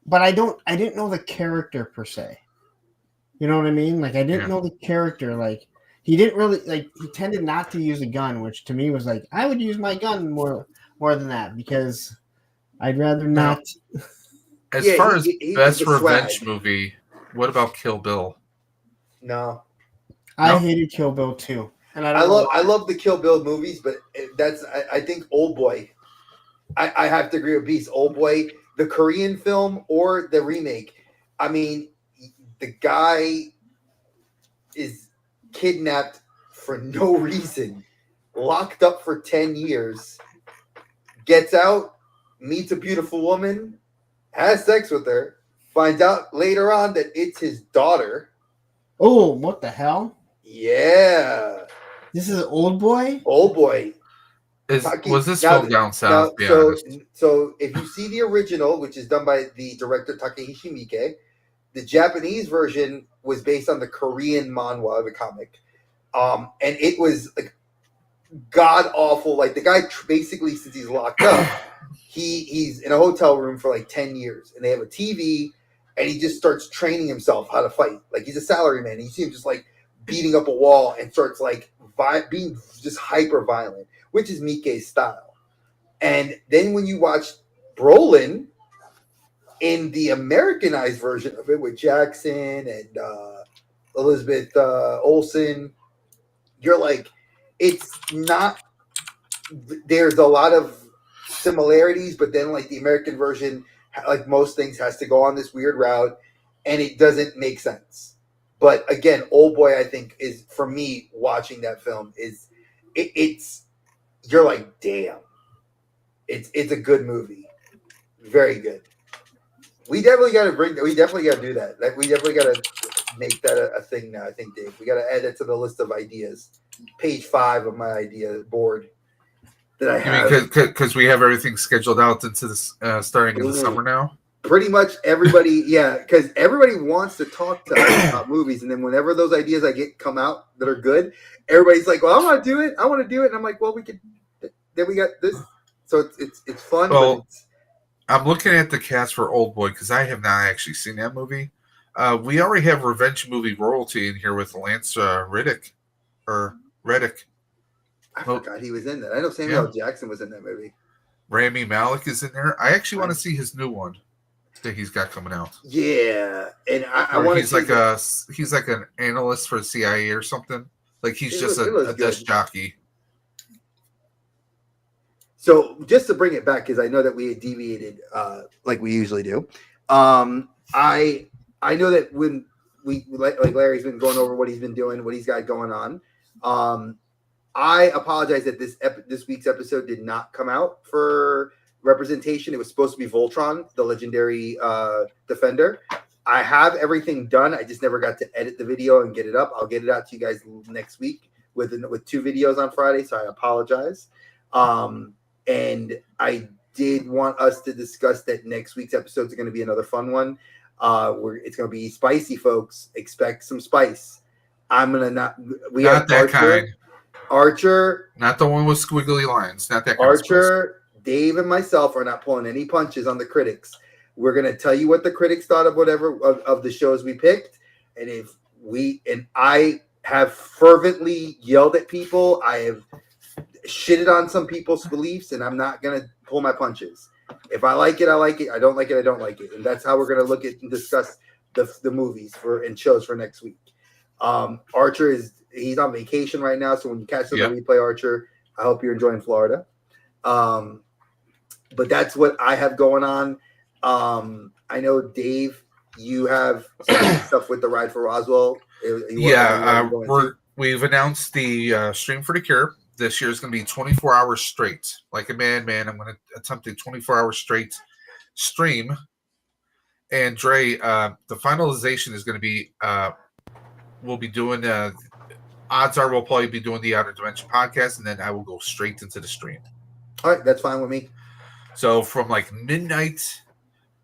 But I didn't know the character per se. You know what I mean? Like I didn't know the character. Like he didn't really he tended not to use a gun, which to me was like I would use my gun more than that because I'd rather not. As far as best revenge swag. movie, what about Kill Bill? No. I hated Kill Bill too. And I love the Kill Bill movies, but I think Old Boy. I have to agree with Beast. Old Boy, the Korean film or the remake. I mean, the guy is kidnapped for no reason, locked up for 10 years, gets out, meets a beautiful woman, has sex with her, finds out later on that it's his daughter. Oh, what the hell? Yeah. This is Old Boy? Old Boy. Was this filmed down south? So if you see the original, which is done by the director Takehishi Miike, the Japanese version was based on the Korean manhwa, the comic. And it was like god awful. Like the guy basically, since he's locked up, he's in a hotel room for like 10 years and they have a TV and he just starts training himself how to fight. Like he's a salaryman. And you see him just like beating up a wall and starts like being just hyper violent, which is Miike's style. And then when you watch Brolin in the Americanized version of it with Jackson and Elizabeth Olsen, you're like, it's not, there's a lot of similarities, but then like the American version, like most things, has to go on this weird route and it doesn't make sense. But again, Old Boy, I think, is, for me, watching that film, is it's you're like, damn, it's a good movie, very good. We definitely got to do that. Like we definitely got to make that a thing now. I think, Dave, we got to add it to the list of ideas. Page 5 of my idea board that I have. Because we have everything scheduled out into this starting in the summer now. Pretty much everybody, yeah, because everybody wants to talk to us about movies, and then whenever those ideas I get come out that are good, everybody's like, "Well, I want to do it. I want to do it," and I'm like, "Well, we could." Then we got this, so it's fun. Well, but I'm looking at the cast for Old Boy because I have not actually seen that movie. We already have revenge movie royalty in here with Lance Reddick. I forgot he was in that. I know Samuel L. Jackson was in that movie. Rami Malek is in there. I actually want to see his new one that he's got coming out. Yeah, and I want to. He's like an analyst for the CIA or something. Like he's just a desk jockey. So just to bring it back, because I know that we had deviated like we usually do. I know that when we like Larry's been going over what he's been doing, what he's got going on. I apologize that this week's episode did not come out for representation. It was supposed to be Voltron, the legendary defender. I have everything done. I just never got to edit the video and get it up. I'll get it out to you guys next week with 2 videos on Friday, so I apologize. And I did want us to discuss that next week's episode is going to be another fun one. It's going to be spicy, folks. Expect some spice. We not have that kind. Archer, not the one with squiggly lines. Not that kind. Archer, Dave, and myself are not pulling any punches on the critics. We're going to tell you what the critics thought of whatever of the shows we picked, and I have fervently yelled at people. I have shitted on some people's beliefs, and I'm not going to pull my punches. If I like it, I like it. I don't like it, I don't like it. And that's how we're going to look at and discuss the movies and shows for next week. Archer he's on vacation right now, so when you catch him when we play Archer, I hope you're enjoying Florida. But that's what I have going on. I know, Dave, you have some stuff with the Ride for Roswell. We've announced the Stream for the Cure. This year is going to be 24 hours straight. Like a madman, I'm going to attempt a 24-hour straight stream. And Dre, the finalization is going to be, we'll be doing odds are we'll probably be doing the Outer Dimension podcast, and then I will go straight into the stream. All right, that's fine with me. So from like midnight,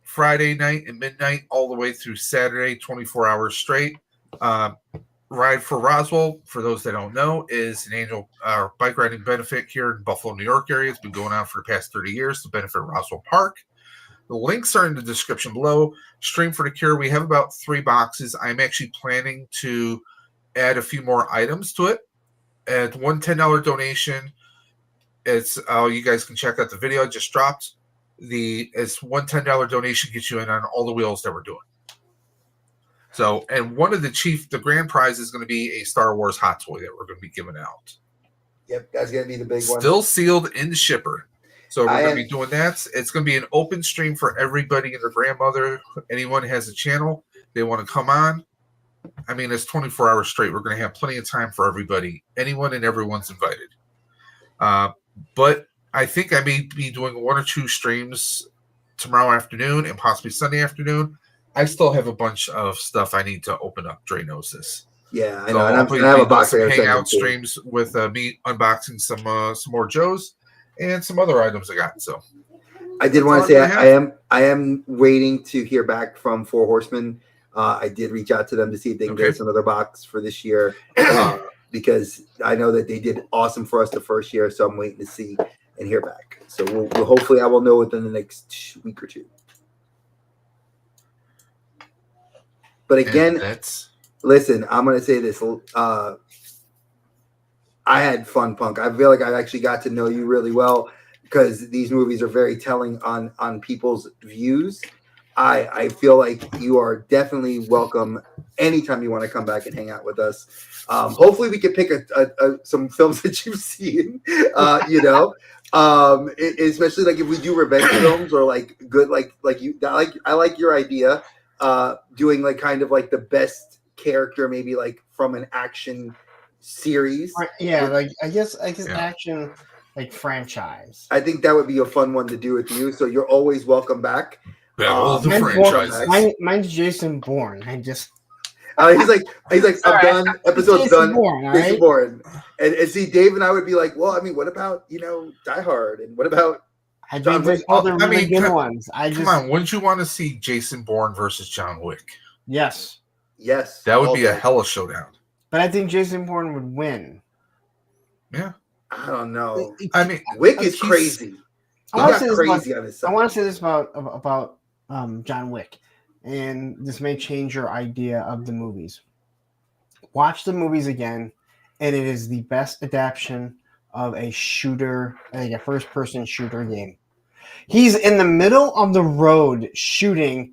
Friday night and midnight, all the way through Saturday, 24 hours straight. Ride for Roswell, for those that don't know, is an annual bike riding benefit here in Buffalo, New York area. It's been going on for the past 30 years to benefit Roswell Park. The links are in the description below. Stream for the Cure. We have about 3 boxes. I'm actually planning to add a few more items to it. At one $10 donation, it's you guys can check out the video I just dropped. It's one $10 donation gets you in on all the wheels that we're doing. So, and one of the grand prize is going to be a Star Wars hot toy that we're going to be giving out. Yep, that's going to be the big one. Still sealed in the shipper. So we're going to be doing that. It's going to be an open stream for everybody and their grandmother. Anyone who has a channel, they want to come on. I mean, it's 24 hours straight. We're going to have plenty of time for everybody. Anyone and everyone's invited. But I think I may be doing 1 or 2 streams tomorrow afternoon and possibly Sunday afternoon. I still have a bunch of stuff I need to open up. Dre knows this. Yeah, I So know. And I'll I'm going to have a box some there. hangout streams with me unboxing some more Joes and some other items I got. So I did want to say I am waiting to hear back from Four Horsemen. I did reach out to them to see if they can get us another box for this year because I know that they did awesome for us the first year. So I'm waiting to see and hear back. So we'll hopefully I will know within the next week or 2. But again, listen, I'm going to say this. I had fun, Punk. I feel like I actually got to know you really well because these movies are very telling on people's views. I feel like you are definitely welcome anytime you want to come back and hang out with us. Hopefully we can pick some films that you've seen, especially like if we do revenge films or like good, I like your idea. Doing like kind of like the best character, maybe like from an action series. Yeah, like I guess action like franchise. I think that would be a fun one to do with you. So you're always welcome back. The franchise. Mine's Jason Bourne. He's like I'm done. Episode's Jason done. Bourne, Jason Bourne. And see, Dave and I would be like, well, I mean, what about Die Hard, and what about? I think there's other really good ones. Come on, wouldn't you want to see Jason Bourne versus John Wick? Yes. That would be a hella showdown. But I think Jason Bourne would win. Yeah. I don't know. I mean, Wick is crazy. I want to say this about John Wick, and this may change your idea of the movies. Watch the movies again, and it is the best adaptation of a shooter, like a first-person shooter game. He's in the middle of the road shooting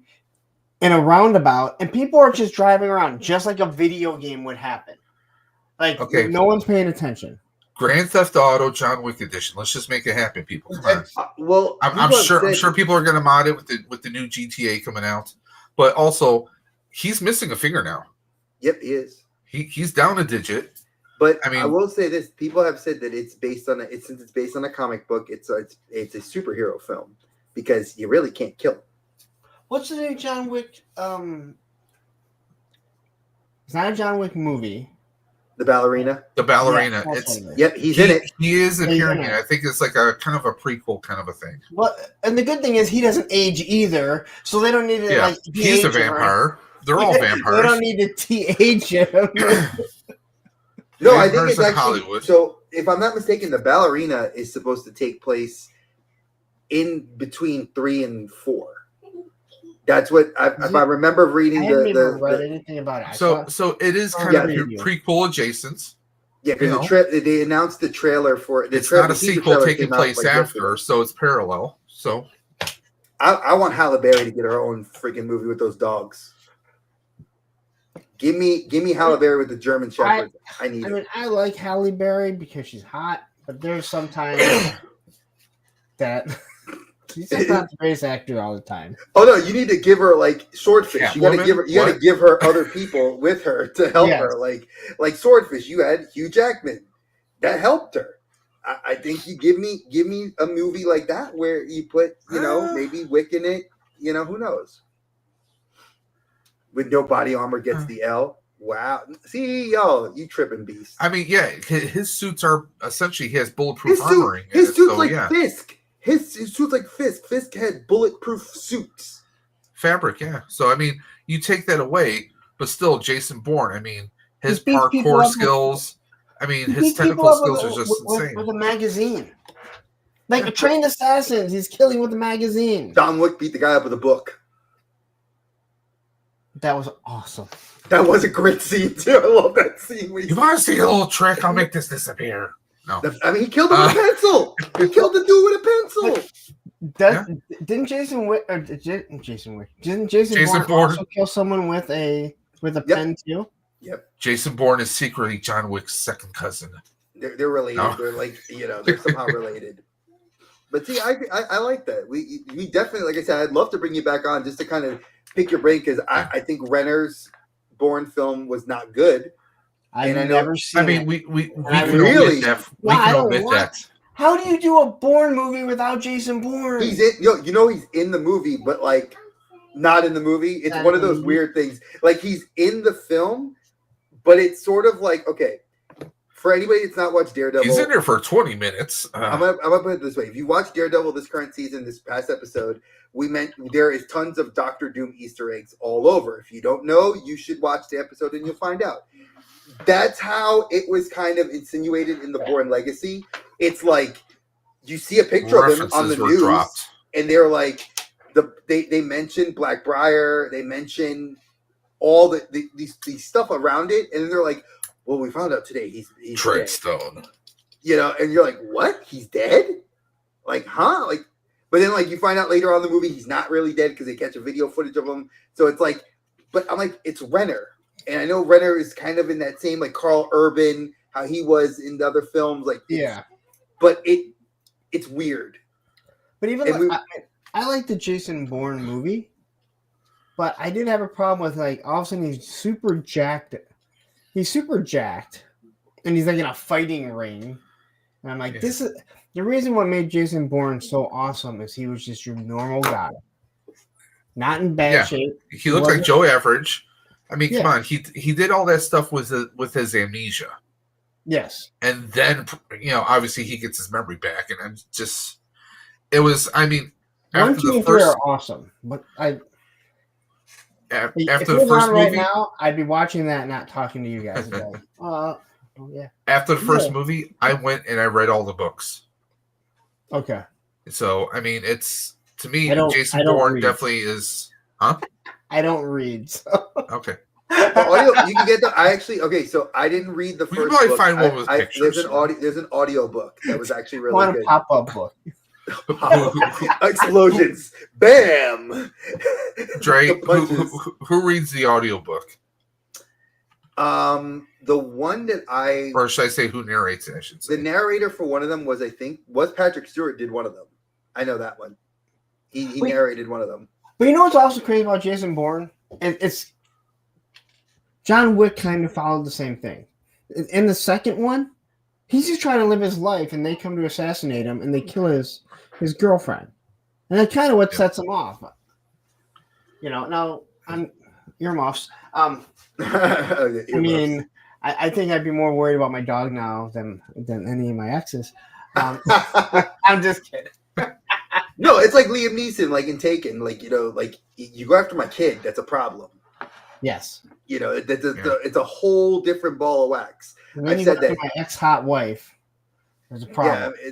in a roundabout, and people are just driving around, just like a video game would happen. Like, no one's paying attention. Grand Theft Auto John Wick edition. Let's just make it happen, people. Come on. Well, I'm sure people are going to mod it with the new GTA coming out, but also he's missing a finger now. Yep, he is. He's down a digit. But I mean, I will say this: people have said that it's based on since it's based on a comic book. It's a superhero film because you really can't kill him. What's the new John Wick? It's not a John Wick movie. The ballerina. Yeah, he's in it. He is appearing in it. I think it's like a kind of a prequel kind of a thing. Well, and the good thing is he doesn't age either, so they don't need to like. He's a vampire. They're all vampires. They don't need to age him. No, I think it's actually Hollywood. So if I'm not mistaken, the ballerina is supposed to take place in between 3 and 4. That's what if I remember reading. I haven't even read anything about it. So it is kind of your prequel adjacent. Yeah, because they announced the trailer for it. It's not a sequel taking place after, so it's parallel. So I want Halle Berry to get her own freaking movie with those dogs. Give me Halle Berry with the German Shepherd. I mean, I like Halle Berry because she's hot, but there's sometimes that she's just not the greatest actor all the time. Oh no, you need to give her like Swordfish. Yeah, you gotta give her other people with her to help her. Like Swordfish, you had Hugh Jackman. That helped her. I think you give me a movie like that where you put, maybe Wick in it, who knows? With no body armor gets the L. Wow. See, yo, you tripping beast. I mean, yeah, his suits are essentially he has bulletproof His suit, armoring. in his it, suit's so, like yeah. Fisk. His suit's like Fisk. Fisk had bulletproof suits. Fabric, yeah. So I mean, you take that away, but still, Jason Bourne. I mean, his He beats people parkour up skills. I mean, He his beats people technical up skills are just insane. with a magazine. Like a trained assassin, he's killing with a magazine. John Wick beat the guy up with a book. That was awesome. That was a great scene too. I love that scene. You want to see a little trick? I'll make this disappear. No, I mean, he killed him with a pencil. He killed the dude with a pencil. Didn't Jason Wick? Didn't Jason Bourne Bourne also kill someone with a pen too? Yep. Jason Bourne is secretly John Wick's second cousin. They're related. No. They're like, they're somehow related. But see, I like that. We definitely, like I said, I'd love to bring you back on just to kind of pick your brain because I think Renner's Bourne film was not good. I've never seen. I mean, it. we I can really- admit that. We Well, I can don't admit want- that. How do you do a Bourne movie without Jason Bourne? He's in, he's in the movie, but like not in the movie. It's Not one in of the those movie. weird things. Like he's in the film, but it's sort of like, okay, for anybody that's not watched Daredevil, He's in there for 20 minutes. I'm gonna put it this way: if you watch Daredevil this current season, this past episode, there is tons of Doctor Doom Easter eggs all over. If you don't know, you should watch the episode and you'll find out. That's how it was kind of insinuated in the Bourne Legacy. It's like you see a picture of him on the References were news, dropped. and they're like, they mention Blackbriar, they mention all these stuff around it, and then they're like, well, we found out today he's dead. Treadstone. And you're like, what? He's dead? Like, huh? Like, but then like you find out later on in the movie he's not really dead because they catch a video footage of him. So it's like, but I'm like, it's Renner, and I know Renner is kind of in that same like Carl Urban, how he was in the other films, like Yeah. But it's weird. But even And I like the Jason Bourne movie, but I did have a problem with like all of a sudden he's super jacked. He's super jacked, and he's like in a fighting ring, and I'm like, this is the reason what made Jason Bourne so awesome is he was just your normal guy, not in bad shape. He looked like Joe Average. I mean, Yeah. come on. He did all that stuff with his amnesia. Yes, And then, obviously he gets his memory back. And I'm just, it was, I mean, 1, after 2, the and 3 first, are awesome, but after if the it was first on right movie, now, I'd be watching that, and not talking to you guys. Like, oh yeah, after the first Yeah. movie, I went and I read all the books. okay. So, I mean, it's, to me, I don't Jason Bourne read. definitely is, I don't read, so. okay. the audio, you can get so I didn't read the We first could probably book. find one with pictures. There's an audio book that was actually really Want a good. pop-up book? Explosions, bam. Dre, The punches. who reads the audiobook? The one that Or should I say who narrates it, I should say. the narrator for one of them was Patrick Stewart did one of them. I know that one. He Wait. narrated one of them. But you know what's also crazy about Jason Bourne? It's John Wick kind of followed the same thing. In the second one, he's just trying to live his life, and they come to assassinate him, and they kill his girlfriend, and that's kind of what sets him off. Now I'm earmuffs. I mean, I think I'd be more worried about my dog now than any of my exes. I'm just kidding. No, it's like Liam Neeson, like in Taken, like you go after my kid, that's a problem. Yes. It's a whole different ball of wax. And then I've you said go after that. my ex-hot wife. There's a problem. Yeah,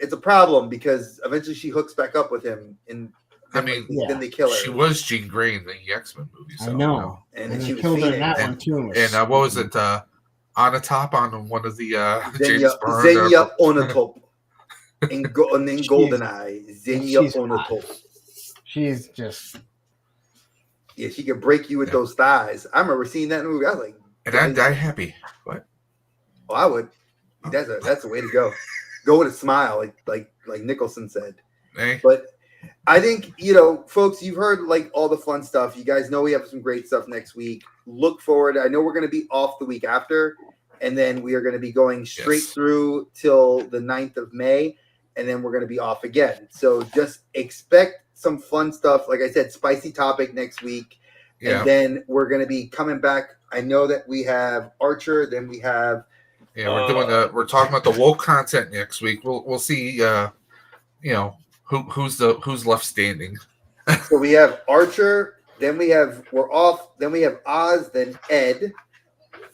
it's a problem because eventually she hooks back up with him, and then they kill her. She was Jean Grey in the X-Men movie. So, I know. And And she he was killed her in feeding. that one too. And what was it? On a top on one of the James Xenia Bond. on the top. And then GoldenEye. Xenia she's on the hot. top. She's just Yeah, she could break you with those thighs. I remember seeing that in the movie. I was like, And I die happy. What? oh, I would. That's the way to go. Go with a smile, like Nicholson said. Eh? But I think, folks, you've heard like all the fun stuff. You guys know we have some great stuff next week. Look forward. I know we're going to be off the week after, and then we are going to be going straight through till the 9th of May, and then we're going to be off again. So just expect some fun stuff. Like I said, spicy topic next week. Yeah. And then we're going to be coming back. I know that we have Archer. Then we have. Yeah, we're talking about the woke content next week. We'll see. Who's left standing. So we have Archer. Then we have Then we have Oz. Then Ed,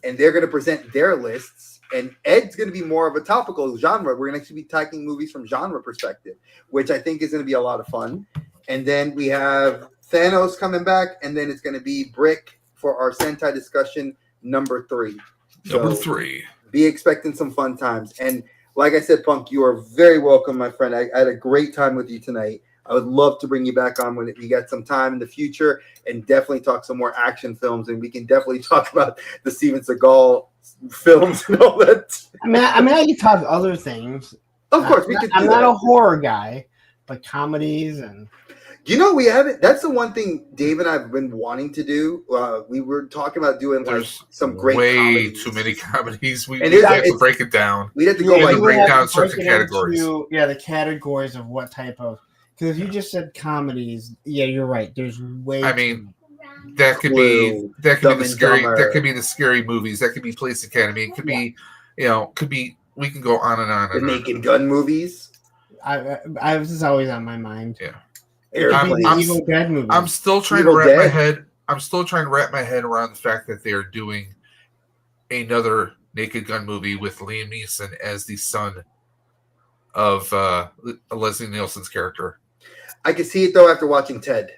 and they're going to present their lists. And Ed's going to be more of a topical genre. We're going to actually be taking movies from genre perspective, which I think is going to be a lot of fun. And then we have Thanos coming back, and then it's going to be Brick for our Sentai discussion number 3. Number 3. Be expecting some fun times. And like I said, Punk, you are very welcome, my friend. I had a great time with you tonight. I would love to bring you back on when you got some time in the future and definitely talk some more action films. And we can definitely talk about the Steven Seagal films and all that. I mean, I can talk other things. Of course, I'm not a horror guy, but comedies and. You know, we haven't. That's the one thing Dave and I've been wanting to do. We were talking about doing some great comedies. Too many comedies. We And have to break it down. We have to go break down certain categories. The categories of what type of. Because you just said comedies. Yeah, you're right. There's way. I mean, that could be the scary. That could be the scary movies. That could be Police Academy. It could be, could be. We can go on and on. The Naked Gun movies. I was just always on my mind. Yeah. I'm still trying to wrap my head. I'm still trying to wrap my head around the fact that they are doing another Naked Gun movie with Liam Neeson as the son of Leslie Nielsen's character. I can see it though after watching Ted.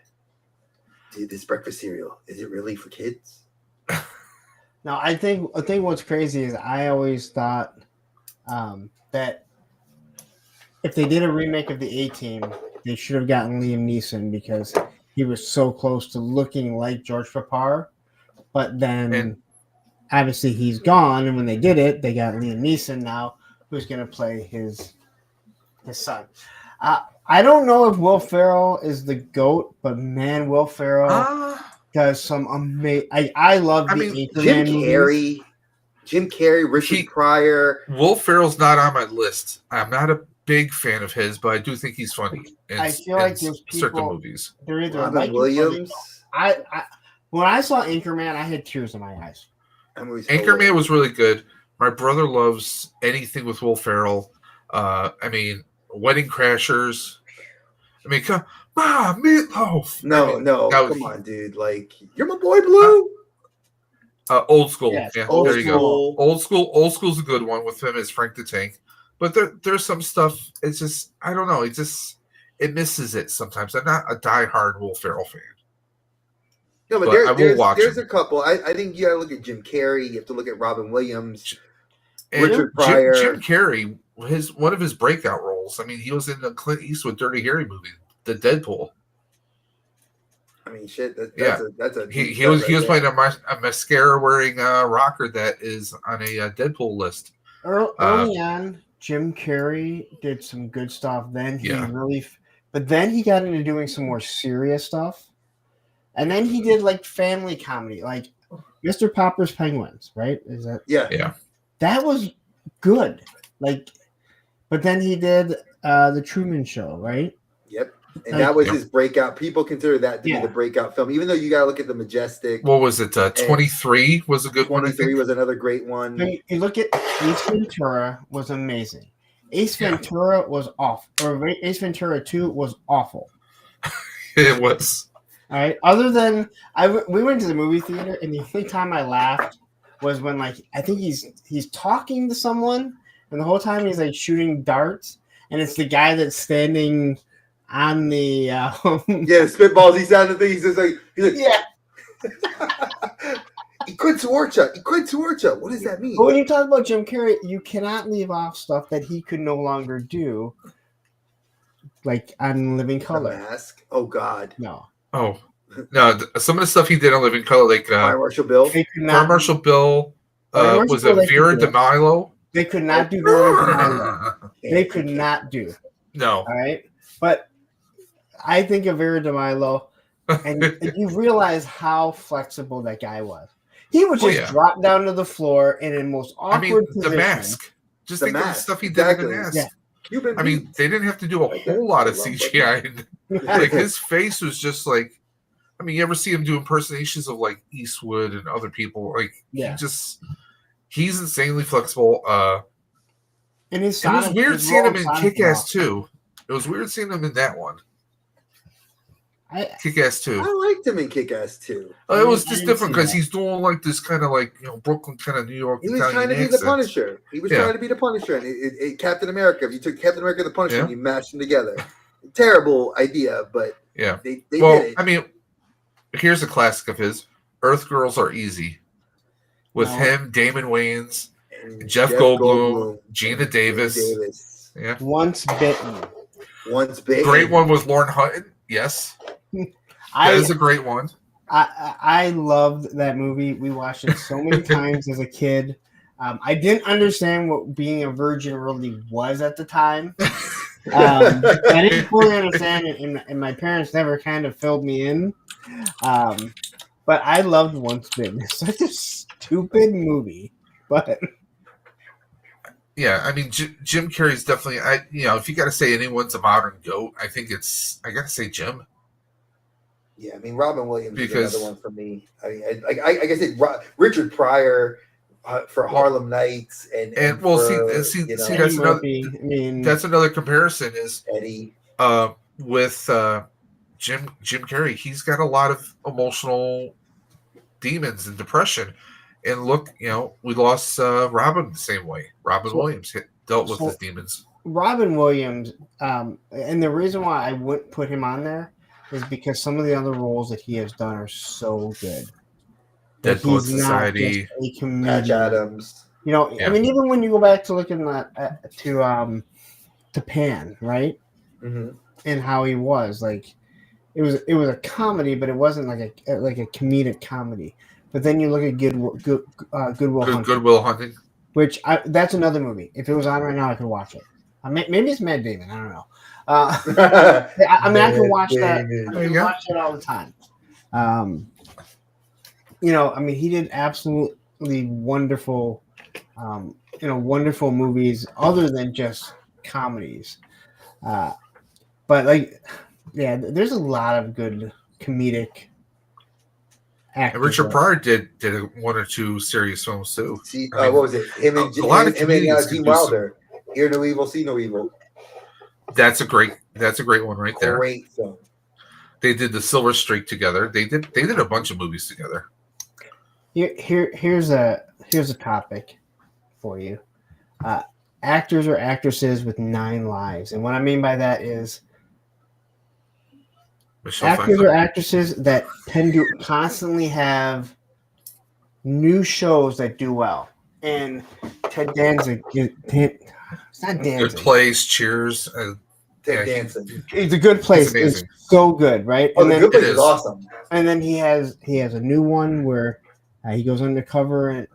Dude, this breakfast cereal, is it really for kids? No, I think what's crazy is I always thought that if they did a remake of the A-Team, they should have gotten Liam Neeson because he was so close to looking like George Papar. But then, obviously, he's gone. And when they did it, they got Liam Neeson now, who's going to play his son. I don't know if Will Ferrell is the GOAT, but man, Will Ferrell does some amazing. I love the Anchorman movies. Jim Carrey, Richard Pryor. Will Ferrell's not on my list. I'm not a big fan of his, but I do think he's funny. I feel like there's people, certain movies. They're either Robin Williams. When I saw Anchorman, I had tears in my eyes. Anchorman was really good. My brother loves anything with Will Ferrell. Wedding Crashers. Come on, Meatloaf. No, come on, dude. Like, you're my boy, Blue. Old School. Yes, yeah, Old there you School. go. Old School's a good one with him as Frank the Tank. But there's some stuff. It's just I don't know. It misses it sometimes. I'm not a diehard Will Ferrell fan. No, but there's a couple. I think you got to look at Jim Carrey. You have to look at Robin Williams, Richard Pryor. Jim Carrey, one of his breakout roles. I mean, he was in the Clint Eastwood Dirty Harry movie, the Deadpool. I mean, shit. That's a. He was playing a mascara wearing rocker that is on a Deadpool list. Early on, Jim Carrey did some good stuff. Then but then he got into doing some more serious stuff, and then he did like family comedy, like Mr. Popper's Penguins. Right? Is that? Yeah. That was good. Like, but then he did the Truman Show. Right? Yep. And that was his breakout. People consider that to be the breakout film, even though you got to look at The Majestic. What was it? 23 was a good one. 23 was another great one. You look at Ace Ventura was amazing. Ace Ventura was off. Or Ace Ventura 2 was awful. It was. All right. Other than we went to the movie theater, and the only time I laughed was when I think he's talking to someone, and the whole time he's like shooting darts, and it's the guy that's standing on the spitballs. He sounded the thing. He's like Iquitsuorcha. What does that mean? But when you talk about Jim Carrey, you cannot leave off stuff that he could no longer do, like on Living Color. The Mask. Oh God. No. Oh no! Some of the stuff he did on Living Color, like Fire Marshal Bill. Fire Marshal Bill. Was it Vera DeMilo? They could not do Vera DeMilo. They could not do. No. All right, but I think of Vera DeMilo, and you realize how flexible that guy was. He would just drop down to the floor in a most awkward position. The Mask. Just think of the stuff he did in The Mask. Yeah. They didn't have to do a whole lot of CGI. Like his face was just like, I mean, you ever see him do impersonations of like Eastwood and other people? Like Yeah. he's insanely flexible. And his It was Sonic, weird his seeing role him in Sonic Kick-Ass was awesome. 2. It was weird seeing him in that one. I Kick-Ass 2. I liked him in Kick-Ass too. It was I just didn't different see because that. he's doing like this kind of like Brooklyn kind of New York He was Italian trying to be accent. the Punisher. He was Yeah. trying to be the Punisher. And Captain America, if you took Captain America and the Punisher Yeah. and you mashed them together, terrible idea, but Yeah. they Well, did it. I mean, here's a classic of his: Earth Girls Are Easy, with No. him, Damon Wayans, And Jeff Goldblum, Gina Davis. Yeah, Once Bitten. Once big. great one with Lauren Hutton. Yes, that is a great one. I loved that movie. We watched it so many times as a kid. I didn't understand what being a virgin really was at the time. I didn't fully understand it, and my parents never kind of filled me in. But I loved Once Bitten. It's such a stupid movie, but Yeah, I mean, Jim Carrey's definitely. If you got to say anyone's a modern goat, I think I got to say Jim. Yeah, I mean Robin Williams Because- is another one for me. I mean, I guess Richard Pryor for Harlem Nights and well, for, see, you know, see, Eddie that's another. Murphy, I mean, That's another comparison. Is Eddie. with Jim Carrey, he's got a lot of emotional demons and depression. And look, we lost Robin the same way. Robin Williams dealt with his demons. Robin Williams, and the reason why I wouldn't put him on there is because some of the other roles that he has done are so good. That Dead Poet he's not Society. just a Patch comedian. Adams. Yeah. Yeah. I mean, even when you go back to looking at to Pan, right, Mm-hmm. and how he was like, it was a comedy, but it wasn't like a comedic comedy. But then you look at Goodwill Hunting, Goodwill Hunting. which that's another movie. If it was on right now, I could watch it. Maybe it's Matt Damon. I don't know. I mean, I can watch that. I There you can go. watch it all the time. I mean, he did absolutely wonderful, wonderful movies other than just comedies. But there's a lot of good comedic actors. And Richard Pryor did one or two serious films too. See, I mean, what was it? Him and a lot of him and comedians can Gene do Wilder. Hear no evil, see no evil. That's a great one right there. Great film. They did the Silver Streak together. They did a bunch of movies together. Here's a topic for you. Actors or actresses with 9 lives, and what I mean by that is Michelle actors Pfeiffer. or actresses that tend to constantly have new shows that do well. And Ted Danzig, it's not Good Danzig. Place, Cheers. Ted Yeah, Danson. It's a good place. It's It's amazing. so good, right? Oh, And the then, Good Place It is is. awesome. and then he has a new one where he goes undercover and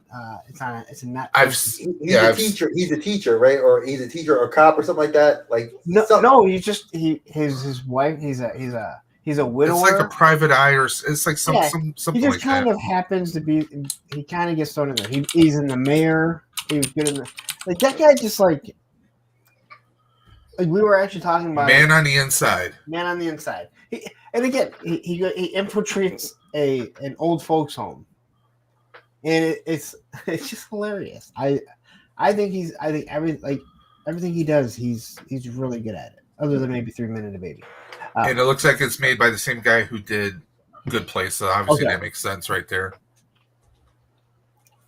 it's a not. He's a teacher. He's a teacher, right? Or he's a teacher or a cop or something like that. Like No, he's just his wife. He's a widower. It's like a private eye, or it's like something He just like kind that. of happens to be. He kind of gets thrown in there. He's in the mayor. He was good in the like that guy. Just like we were actually talking about Man on the Inside. Man on the Inside. He infiltrates an old folks home, and it's just hilarious. I think everything he does, he's really good at it. Other than maybe 3 Minute a Baby. And it looks like it's made by the same guy who did Good Place. So obviously Okay. that makes sense right there.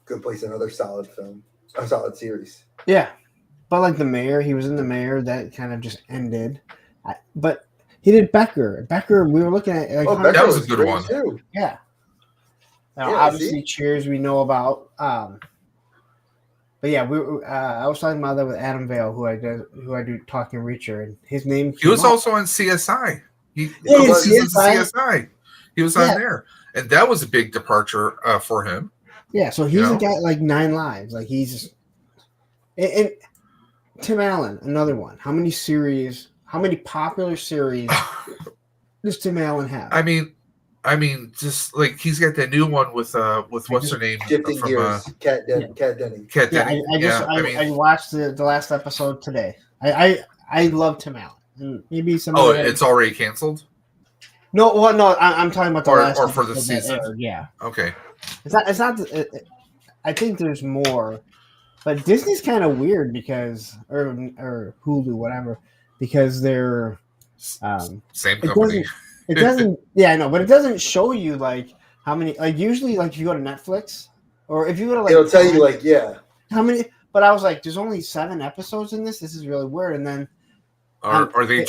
Good Place, another solid film, a solid series. Yeah, but like the mayor, he was in the mayor. That kind of just ended. But he did Becker. Becker, we were looking at. Like, Becker that was a good great one. too. Yeah. Now, Yeah, obviously, Cheers we know about. But yeah, I was talking about that with Adam Vale, who I do Talking Reacher, and his name. He was came up. also on CSI. He Yeah, was in on CSI. He was Yeah. on there. And that was a big departure for him. Yeah, so he's You know? a guy like 9 lives. Like he's and Tim Allen, another one. How many popular series does Tim Allen have? I mean, just like he's got that new one with what's her name Shifting from gears. Kat Denning. Kat Yeah, Denny. I watched the last episode today. I love Tim Allen. And maybe some. Oh, it's already canceled. No, well, no, I'm talking about the Or- last or for the episode that season? aired, yeah, Okay. it's not. It's not. I think there's more, but Disney's kind of weird because, or Hulu, whatever, because they're. Same It company. doesn't. It doesn't. Yeah, I know, but it doesn't show you like how many. Like usually, like if you go to Netflix or if you go to like, It'll tell you like, yeah, how many. But I was like, there's only 7 episodes in this. This is really weird. And then, Or they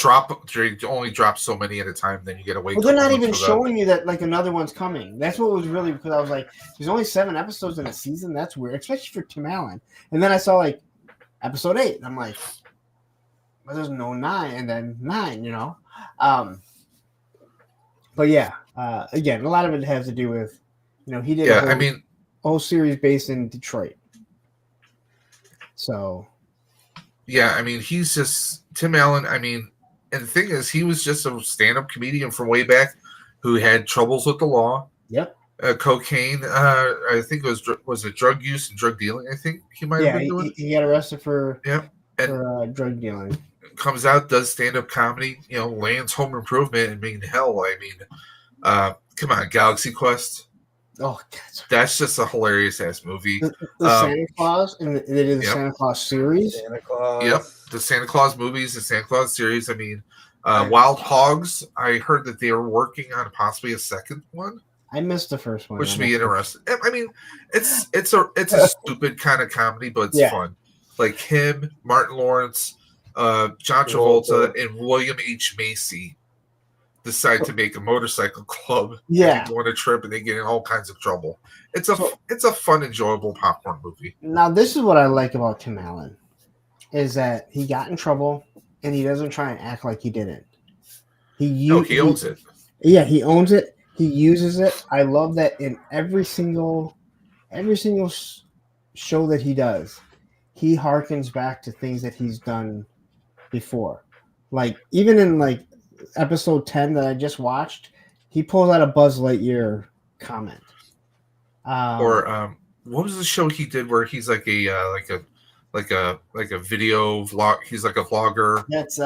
only drop so many at a time, then you get to wait. well, they're a couple not even months for showing you that like another one's coming. That's what was really because I was like, there's only 7 episodes in a season. That's weird, especially for Tim Allen. And then I saw like episode 8, and I'm like, well, there's no 9, and then 9, you know. But yeah, again, a lot of it has to do with, you know, he did Yeah, a I mean, whole series based in Detroit. So yeah, I mean, he's just Tim Allen. I mean, and the thing is, he was just a stand-up comedian from way back who had troubles with the law. yep. Cocaine. I think it was it drug use and drug dealing. I think he might have Yeah, been doing. he got arrested for Yeah, and drug dealing. comes out, does stand-up comedy. You know, lands Home Improvement, and mean, hell, I mean, come on, Galaxy Quest. Oh, God. That's just a hilarious ass movie. The Santa Claus, and they did the Yep. Santa Claus series. Santa Claus. Yep, the Santa Claus movies, the Santa Claus series. I mean, Wild Hogs. I heard that they were working on possibly a second one, I missed the first one. which would be interesting. I mean, it's a stupid kind of comedy, but it's Yeah. fun. Like him, Martin Lawrence, John Travolta, and William H. Macy decide to make a motorcycle club. Yeah. And they go on a trip, and they get in all kinds of trouble. It's a fun, enjoyable popcorn movie. Now, this is what I like about Tim Allen, is that he got in trouble, and he doesn't try and act like he didn't. He owns it. Yeah, he owns it. He uses it. I love that in every single show that he does, he harkens back to things that he's done before. Like even in like episode 10 that I just watched, he pulls out a Buzz Lightyear comment. Or what was the show he did where he's like a video vlog? He's like a vlogger. That's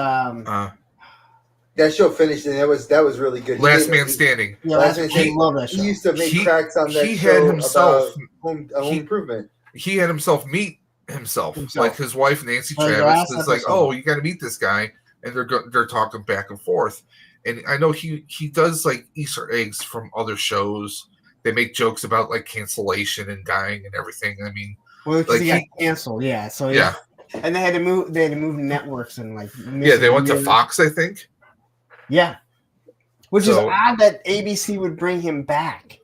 That show finished, and that was really good. Last Man Standing. yeah, Last that's, Man I Standing. love that show. He used to make cracks on that he show had himself. about home improvement. He had himself meet himself. Like his wife Nancy Like the Travis last is like, episode. oh, you got to meet this guy, and they're talking back and forth. And I know he does like Easter eggs from other shows. They make jokes about like cancellation and dying and everything. I mean, Well, because like he got canceled, yeah. So yeah, and they had to move. They had to move networks and like. yeah. They went to Fox, I think. Yeah, which is So- odd that ABC would bring him back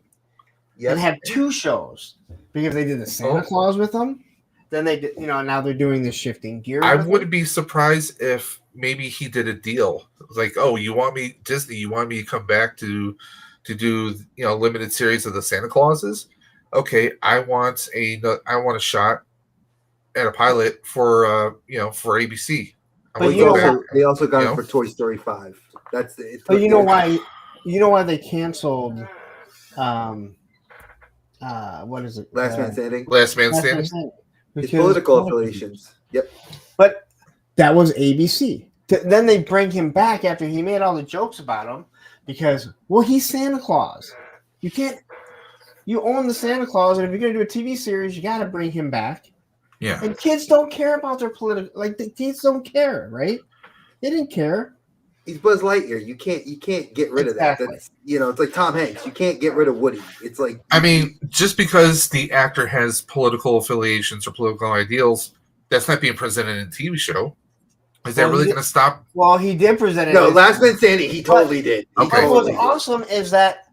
Yes. and have 2 shows because they did the Santa Oh. Claus with him. Then they did, now they're doing the shifting gears. I with him. wouldn't be surprised if maybe he did a deal like, oh, you want me Disney? You want me to come back to do limited series of the Santa Clauses? Okay, I want a shot at a pilot for ABC. But you know what? They also got You it know? for Toy Story 5. That's the. But you know why? You know why they canceled? What is it? Last Man Standing. Last Man Last Man Standing. Standing. His Because- political affiliations. Yep. But that was ABC. Then they bring him back after he made all the jokes about him because, well, he's Santa Claus. You can't. You own the Santa Claus, and if you're going to do a TV series, you got to bring him back. Yeah. And kids don't care about their political. Like the kids don't care, right? They didn't care. He's Buzz Lightyear. You can't get rid of that. Exactly. That's it's like Tom Hanks. You can't get rid of Woody. It's like I mean, just because the actor has political affiliations or political ideals, that's not being presented in a TV show. Is that Well, really he- going to stop? Well, he did present it. no as- Last Man Standing. He totally did. He Okay. What was totally did. awesome is that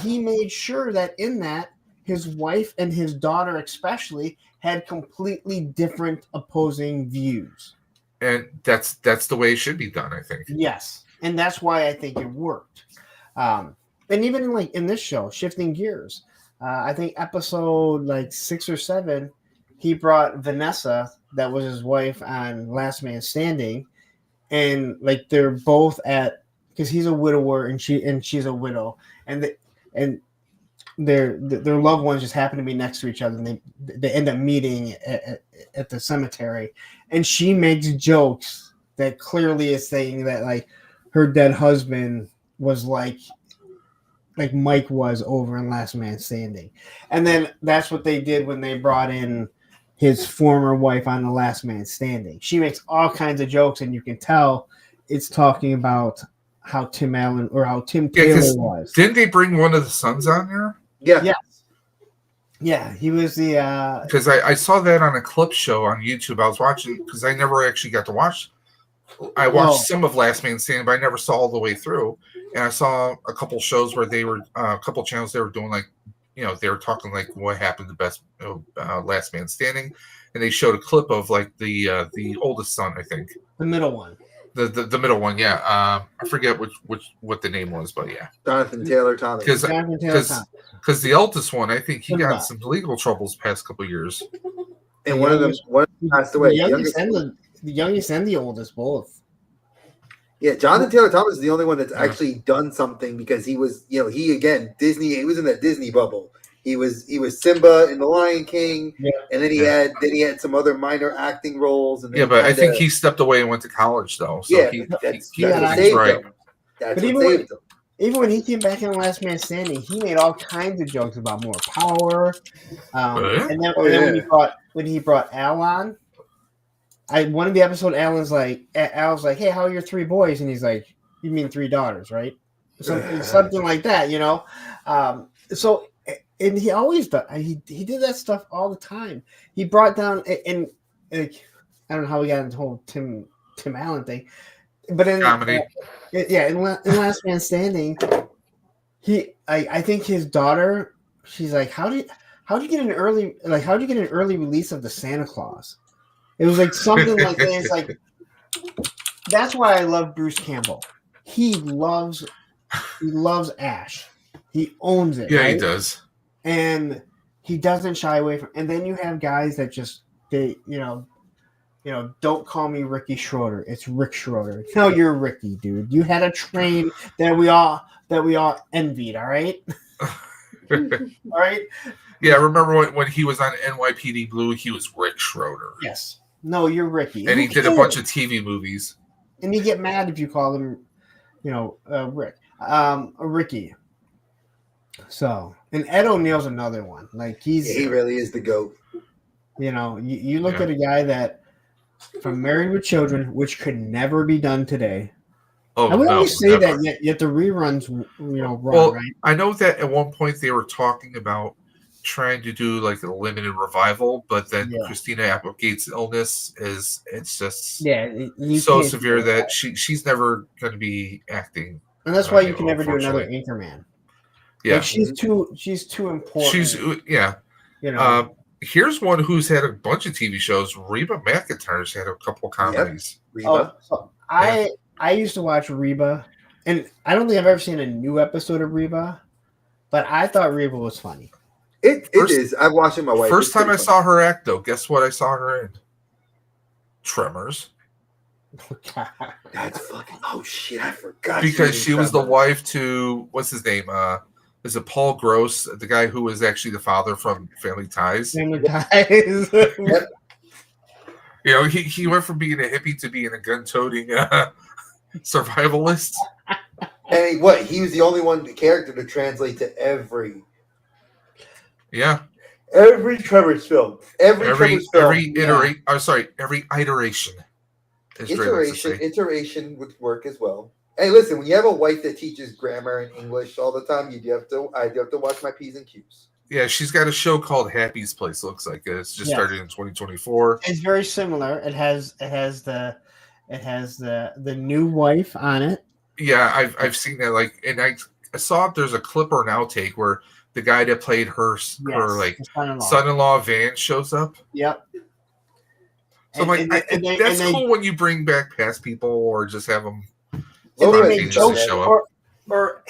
he made sure that in that his wife and his daughter especially had completely different opposing views. And that's the way it should be done, I think. Yes, and that's why I think it worked. And even in this show, shifting gears, I think episode like 6 or 7, he brought Vanessa, that was his wife on Last Man Standing, and like they're both at because he's a widower and she's a widow, and their loved ones just happen to be next to each other, and they end up meeting at the cemetery, and she makes jokes that clearly is saying that like her dead husband was like Mike was over in Last Man Standing. And then that's what they did when they brought in his former wife on The Last Man Standing. She makes all kinds of jokes, and you can tell it's talking about how Tim Allen or how Tim Taylor was. Didn't they bring one of the sons on there? Yeah. Yes. Yeah, he was the because I saw that on a clip show on YouTube. I was watching because I never actually got to watch. I watched some of Last Man Standing, but I never saw all the way through. And I saw a couple shows where they were a couple channels they were doing like, they were talking like what happened to best Last Man Standing, and they showed a clip of like the oldest son, I think, the middle one. The middle one, yeah. I forget what the name was, but yeah, Jonathan Taylor Thomas. Because the eldest one, I think he got in some legal troubles past couple years. And one of them passed away. The youngest and the oldest both. Yeah, Jonathan Taylor Thomas is the only one that's actually done something because he was, Disney. He was in that Disney bubble. He was Simba in The Lion King, and then he had some other minor acting roles. And but I think he stepped away and went to college though. So that's what saved him. That's what saved him. Even when he came back in Last Man Standing, he made all kinds of jokes about more power. And then when he brought Al on, one of the episodes, Al's like, "Hey, how are your 3 boys?" And he's like, "You mean 3 daughters, right?" Something like that, So, and he always does. He did that stuff all the time. He brought down and I don't know how we got into the whole Tim Allen thing, but in comedy, in Last Man Standing, I think his daughter, she's like, how'd you get an early release of the Santa Claus? It was like something like that. It's like, that's why I love Bruce Campbell. He loves Ash. He owns it. Yeah, right? he does. And he doesn't shy away from. And then you have guys that just don't call me Ricky Schroeder. It's Rick Schroeder. No, you're Ricky, dude. You had a train that we all envied. All right. All right. Yeah, I remember when he was on NYPD Blue, he was Rick Schroeder. Yes. No, you're Ricky. And he did a bunch of TV movies. And you get mad if you call him, Rick, Ricky. So, and Ed O'Neill's another one. Like he really is the GOAT. You look at a guy that from Married with Children, which could never be done today. Oh, I would always say never. That yet the reruns, run, right? I know that at one point they were talking about trying to do like a limited revival, but then Christina Applegate's illness it's just so severe that she's never going to be acting, and that's why you can never do another Anchorman. Yeah, like she's too important. Here's one who's had a bunch of TV shows. Reba McEntire's had a couple of comedies. Reba. I used to watch Reba, and I don't think I've ever seen a new episode of Reba, but I thought Reba was funny. It is. I've watched it with my wife. First time I saw her act, though, guess what I saw her in? Tremors. That's fucking. Oh shit! I forgot. Because she was the wife to what's his name? Is it Paul Gross, the guy who was actually the father from Family Ties? Family Ties. Yep. He went from being a hippie to being a gun-toting survivalist. And he was the only character to translate to every Tremors film. Every iteration. Iteration would work as well. Hey, listen, when you have a wife that teaches grammar and English all the time, I do have to watch my P's and Q's. Yeah, she's got a show called Happy's Place. Looks like it's just started in 2024. It's very similar. It has the new wife on it. Yeah, I've seen that. And I saw there's a clip or an outtake where the guy that played her son-in-law Van shows up. Yep. So that's cool when you bring back past people or just have them. And they make jokes show up. Or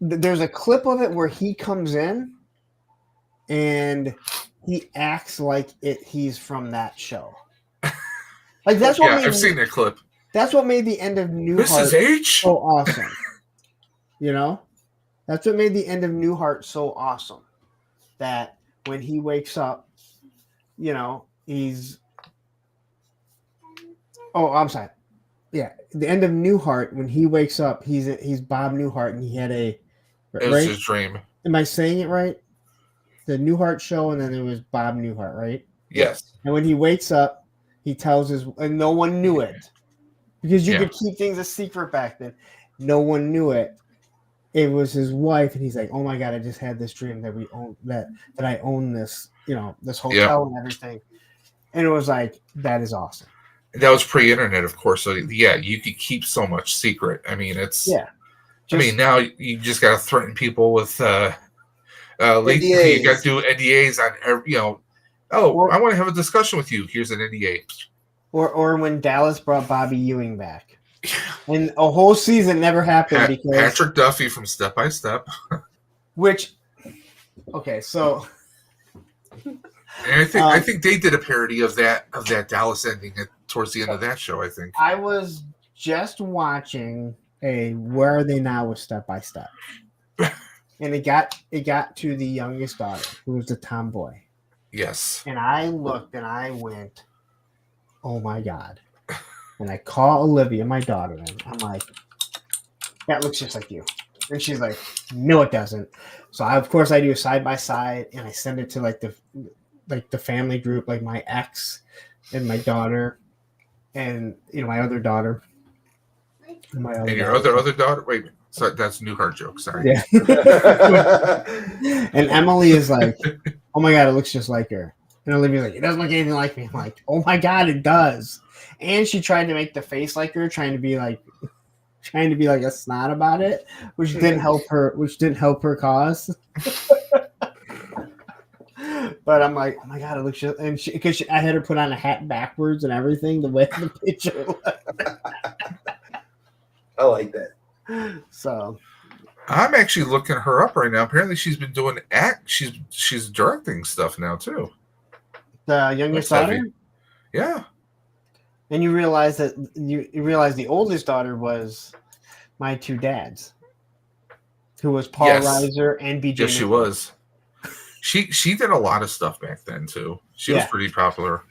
there's a clip of it where he comes in and he acts like he's from that show. Like that's what I've seen that clip. That's what made the end of Newhart so awesome. That's what made the end of Newhart so awesome. That when he wakes up, he's. Oh, I'm sorry. the end of Newhart, when he wakes up, he's Bob Newhart, and he had It was his dream. Am I saying it right? The Newhart show, and then it was Bob Newhart, right? Yes. And when he wakes up, he tells and no one knew it because you could keep things a secret back then. No one knew it. It was his wife, and he's like, "Oh my god, I just had this dream that we own that I own this, this hotel and everything." And it was like, that is awesome. That was pre-internet, of course. So yeah, you could keep so much secret. I mean, it's now you just got to threaten people with NDAs. You got to do NDAs on every, I want to have a discussion with you. Here's an NDA. Or when Dallas brought Bobby Ewing back, and a whole season never happened because Patrick Duffy from Step by Step. So. And I think they did a parody of that Dallas ending towards the end of that show. I think I was just watching Where Are They Now with Step by Step, and it got to the youngest daughter, who was the tomboy. Yes. And I looked and I went, "Oh my god!" And I call Olivia, my daughter, and I'm like, "That looks just like you." And she's like, "No, it doesn't." So of course I do a side by side, and I send it to the family group, like my ex and my daughter, and my other daughter. And your other daughter? Wait a minute. So that's a Newhart joke. Sorry. Yeah. And Emily is like, "Oh my god, it looks just like her." And Olivia's like, "It doesn't look anything like me." I'm like, "Oh my god, it does." And she tried to make the face like her, trying to be like a snot about it, which didn't help her cause. But I'm like, "Oh my god, it looks just," and because I had her put on a hat backwards and everything, the way the picture looked. I like that. So I'm actually looking her up right now. Apparently, she's been doing She's directing stuff now too. The youngest daughter. Yeah. And you realize the oldest daughter was my two dads, who was Paul Reiser and BJ. Yes, she was. She did a lot of stuff back then too. She was pretty popular.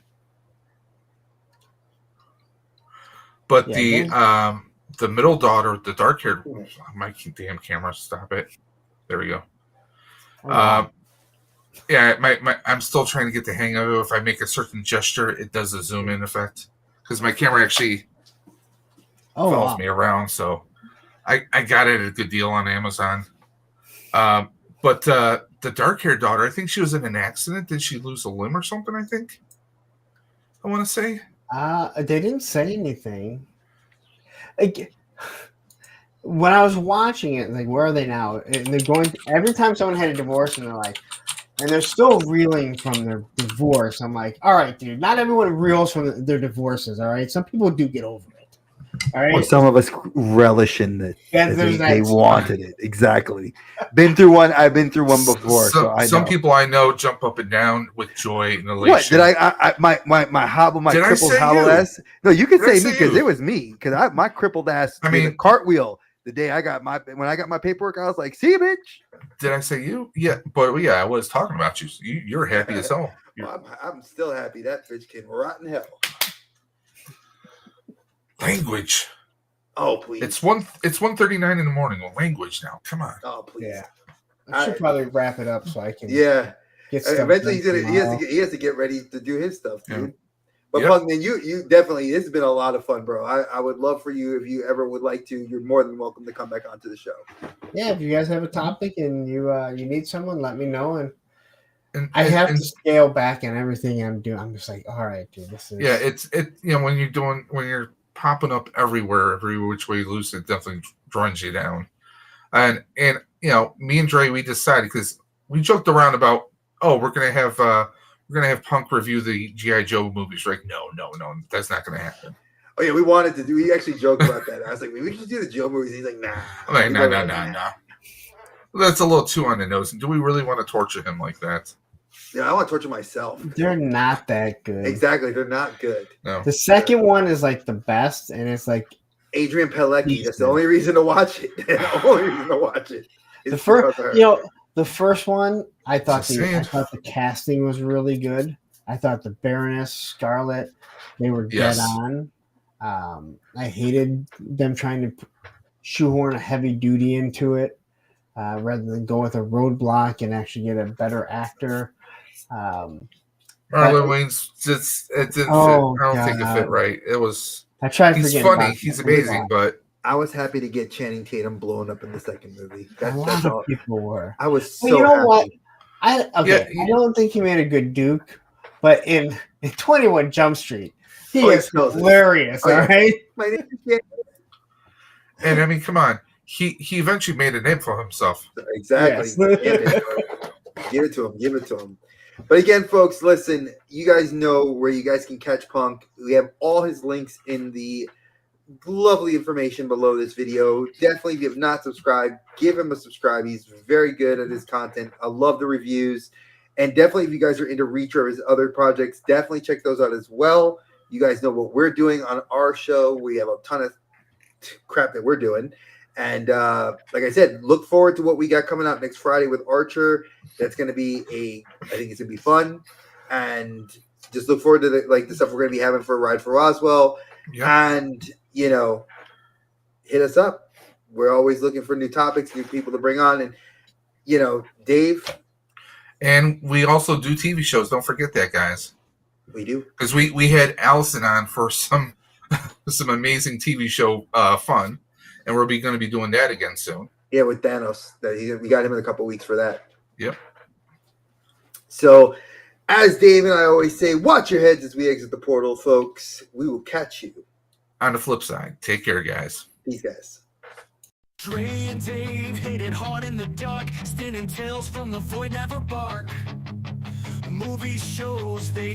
But the middle daughter, the dark-haired, my damn camera, stop it. There we go. I'm still trying to get the hang of it. If I make a certain gesture, it does a zoom in effect. Because my camera actually follows me around, so I got it at a good deal on Amazon. But the dark-haired daughter, I think she was in an accident. Did she lose a limb or something? I think. I want to say. They didn't say anything. When I was watching it, like, where are they now? And they're going every time someone had a divorce, and they're still reeling from their divorce. I'm like, all right, dude, not everyone reels from their divorces. All right, some people do get over it. All right, or some of us relish in it. They wanted it exactly. I've been through one before. So I know. Some people I know jump up and down with joy and elation. What did my hobble, my crippled hobble ass? No, you can say me because it was me because my crippled ass. I mean, cartwheel the day when I got my paperwork. I was like, "See, bitch." Did I say you? Yeah, but I was talking about you. You're happy as hell. I'm still happy that bitch can rot in hell. Language. Oh please. It's 1:39 in the morning. Well, language now. Come on. Oh please. Yeah. I should probably wrap it up so I can. Yeah. Get stuff eventually he has to get ready to do his stuff, dude. Yeah. But Punk, man, you definitely. This has been a lot of fun, bro. I would love for you if you ever would like to. You're more than welcome to come back onto the show. Yeah, if you guys have a topic and you need someone, let me know. And I have to scale back on everything I'm doing. I'm just like, all right, dude, this is. Yeah, when you're popping up everywhere, every which way loose, it definitely runs you down. And me and Dre, we decided because we joked around about, we're gonna have Punk review the G.I. Joe movies. Right? No, that's not gonna happen. Oh yeah, we wanted to do. We actually joked about that. I was like, we should do the Joe movies. He's like, nah. I'm like, nah. That's a little too on the nose. And do we really want to torture him like that? Yeah, I want to torture myself. They're not that good. Exactly, they're not good. No. The second one is like the best, and it's like Adrian Pilecki. That's the only reason to watch it. The only reason to watch it. The first one, I thought the casting was really good. I thought the Baroness, Scarlet, they were dead on. I hated them trying to shoehorn a heavy duty into it rather than go with a roadblock and actually get a better actor. Marlon Wayne's it didn't fit. I don't think it fit right. It was. I tried. He's funny. He's amazing, but I was happy to get Channing Tatum blown up in the second movie. A lot of people were. I was so. Well, you know happy. what? I don't think he made a good Duke, but in 21 Jump Street, he is hilarious. All right. My name is and I mean, come on. He eventually made a name for himself. Exactly. Yes. Give it to him. Give it to him. But again, folks, listen, you guys know where you guys can catch Punk. We have all his links in the lovely information below this video. Definitely, if you have not subscribed, give him a subscribe. He's very good at his content. I love the reviews. And definitely, if you guys are into Reach or his other projects, definitely check those out as well. You guys know what we're doing on our show. We have a ton of crap that we're doing. And like I said, look forward to what we got coming out next Friday with Archer. That's going to be I think it's going to be fun. And just look forward to the stuff we're going to be having for a Ride for Roswell. Yep. And, hit us up. We're always looking for new topics, new people to bring on. And, Dave. And we also do TV shows. Don't forget that, guys. We do. Because we had Allison on for some amazing TV show fun. And we're going to be doing that again soon. Yeah, with Thanos. We got him in a couple weeks for that. Yep. So, as Dave and I always say, watch your heads as we exit the portal, folks. We will catch you on the flip side. Take care, guys. Peace, guys. Dre and Dave hit it hard in the dark, spinning tales from the void, never bark. Movie shows, they